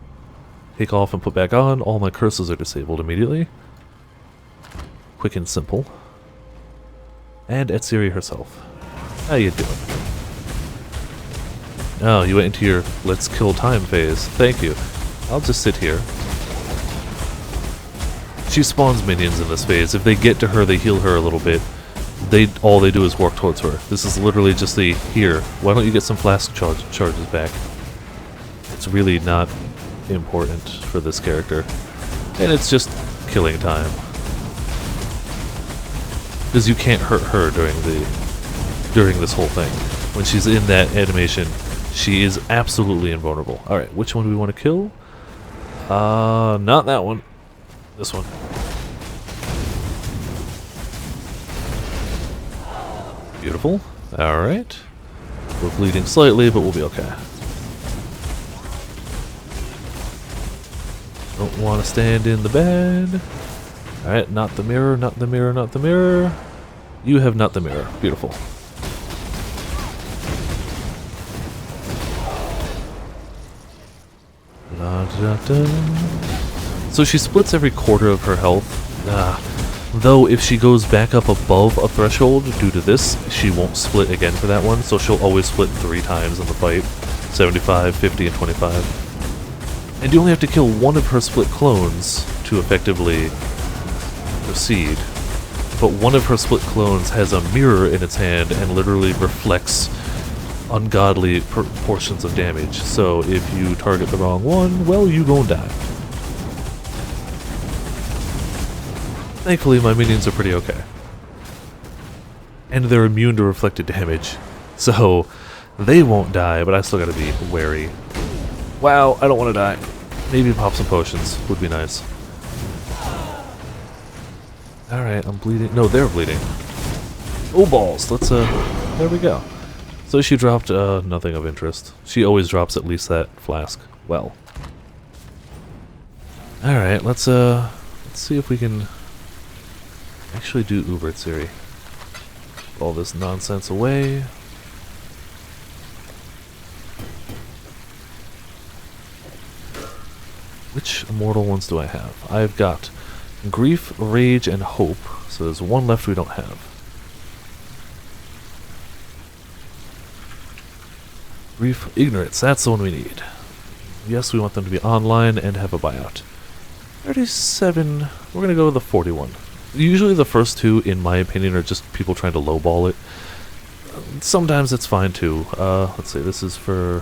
take off and put back on, all my curses are disabled immediately. Quick and simple. And Etsiri herself. How you doing? Oh, you went into your let's kill time phase. Thank you. I'll just sit here. She spawns minions in this phase. If they get to her, they heal her a little bit. All they do is walk towards her. This is literally just the, here, why don't you get some flask charges back? It's really not important for this character. And it's just killing time. Because you can't hurt her during this whole thing. When she's in that animation, she is absolutely invulnerable. Alright, which one do we want to kill? Not that one. This one. Beautiful. Alright. We're bleeding slightly, but we'll be okay. Don't want to stand in the bed. Alright, not the mirror, not the mirror, not the mirror. You have not the mirror. Beautiful. La, da, da. So she splits every quarter of her health. Though if she goes back up above a threshold due to this, she won't split again for that one, so she'll always split 3 times in the fight. 75, 50, and 25. And you only have to kill one of her split clones to effectively proceed. But one of her split clones has a mirror in its hand and literally reflects ungodly proportions of damage. So if you target the wrong one, well, you gon' die. Thankfully, my minions are pretty okay. And they're immune to reflected damage. So, they won't die, but I still gotta be wary. Wow, I don't want to die. Maybe pop some potions would be nice. Alright, I'm bleeding. No, they're bleeding. Oh, balls. Let's, there we go. So she dropped, nothing of interest. She always drops at least that flask. Well. Alright, let's see if we can actually do Uber Siri. All this nonsense away. Which immortal ones do I have? I've got Grief, Rage, and Hope. So there's one left we don't have. Grief, Ignorance, that's the one we need. Yes, we want them to be online and have a buyout. 37, we're gonna go with the 41. Usually the first two, in my opinion, are just people trying to lowball it. Sometimes it's fine too. Let's see, this is for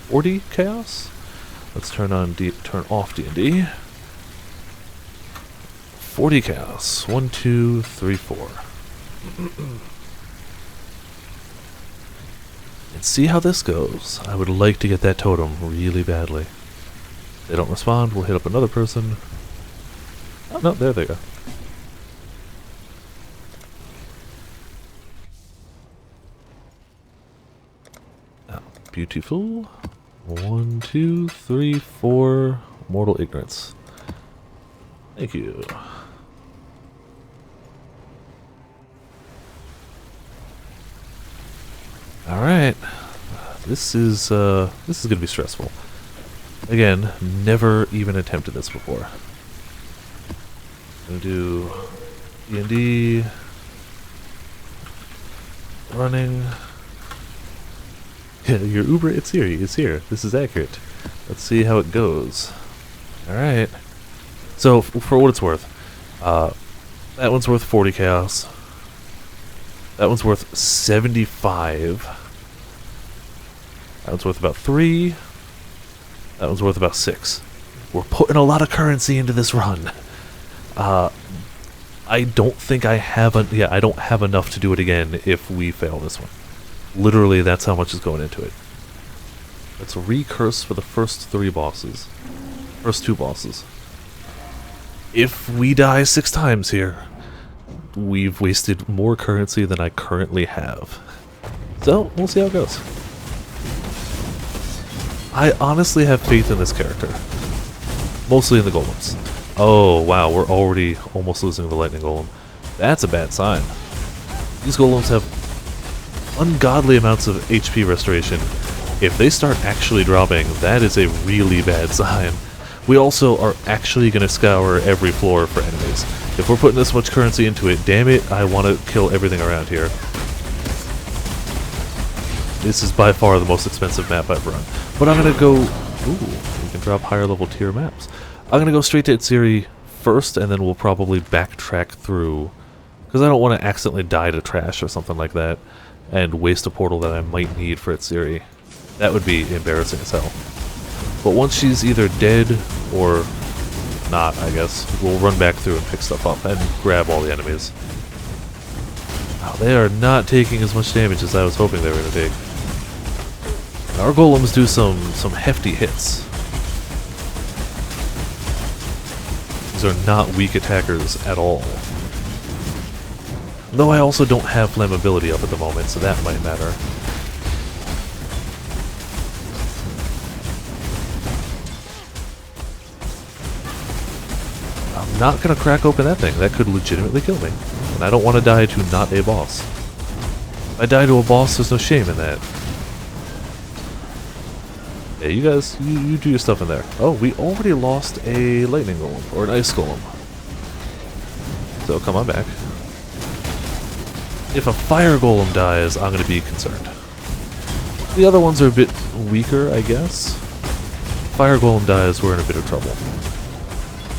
40 chaos. Let's turn off D&D. 40 chaos. 1, 2, 3, 4. And see how this goes. I would like to get that totem really badly. If they don't respond, we'll hit up another person. Oh, no, there they go. Oh, beautiful. 1, 2, 3, 4. Mortal ignorance. Thank you. Alright. This is gonna be stressful. Again, never even attempted this before. Gonna do D&D. Running. Yeah, your Uber, it's here. It's here. This is accurate. Let's see how it goes. Alright. So, for what it's worth, that one's worth 40 chaos. That one's worth 75. That one's worth about 3. That one's worth about 6. We're putting a lot of currency into this run. I don't think I have I don't have enough to do it again if we fail this one. Literally, that's how much is going into it. Let's recurse for the first 3 bosses. First 2 bosses. If we die 6 times here, we've wasted more currency than I currently have. So, we'll see how it goes. I honestly have faith in this character. Mostly in the golems. Oh, wow, we're already almost losing the lightning golem. That's a bad sign. These golems have ungodly amounts of HP restoration. If they start actually dropping, that is a really bad sign. We also are actually going to scour every floor for enemies. If we're putting this much currency into it, damn it, I want to kill everything around here. This is by far the most expensive map I've run. But I'm going to go... Ooh, we can drop higher level tier maps. I'm going to go straight to Exile first, and then we'll probably backtrack through. Because I don't want to accidentally die to trash or something like that, and waste a portal that I might need for Exile. That would be embarrassing as hell. But once she's either dead or not, I guess, we'll run back through and pick stuff up and grab all the enemies. Wow, they are not taking as much damage as I was hoping they were going to take. Our golems do some hefty hits. These are not weak attackers at all. Though I also don't have flammability up at the moment, so that might matter. I'm not gonna crack open that thing. That could legitimately kill me. And I don't want to die to not a boss. If I die to a boss, there's no shame in that. Yeah, you guys, you do your stuff in there. Oh, we already lost a lightning golem, or an ice golem. So come on back. If a fire golem dies, I'm going to be concerned. The other ones are a bit weaker, I guess. Fire golem dies, we're in a bit of trouble.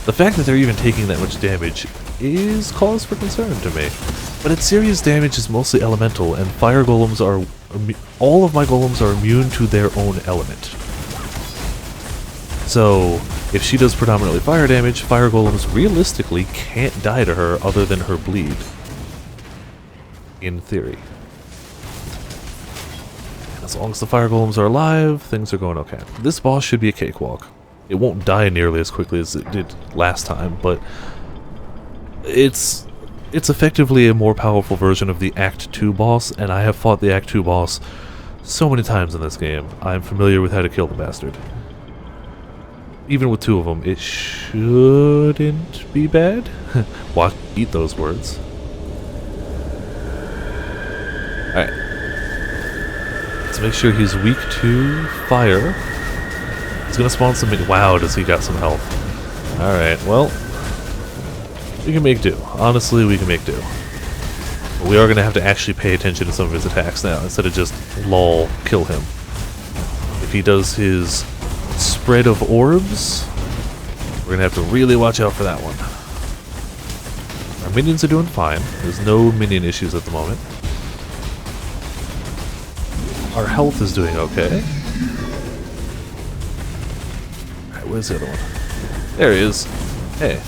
The fact that they're even taking that much damage is cause for concern to me. But its serious damage is mostly elemental, and fire golems are... all of my golems are immune to their own element. So, if she does predominantly fire damage, fire golems realistically can't die to her other than her bleed. In theory. And as long as the fire golems are alive, things are going okay. This boss should be a cakewalk. It won't die nearly as quickly as it did last time, but it's effectively a more powerful version of the Act 2 boss, and I have fought the Act 2 boss so many times in this game. I'm familiar with how to kill the bastard. Even with 2 of them, it shouldn't be bad. Watch, eat those words. Alright. Let's make sure he's weak to fire. He's gonna spawn some... Wow, does he got some health. Alright, well... we can make do. Honestly, we can make do. But we are gonna have to actually pay attention to some of his attacks now, instead of just lol, kill him. If he does his spread of orbs, we're gonna have to really watch out for that one. Our minions are doing fine. There's no minion issues at the moment. Our health is doing okay. Alright, where's the other one? There he is. Hey.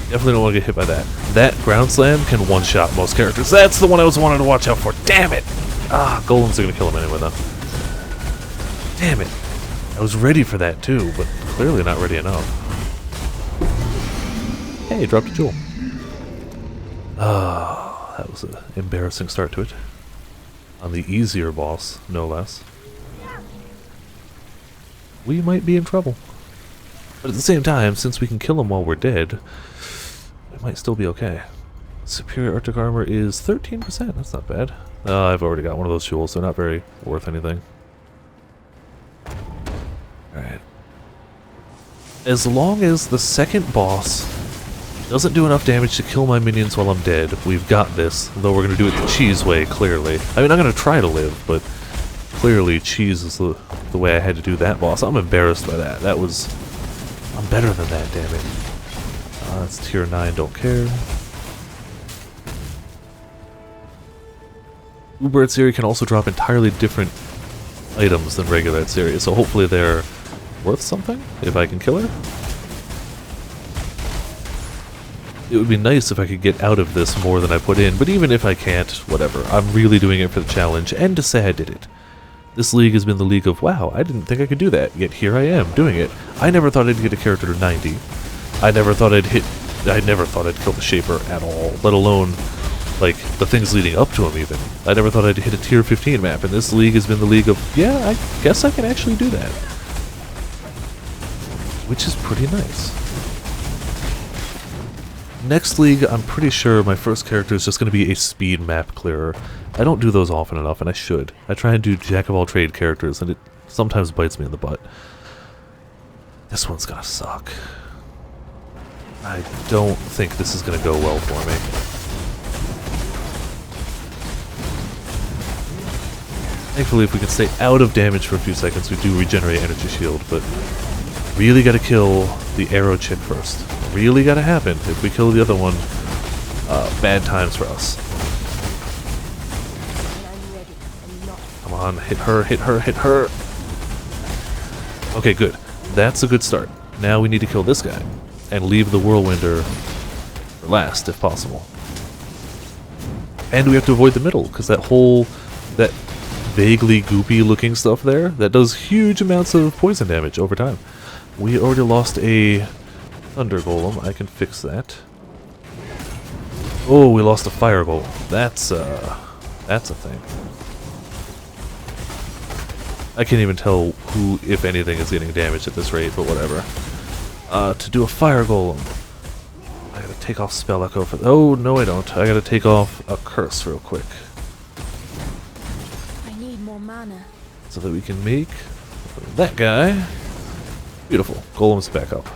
Definitely don't want to get hit by that. That ground slam can one-shot most characters. That's the one I was wanting to watch out for. Damn it! Ah, golems are going to kill him anyway, though. Damn it. I was ready for that, too, but clearly not ready enough. Hey, dropped a jewel. Ah, that was an embarrassing start to it. On the easier boss, no less. We might be in trouble. But at the same time, since we can kill him while we're dead, it might still be okay. Superior Arctic armor is 13%. That's not bad. I've already got one of those jewels, so not very worth anything. Alright. As long as the second boss doesn't do enough damage to kill my minions while I'm dead, we've got this. Though we're going to do it the cheese way, clearly. I mean, I'm going to try to live, but clearly cheese is the way I had to do that boss. I'm embarrassed by that. That was... I'm better than that, damn it. That's tier 9, don't care. Uber Atsiri can also drop entirely different items than regular Atsiri, so hopefully they're worth something, if I can kill her. It would be nice if I could get out of this more than I put in, but even if I can't, whatever. I'm really doing it for the challenge, and to say I did it. This league has been the league of, wow, I didn't think I could do that, yet here I am, doing it. I never thought I'd get a character to 90. I never thought I'd kill the Shaper at all, let alone, like, the things leading up to him even. I never thought I'd hit a tier 15 map, and this league has been the league of, yeah, I guess I can actually do that. Which is pretty nice. Next league, I'm pretty sure my first character is just going to be a speed map clearer. I don't do those often enough, and I should. I try and do jack-of-all-trade characters, and it sometimes bites me in the butt. This one's gonna suck. I don't think this is gonna go well for me. Thankfully, if we can stay out of damage for a few seconds, we do regenerate energy shield, but really gotta kill the arrow chick first. Really gotta happen. If we kill the other one, bad times for us. Come on, hit her, hit her, hit her! Okay, good. That's a good start. Now we need to kill this guy, and leave the Whirlwinder for last, if possible. And we have to avoid the middle, because that vaguely goopy looking stuff there, that does huge amounts of poison damage over time. We already lost a Thunder Golem. I can fix that. Oh, we lost a Fire Golem. That's a thing. I can't even tell who, if anything, is getting damaged at this rate, but whatever. To do a Fire Golem, I gotta take off Spell Echo for... Oh, no I don't. I gotta take off a Curse real quick. I need more mana. So that we can make that guy. Beautiful. Golem's back up.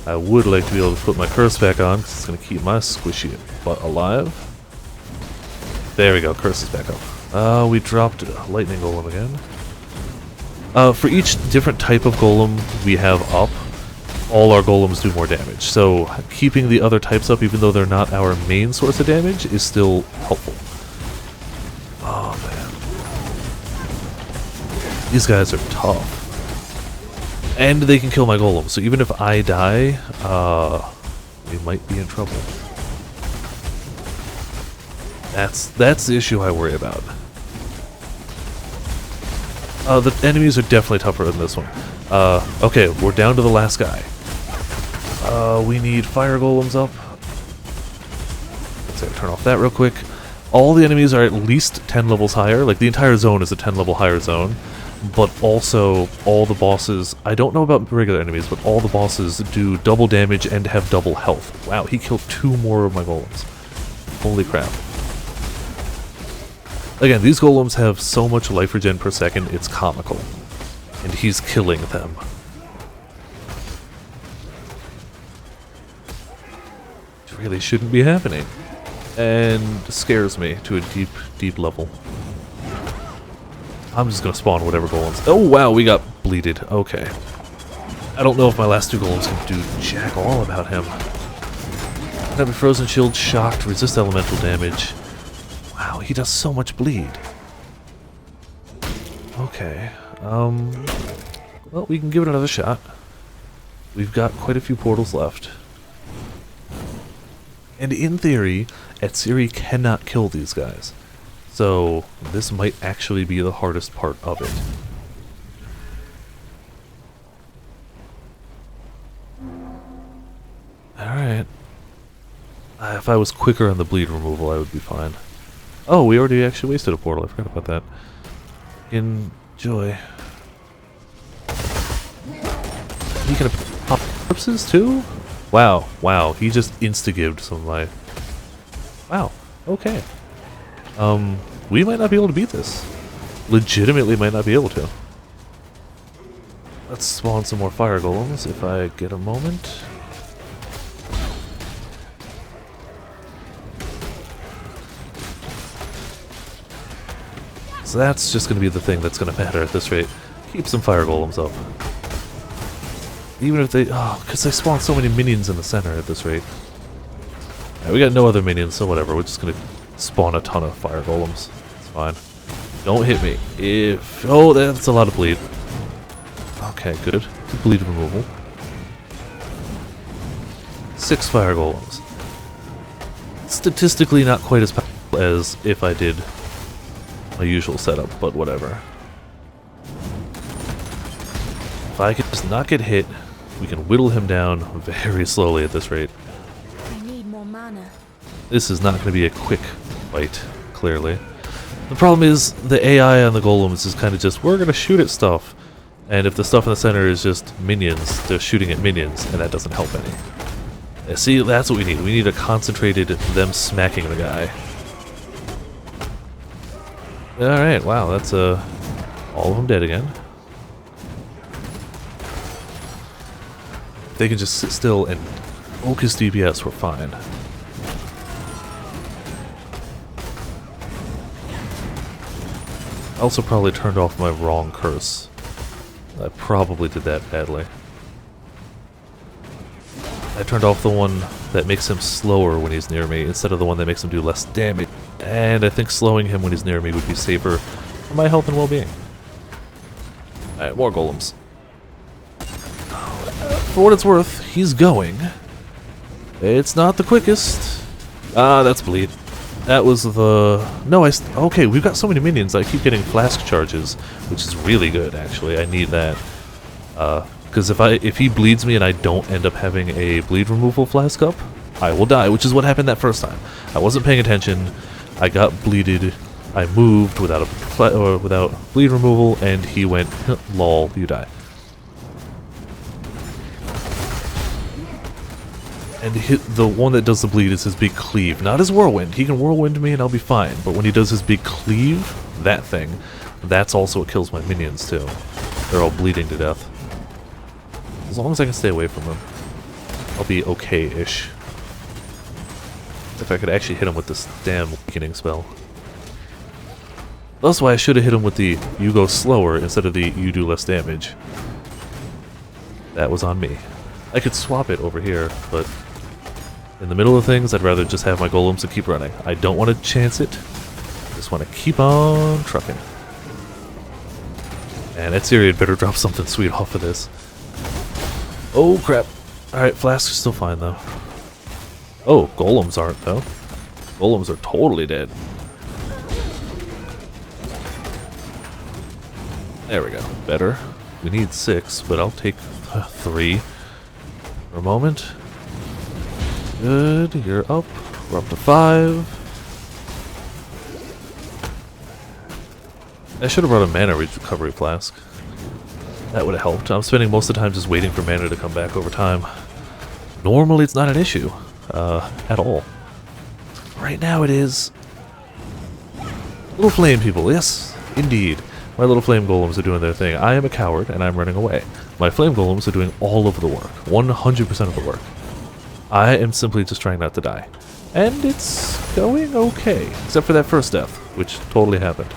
I would like to be able to put my Curse back on, because it's going to keep my squishy butt alive. There we go, Curse is back up. We dropped Lightning Golem again. For each different type of Golem we have up, all our Golems do more damage. So keeping the other types up, even though they're not our main source of damage, is still helpful. Oh man. These guys are tough. And they can kill my Golem, so even if I die, we might be in trouble. That's the issue I worry about. The enemies are definitely tougher than this one. Okay, we're down to the last guy. We need Fire Golems up. Let's turn off that real quick. All the enemies are at least 10 levels higher, like the entire zone is a 10 level higher zone. But also, all the bosses, I don't know about regular enemies, but all the bosses do double damage and have double health. Wow, he killed 2 more of my Golems. Holy crap. Again, these Golems have so much life regen per second, it's comical. And he's killing them. It really shouldn't be happening. And scares me to a deep, deep level. I'm just gonna spawn whatever golems. Oh wow, we got bleeded. Okay. I don't know if my last 2 golems can do jack all about him. Have a frozen shield, shocked, resist elemental damage. Wow, he does so much bleed. Okay. Well, we can give it another shot. We've got quite a few portals left. And in theory, Atsiri cannot kill these guys. So this might actually be the hardest part of it. Alright. If I was quicker on the bleed removal, I would be fine. Oh, we already actually wasted a portal. I forgot about that. Enjoy. He can pop corpses too? Wow, wow. He just insta-gived some of my... Wow, okay. We might not be able to beat this. Legitimately might not be able to. Let's spawn some more fire golems if I get a moment. So that's just going to be the thing that's going to matter at this rate. Keep some fire golems up. Even if they... Oh, because they spawn so many minions in the center at this rate. Right, we got no other minions, so whatever. We're just going to spawn a ton of fire golems. It's fine. Don't hit me. If... Oh, that's a lot of bleed. Okay, good. Bleed removal. 6 fire golems. Statistically not quite as powerful as if I did my usual setup, but whatever. If I could just not get hit, we can whittle him down very slowly at this rate. I need more mana. This is not going to be a quick fight, clearly. The problem is, the AI on the golems is kind of just, we're going to shoot at stuff. And if the stuff in the center is just minions, they're shooting at minions, and that doesn't help any. Yeah, see, that's what we need. We need a concentrated them smacking the guy. Alright, wow, that's all of them dead again. If they can just sit still and focus DPS, we're fine. I also probably turned off my wrong curse. I probably did that badly. I turned off the one that makes him slower when he's near me, instead of the one that makes him do less damage. And I think slowing him when he's near me would be safer for my health and well-being. Alright, more golems. For what it's worth, he's going. It's not the quickest. Ah, that's bleed. That was the... No, okay, we've got so many minions, I keep getting flask charges, which is really good, actually. I need that. Because if he bleeds me and I don't end up having a bleed removal flask up, I will die, which is what happened that first time. I wasn't paying attention, I got bleeded, I moved without bleed removal, and he went, lol, you die. And the one that does the bleed is his big cleave, not his whirlwind. He can whirlwind me and I'll be fine, but when he does his big cleave, that thing, that's also what kills my minions too. They're all bleeding to death. As long as I can stay away from him, I'll be okay-ish. If I could actually hit him with this damn weakening spell. That's why I should have hit him with the you go slower instead of the you do less damage. That was on me. I could swap it over here, but in the middle of things, I'd rather just have my golems and keep running. I don't want to chance it. Just want to keep on trucking. And Atsiri had better drop something sweet off of this. Oh crap. Alright, Flask is still fine though. Oh, golems aren't though. Golems are totally dead. There we go. Better. We need 6, but I'll take 3 for a moment. Good, you're up. We're up to 5. I should have brought a mana recovery flask. That would have helped. I'm spending most of the time just waiting for mana to come back over time. Normally it's not an issue. At all. Right now it is. Little flame people, yes, indeed. My little flame golems are doing their thing. I am a coward and I'm running away. My flame golems are doing all of the work. 100% of the work. I am simply just trying not to die. And it's going okay. Except for that first death, which totally happened.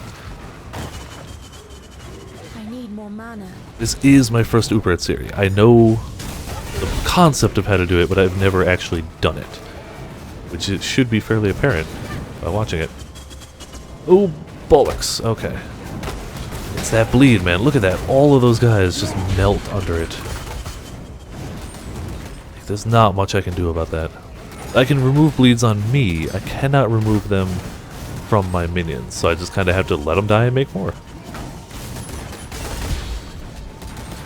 I need more mana. This is my first Uber Atsiri. I know the concept of how to do it, but I've never actually done it. Which it should be fairly apparent by watching it. Oh, bollocks. Okay. It's that bleed, man. Look at that. All of those guys just melt under it. There's not much I can do about that. I can remove bleeds on me. I cannot remove them from my minions, so I just kind of have to let them die and make more.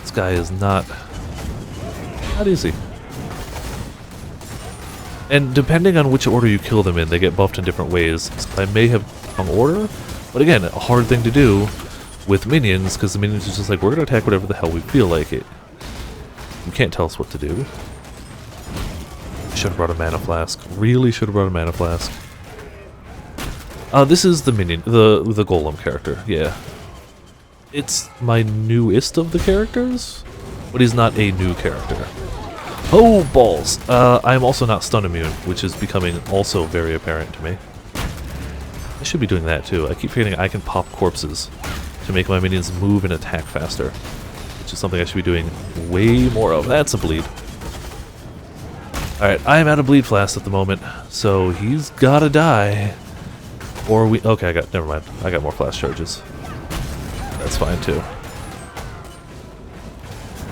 This guy is not easy. And depending on which order you kill them in, they get buffed in different ways. So I may have wrong order, but again, a hard thing to do with minions, because the minions are just like, we're going to attack whatever the hell we feel like it. You can't tell us what to do. Should have brought a mana flask. Really should have brought a mana flask. This is the minion, the golem character, yeah. It's my newest of the characters, but he's not a new character. Oh, balls! I'm also not stun immune, which is becoming also very apparent to me. I should be doing that too. I keep forgetting I can pop corpses to make my minions move and attack faster, which is something I should be doing way more of. That's a bleed. Alright, I'm out of bleed flask at the moment, so he's gotta die. Or we... Okay, never mind. I got more flash charges. That's fine too.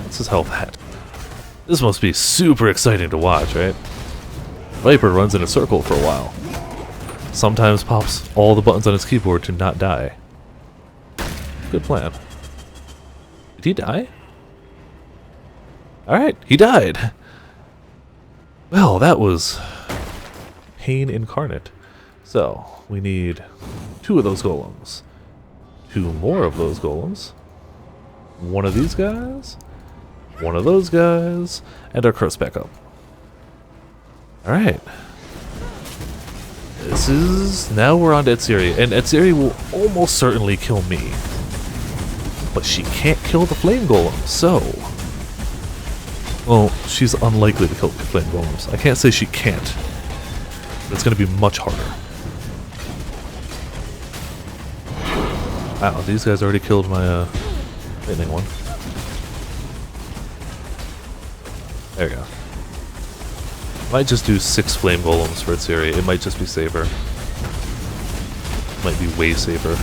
What's his health at? This must be super exciting to watch, right? Viper runs in a circle for a while. Sometimes pops all the buttons on his keyboard to not die. Good plan. Did he die? Alright, he died! Well, that was pain incarnate. So, we need 2 of those golems. 2 more of those golems. 1 of these guys. 1 of those guys. And our curse back up. Alright. This is... Now we're on to Etziri. And Etziri will almost certainly kill me. But she can't kill the flame golem, so... Well, she's unlikely to kill flame golems. I can't say she can't. But it's going to be much harder. Wow, these guys already killed my lightning one. There we go. Might just do 6 flame golems for Etziri. It might just be safer. Might be way safer.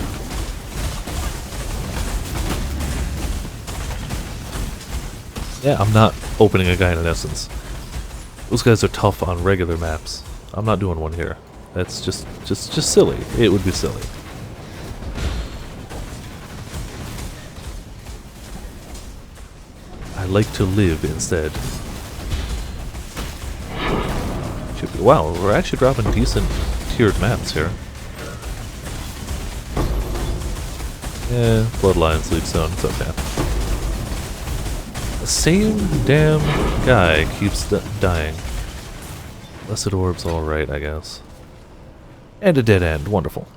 Yeah, I'm not opening a guy in essence. Those guys are tough on regular maps. I'm not doing one here. That's just silly. It would be silly. I like to live instead. Wow, we're actually dropping decent tiered maps here. Yeah, Bloodlines, Lead Zone, it's okay. The same damn guy keeps dying. Blessed Orb's alright, I guess. And a dead end, wonderful.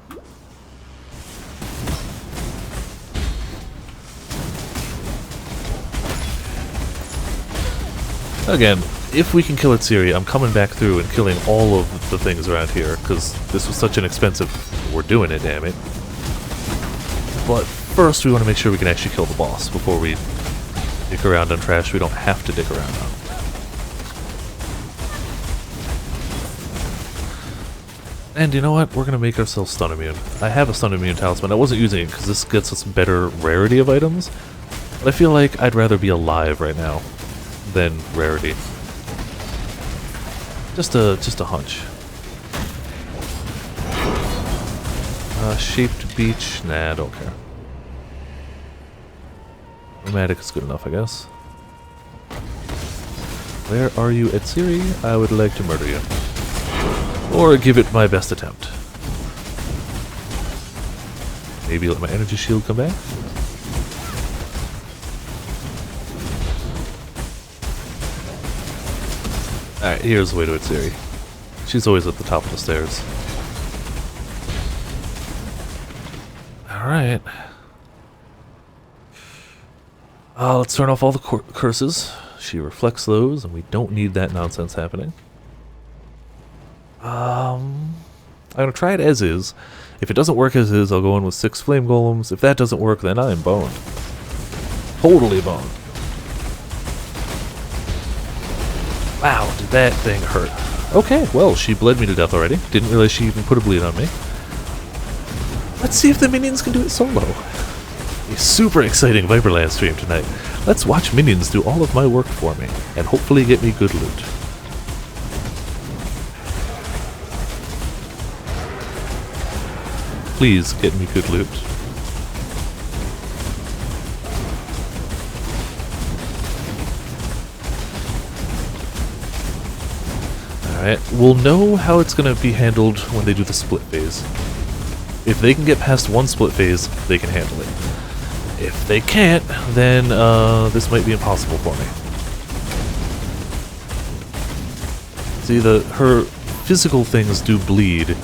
Again, if we can kill Etziri, I'm coming back through and killing all of the things around here, because this was such an expensive... We're doing it, damn it. But first we want to make sure we can actually kill the boss before we dick around on trash we don't have to dick around on. And you know what? We're going to make ourselves stun immune. I have a stun immune talisman. I wasn't using it because this gets us better rarity of items. But I feel like I'd rather be alive right now than rarity. Just a hunch. Shaped beach? Nah, I don't care. Nomadic is good enough, I guess. Where are you, Etziri? I would like to murder you. Or give it my best attempt. Maybe let my energy shield come back? Alright, here's the way to Etziri. She's always at the top of the stairs. Alright. Let's turn off all the curses. She reflects those, and we don't need that nonsense happening. I'm gonna try it as is. If it doesn't work as is, I'll go in with 6 flame golems. If that doesn't work, then I'm boned. Totally boned. Wow, did that thing hurt. Okay, well, she bled me to death already. Didn't realize she even put a bleed on me. Let's see if the minions can do it solo. A super exciting Viperland stream tonight. Let's watch minions do all of my work for me, and hopefully get me good loot. Please get me good loot. Alright, we'll know how it's going to be handled when they do the split phase. If they can get past one split phase, they can handle it. If they can't, then this might be impossible for me. See, her physical things do bleed,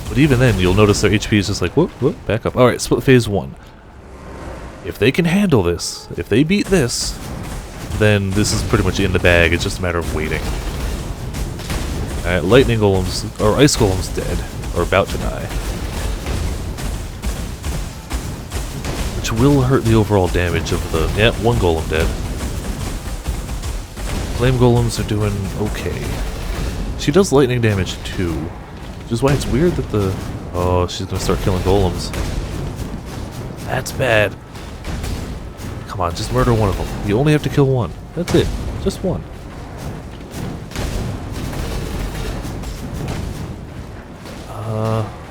but even then, you'll notice their HP is just like, whoop, whoop, back up. Alright, split phase 1. If they can handle this, if they beat this, then this is pretty much in the bag. It's just a matter of waiting. Alright, lightning golems, or ice golems dead, or about to die. Which will hurt the overall damage of the... Yeah, one golem dead. Flame golems are doing okay. She does lightning damage too, which is why it's weird that the... Oh, she's gonna start killing golems. That's bad. Come on, just murder one of them. You only have to kill one. That's it. Just one.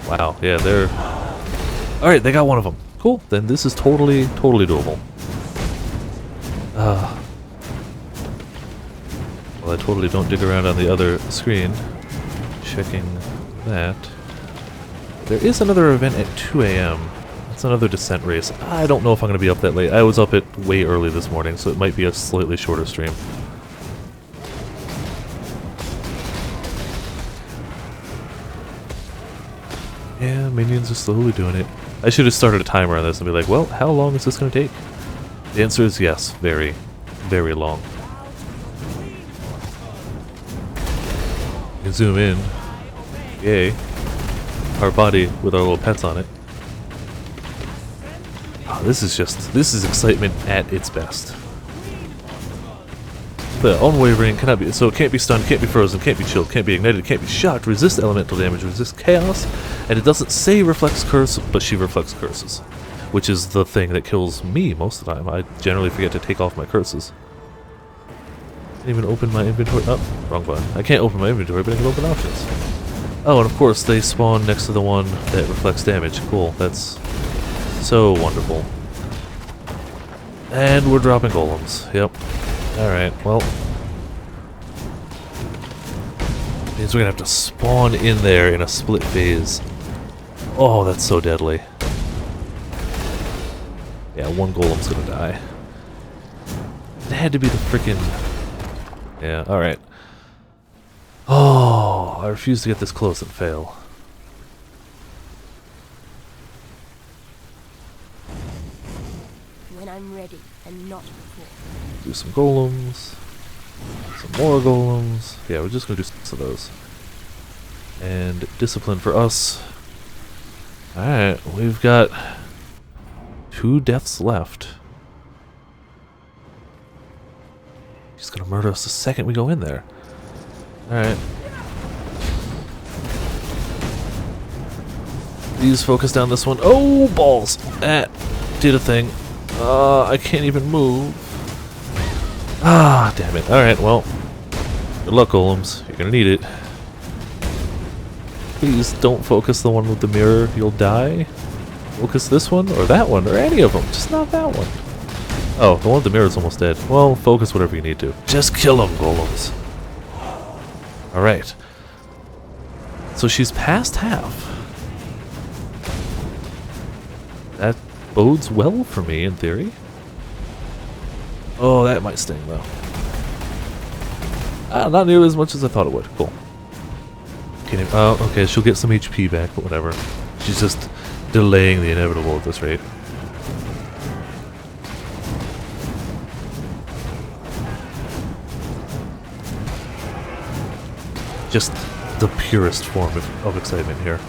Wow, yeah, they're... Alright, they got one of them. Cool, then this is totally doable. Well, I totally don't dig around on the other screen. Checking that. There is another event at 2 AM. That's another descent race. I don't know if I'm going to be up that late. I was up at way early this morning, so it might be a slightly shorter stream. Yeah, minions are slowly doing it. I should have started a timer on this and be like, well, how long is this going to take? The answer is yes, very, very long. You can zoom in. Yay. Our body with our little pets on it. Oh, this is excitement at its best. The unwavering cannot be, so it can't be stunned, can't be frozen, can't be chilled, can't be ignited, can't be shocked, resist elemental damage, resist chaos, and it doesn't say reflects curse, but she reflects curses, which is the thing that kills me most of the time. I generally forget to take off my curses. Can't even open my inventory. Oh, wrong button. I can't open my inventory, but I can open options. Oh, and of course they spawn next to the one that reflects damage. Cool, that's so wonderful. And we're dropping golems. Yep. Alright, well. Means we're gonna have to spawn in there in a split phase. Oh, that's so deadly. Yeah, one golem's gonna die. It had to be the frickin'... Yeah, alright. Oh, I refuse to get this close and fail. When I'm ready and not before. Do some golems. Some more golems. Yeah, we're just gonna do some of those. And discipline for us. Alright, we've got 2 deaths left. She's gonna murder us the second we go in there. Alright. Please focus down this one. Oh, balls! That did a thing. I can't even move. Ah, damn it. Alright, well. Good luck, golems. You're gonna need it. Please don't focus the one with the mirror. You'll die. Focus this one, or that one, or any of them. Just not that one. Oh, the one with the mirror is almost dead. Well, focus whatever you need to. Just kill them, golems. Alright. So she's past half. That bodes well for me, in theory. Oh, that might sting, though. Not nearly as much as I thought it would. Cool. Okay, she'll get some HP back, but whatever. She's just delaying the inevitable at this rate. Just the purest form of excitement here.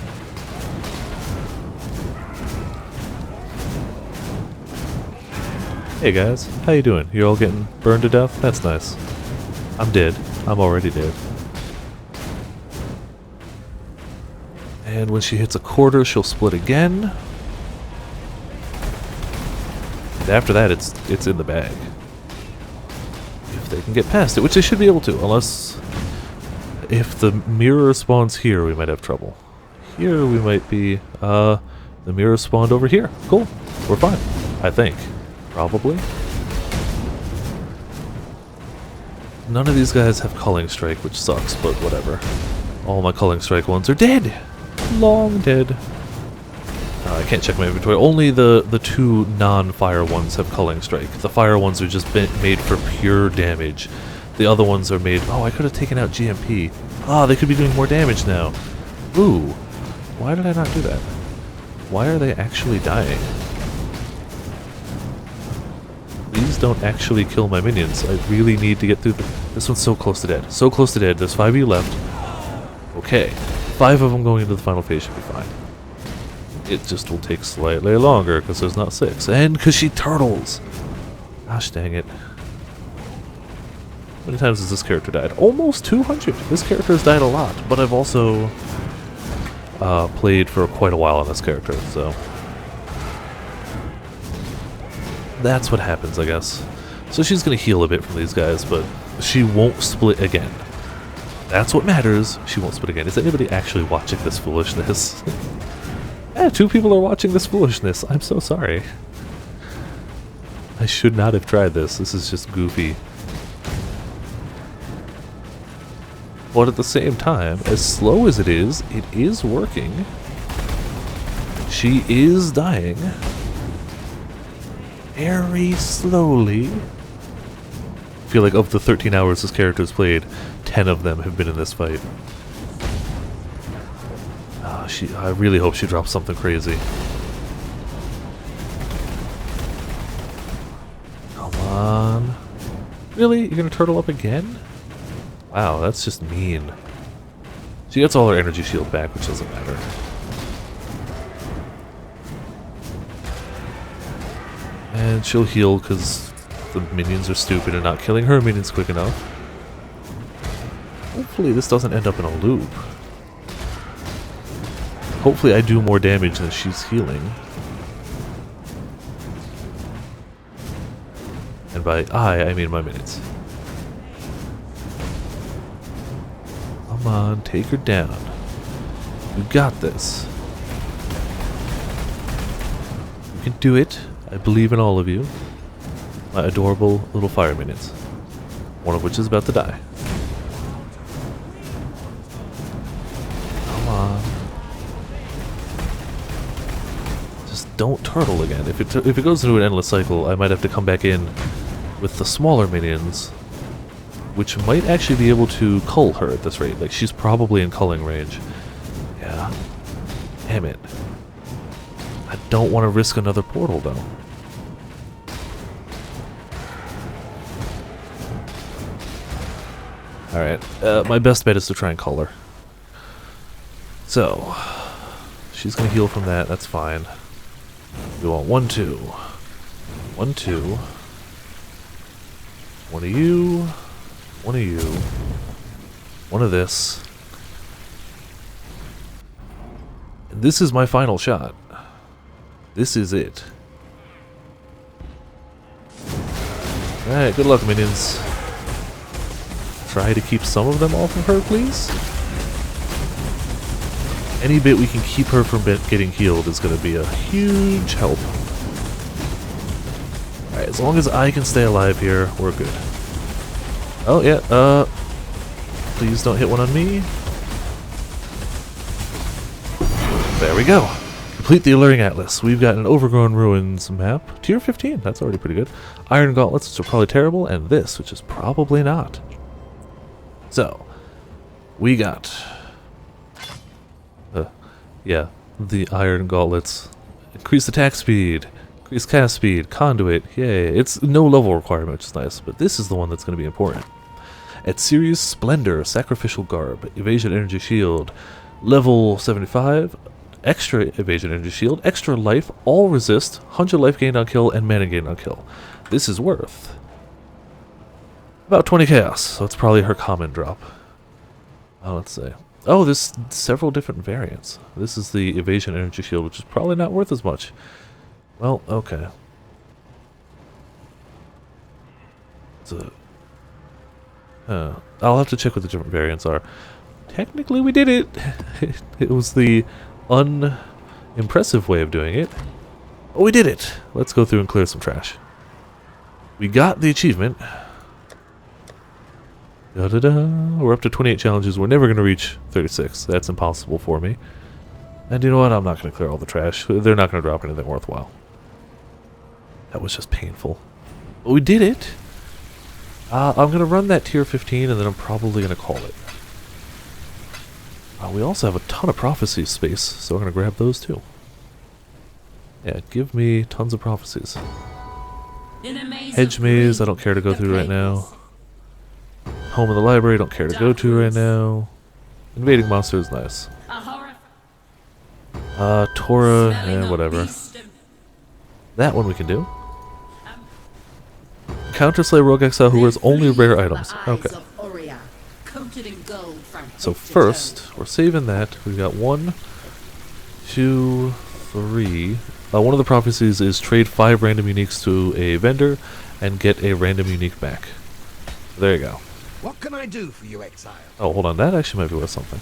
Hey guys, how you doing? You all getting burned to death? That's nice. I'm dead. I'm already dead. And when she hits a quarter, she'll split again. And after that, it's in the bag. If they can get past it, which they should be able to, unless... If the mirror spawns here, we might have trouble. Here we might be... The mirror spawned over here. Cool. We're fine. I think. Probably. None of these guys have Culling Strike, which sucks, but whatever. All my Culling Strike ones are dead! Long dead. I can't check my inventory. Only the two non-fire ones have Culling Strike. The fire ones are just made for pure damage. The other ones are made... Oh, I could have taken out GMP. Ah, they could be doing more damage now. Ooh. Why did I not do that? Why are they actually dying? Please don't actually kill my minions. I really need to get through this one's so close to dead. So close to dead. There's 5 of you left. Okay. 5 of them going into the final phase should be fine. It just will take slightly longer because there's not 6. And because she turtles! Gosh dang it. How many times has this character died? Almost 200! This character has died a lot, but I've also played for quite a while on this character, so... That's what happens, I guess. So she's gonna heal a bit from these guys, but she won't split again. That's what matters. She won't split again. Is anybody actually watching this foolishness? Yeah, 2 people are watching this foolishness. I'm so sorry. I should not have tried this. This is just goofy. But at the same time, as slow as it is working. She is dying. Very slowly. I feel like of the 13 hours this character's played, 10 of them have been in this fight. I really hope she drops something crazy. Come on. Really? You're gonna turtle up again? Wow, that's just mean. She gets all her energy shield back, which doesn't matter. And she'll heal because the minions are stupid and not killing her minions quick enough. Hopefully this doesn't end up in a loop. Hopefully I do more damage than she's healing. And by I mean my minions. Come on, take her down. You got this. You can do it. I believe in all of you. My adorable little fire minions. One of which is about to die. Come on. Just don't turtle again. If it goes into an endless cycle, I might have to come back in with the smaller minions, which might actually be able to cull her at this rate. Like, she's probably in culling range. Yeah. Damn it. I don't want to risk another portal, though. Alright, my best bet is to try and cull her. So, she's going to heal from that, that's fine. We want 1, 2. 1, 2. One of you. One of you. One of this. And this is my final shot. This is it. Alright, good luck, minions. Try to keep some of them off of her, please. Any bit we can keep her from getting healed is going to be a huge help. Alright, as long as I can stay alive here, we're good. Oh, yeah, please don't hit one on me. There we go. Complete the Alluring Atlas. We've got an Overgrown Ruins map. Tier 15, that's already pretty good. Iron Gauntlets, which are probably terrible, and this, which is probably not. So, we got... yeah, the Iron Gauntlets. Increased attack speed, increased cast speed, conduit, yay. It's no level requirement, which is nice, but this is the one that's going to be important. At Serious Splendor, Sacrificial Garb, Evasion Energy Shield, level 75, extra Evasion Energy Shield, extra life, all resist, 100 life gained on kill, and mana gained on kill. This is worth about 20 chaos, so it's probably her common drop. Let's see. Oh, there's several different variants. This is the Evasion Energy Shield, which is probably not worth as much. Well, okay. So, I'll have to check what the different variants are. Technically, we did it! It was the impressive way of doing it. Oh, we did it! Let's go through and clear some trash. We got the achievement. Da-da-da. We're up to 28 challenges. We're never going to reach 36. That's impossible for me. And you know what? I'm not going to clear all the trash. They're not going to drop anything worthwhile. That was just painful. But we did it! I'm going to run that tier 15 and then I'm probably going to call it. We also have a ton of prophecy space, so I'm going to grab those too. Yeah, give me tons of prophecies. Hedge maze, I don't care to go through right now. Home of the library, don't care to go to right now. Invading monster is nice. Torah, whatever. That one we can do. Counterslay Rogue Exile who wears only rare items. Okay. So first, we're saving that. We've got 1, 2, 3. One of the prophecies is trade 5 random uniques to a vendor and get a random unique back. There you go. What can I do for you, Exile? Oh, hold on. That actually might be worth something.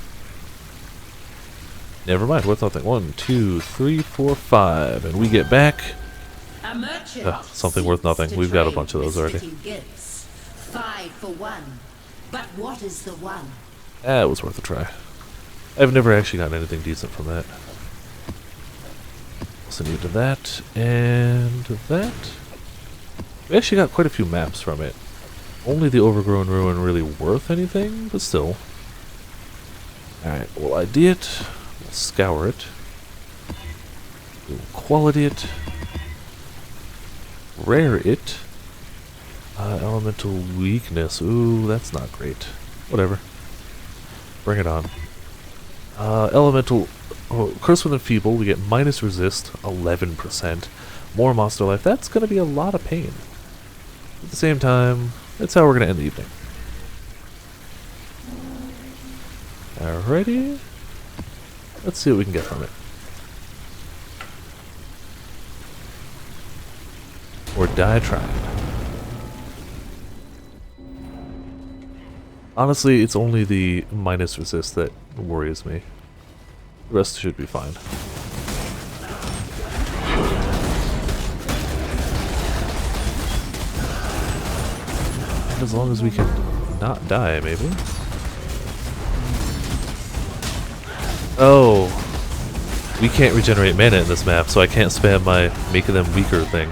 Never mind. Worth something. 1, 2, 3, 4, 5. And we get back something worth nothing. We've got a bunch of those already. 5 for 1. But what is the one? It was worth a try. I've never actually gotten anything decent from that. Also need to that and that. We actually got quite a few maps from it. Only the Overgrown Ruin really worth anything, but still. Alright, we'll ID it. We'll scour it. We'll quality it. Rare it. Elemental weakness. Ooh, that's not great. Whatever. Bring it on. Elemental... Oh, Curse with Enfeeble, we get minus resist, 11%. More monster life. That's going to be a lot of pain. At the same time, that's how we're going to end the evening. Alrighty. Let's see what we can get from it. Or die trying. Honestly, it's only the minus resist that worries me. The rest should be fine. And as long as we can not die, maybe. Oh. We can't regenerate mana in this map, so I can't spam my making them weaker thing.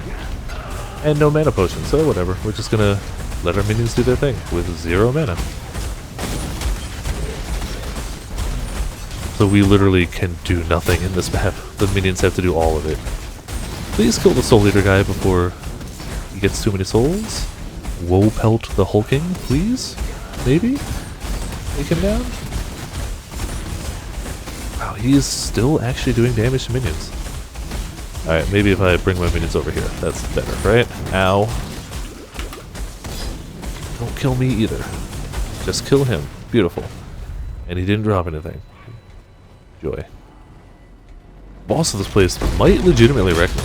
And no mana potion, so whatever. We're just gonna let our minions do their thing with 0 mana. So we literally can do nothing in this map. The minions have to do all of it. Please kill the Soul Eater guy before he gets too many souls. Woe Pelt the Hulking, please? Maybe? Take him down? Wow, he's still actually doing damage to minions. Alright, maybe if I bring my minions over here, that's better, right? Ow. Don't kill me either. Just kill him. Beautiful. And he didn't drop anything. Joy. Boss of this place might legitimately wreck me.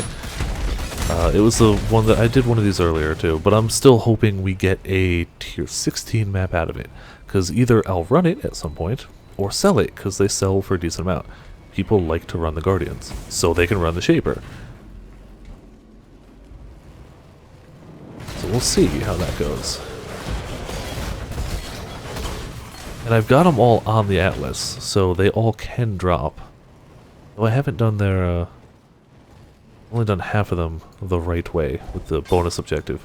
It was the one that I did one of these earlier too, but I'm still hoping we get a tier 16 map out of it, because either I'll run it at some point or sell it, because they sell for a decent amount. People like to run the Guardians, so they can run the Shaper. So we'll see how that goes. And I've got them all on the Atlas, so they all can drop. Though I haven't done their, only done half of them the right way with the bonus objective.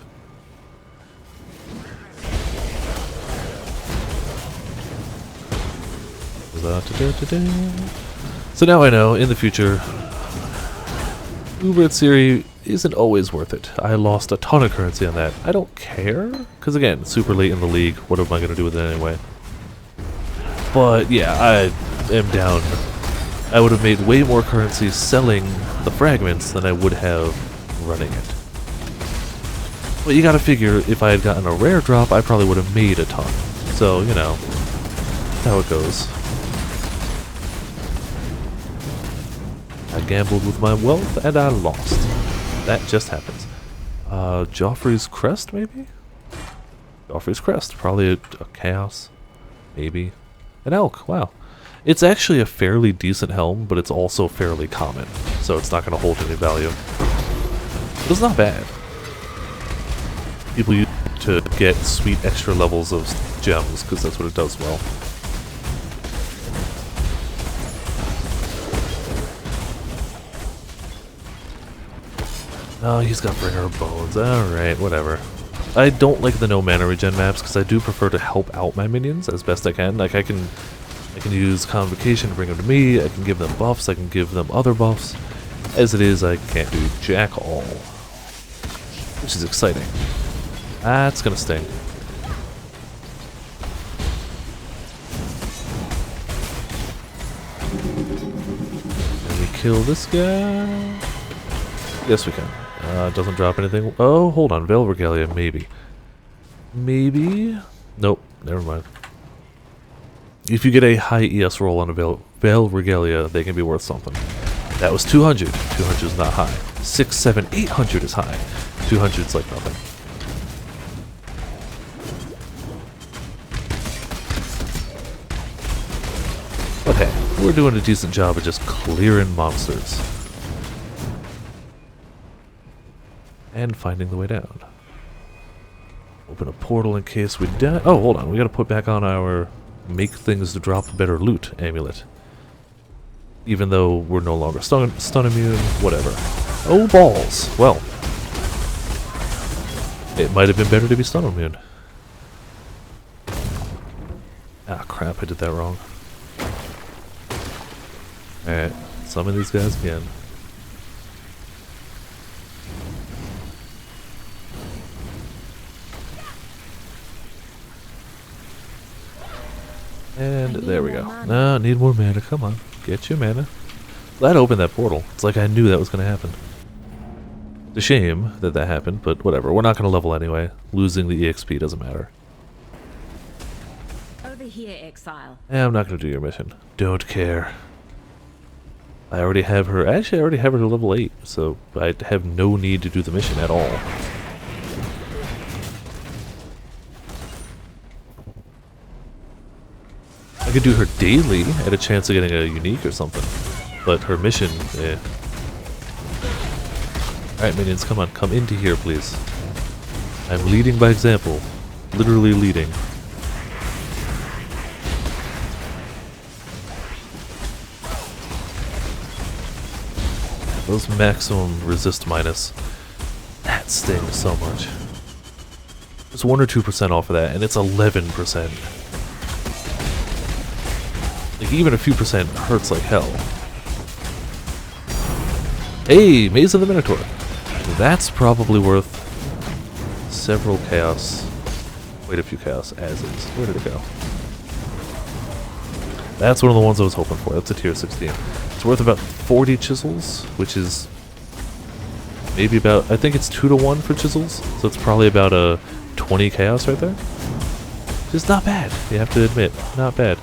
So now I know, in the future, Uber Siri isn't always worth it. I lost a ton of currency on that. I don't care, because again, super late in the league, what am I going to do with it anyway? But yeah, I am down. I would have made way more currency selling the fragments than I would have running it. But you gotta figure, if I had gotten a rare drop, I probably would have made a ton. So, you know, that's how it goes. I gambled with my wealth and I lost. That just happens. Joffrey's Crest, maybe? Joffrey's Crest. Probably a chaos. Maybe. An elk. Wow. It's actually a fairly decent helm, but it's also fairly common, so it's not going to hold any value. But it's not bad. People use it to get sweet extra levels of gems, because that's what it does well. Oh, he's got Bringer of Bones. Alright, whatever. I don't like the no mana regen maps because I do prefer to help out my minions as best I can. Like I can use Convocation to bring them to me, I can give them buffs, I can give them other buffs. As it is, I can't do jack all. Which is exciting. That's gonna sting. Can we kill this guy? Yes, we can. Doesn't drop anything. Oh, hold on. Veil Regalia, maybe. Maybe? Nope, never mind. If you get a high ES roll on a Veil Regalia, they can be worth something. That was 200. 200 is not high. 6, 7, 800 is high. 200 is like nothing. But hey, we're doing a decent job of just clearing monsters. And finding the way down. Open a portal in case we die. Oh, hold on. We gotta put back on our make things to drop better loot amulet. Even though we're no longer stun immune, whatever. Oh, balls. Well. It might have been better to be stun immune. Ah, crap. I did that wrong. Alright. Summon these guys again. And there we go. No, need more mana. Come on. Get your mana. Glad I opened that portal. It's like I knew that was going to happen. It's a shame that that happened, but whatever. We're not going to level anyway. Losing the EXP doesn't matter. Over here, Exile. I'm not going to do your mission. Don't care. I already have her. Actually, I already have her to level 8, so I have no need to do the mission at all. I could do her daily at a chance of getting a unique or something, but her mission, eh. Alright minions, come on, come into here please. I'm leading by example. Literally leading. Those maximum resist minus. That stings so much. It's 1 or 2% off of that, and it's 11%. Like, even a few percent hurts like hell. Hey, Maze of the Minotaur. That's probably worth several chaos. Wait, a few chaos as is. Where did it go? That's one of the ones I was hoping for. That's a tier 16. It's worth about 40 chisels, which is maybe about, I think it's 2 to 1 for chisels, so it's probably about a 20 chaos right there. Just not bad, you have to admit. Not bad.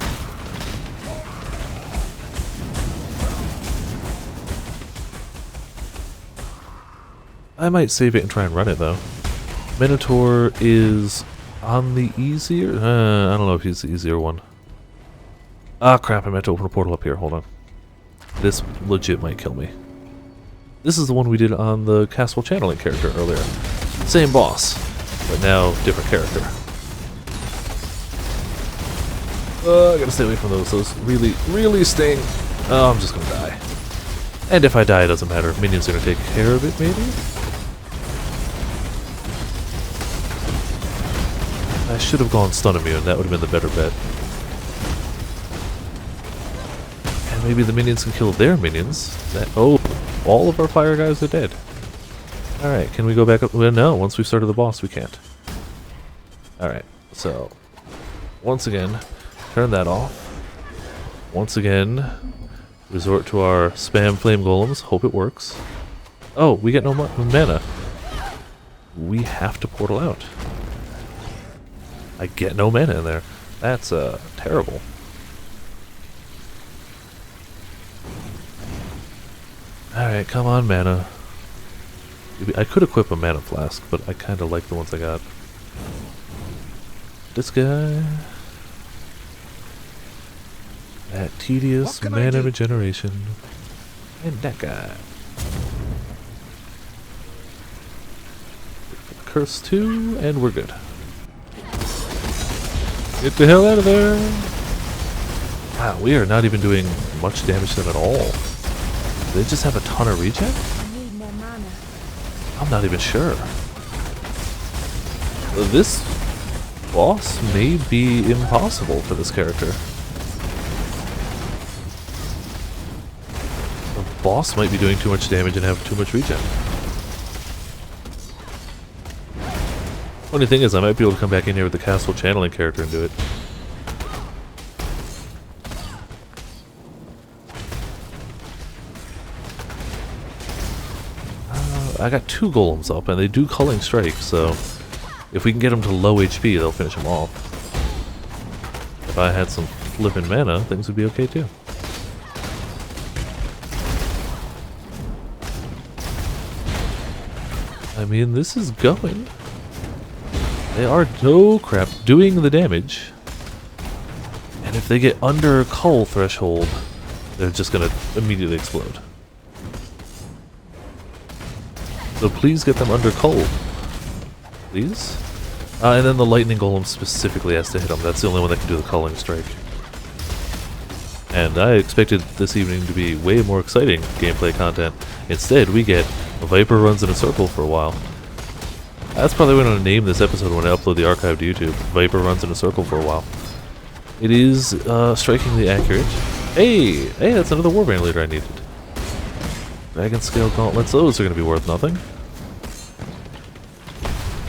I might save it and try and run it though. Minotaur is on the easier... I don't know if he's the easier one. Ah crap, I meant to open a portal up here, hold on. This legit might kill me. This is the one we did on the Castle Channeling character earlier. Same boss, but now different character. I gotta stay away from those. Those really, really sting. Oh, I'm just gonna die. And if I die, it doesn't matter. Minions are gonna take care of it, maybe? I should have gone stun immune. That would have been the better bet. And maybe the minions can kill their minions. Oh, all of our fire guys are dead. Alright, can we go back up? Well, no, once we started the boss, we can't. Alright, so once again, turn that off. Once again, resort to our spam flame golems. Hope it works. Oh, we get no mana. We have to portal out. I get no mana in there. That's terrible. Alright, come on, mana. I could equip a mana flask, but I kind of like the ones I got. This guy. That tedious What can I mana do? regeneration. And that guy. Curse 2, and we're good. Get the hell out of there! Wow, we are not even doing much damage to them at all. Do they just have a ton of regen? I need more mana. I'm not even sure. This boss may be impossible for this character. The boss might be doing too much damage and have too much regen. Only thing is, I might be able to come back in here with the castle channeling character and do it. I got 2 golems up, and they do Culling Strike, so if we can get them to low HP, they'll finish them off. If I had some flippin' mana, things would be okay too. I mean, this is going. They are, no crap, doing the damage. And if they get under Cull threshold, they're just gonna immediately explode. So please get them under Cull. Please? And then the Lightning Golem specifically has to hit them. That's the only one that can do the Culling Strike. And I expected this evening to be way more exciting gameplay content. Instead, we get Viper runs in a circle for a while. That's probably what I'm going to name this episode when I upload the archive to YouTube. Viper runs in a circle for a while. It is strikingly accurate. Hey, that's another Warband leader I needed. Dragon Scale Gauntlets, those are going to be worth nothing.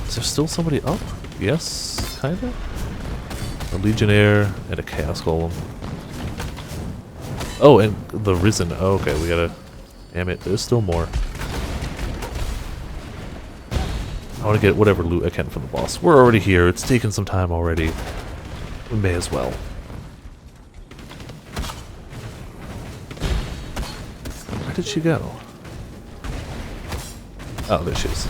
Is there still somebody up? Yes, kinda. A Legionnaire and a Chaos Golem. Oh, and the Risen. Oh, okay, we gotta... Damn it, there's still more. I want to get whatever loot I can from the boss. We're already here. It's taken some time already. We may as well. Where did she go? Oh, there she is.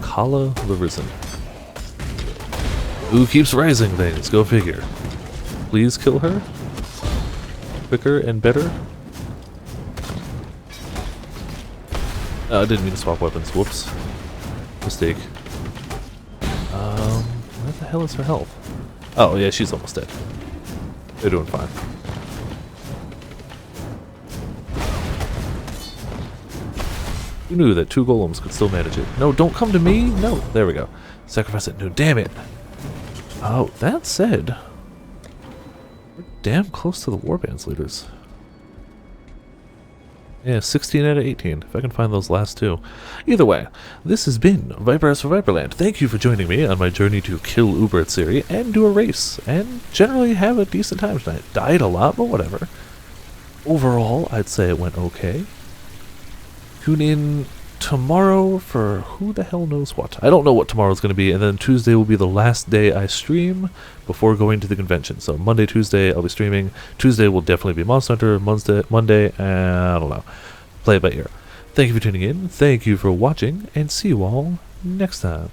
Kala the Risen. Who keeps rising things? Go figure. Please kill her. Quicker and better. I didn't mean to swap weapons. Whoops. Mistake. Where the hell is her health? Oh, yeah, she's almost dead. They're doing fine. Who knew that 2 golems could still manage it? No, don't come to me! No! There we go. Sacrifice it. No, damn it! Oh, that said... We're damn close to the Warbands leaders. Yeah, 16 out of 18, if I can find those last 2. Either way, this has been Viper for Viperland. Thank you for joining me on my journey to kill Uber Siri and do a race, and generally have a decent time tonight. Died a lot, but whatever. Overall, I'd say it went okay. Tune in tomorrow for who the hell knows what. I don't know what tomorrow's going to be, and then Tuesday will be the last day I stream before going to the convention. So Monday, Tuesday, I'll be streaming. Tuesday will definitely be Monster Hunter. Monday, I don't know. Play it by ear. Thank you for tuning in. Thank you for watching, and see you all next time.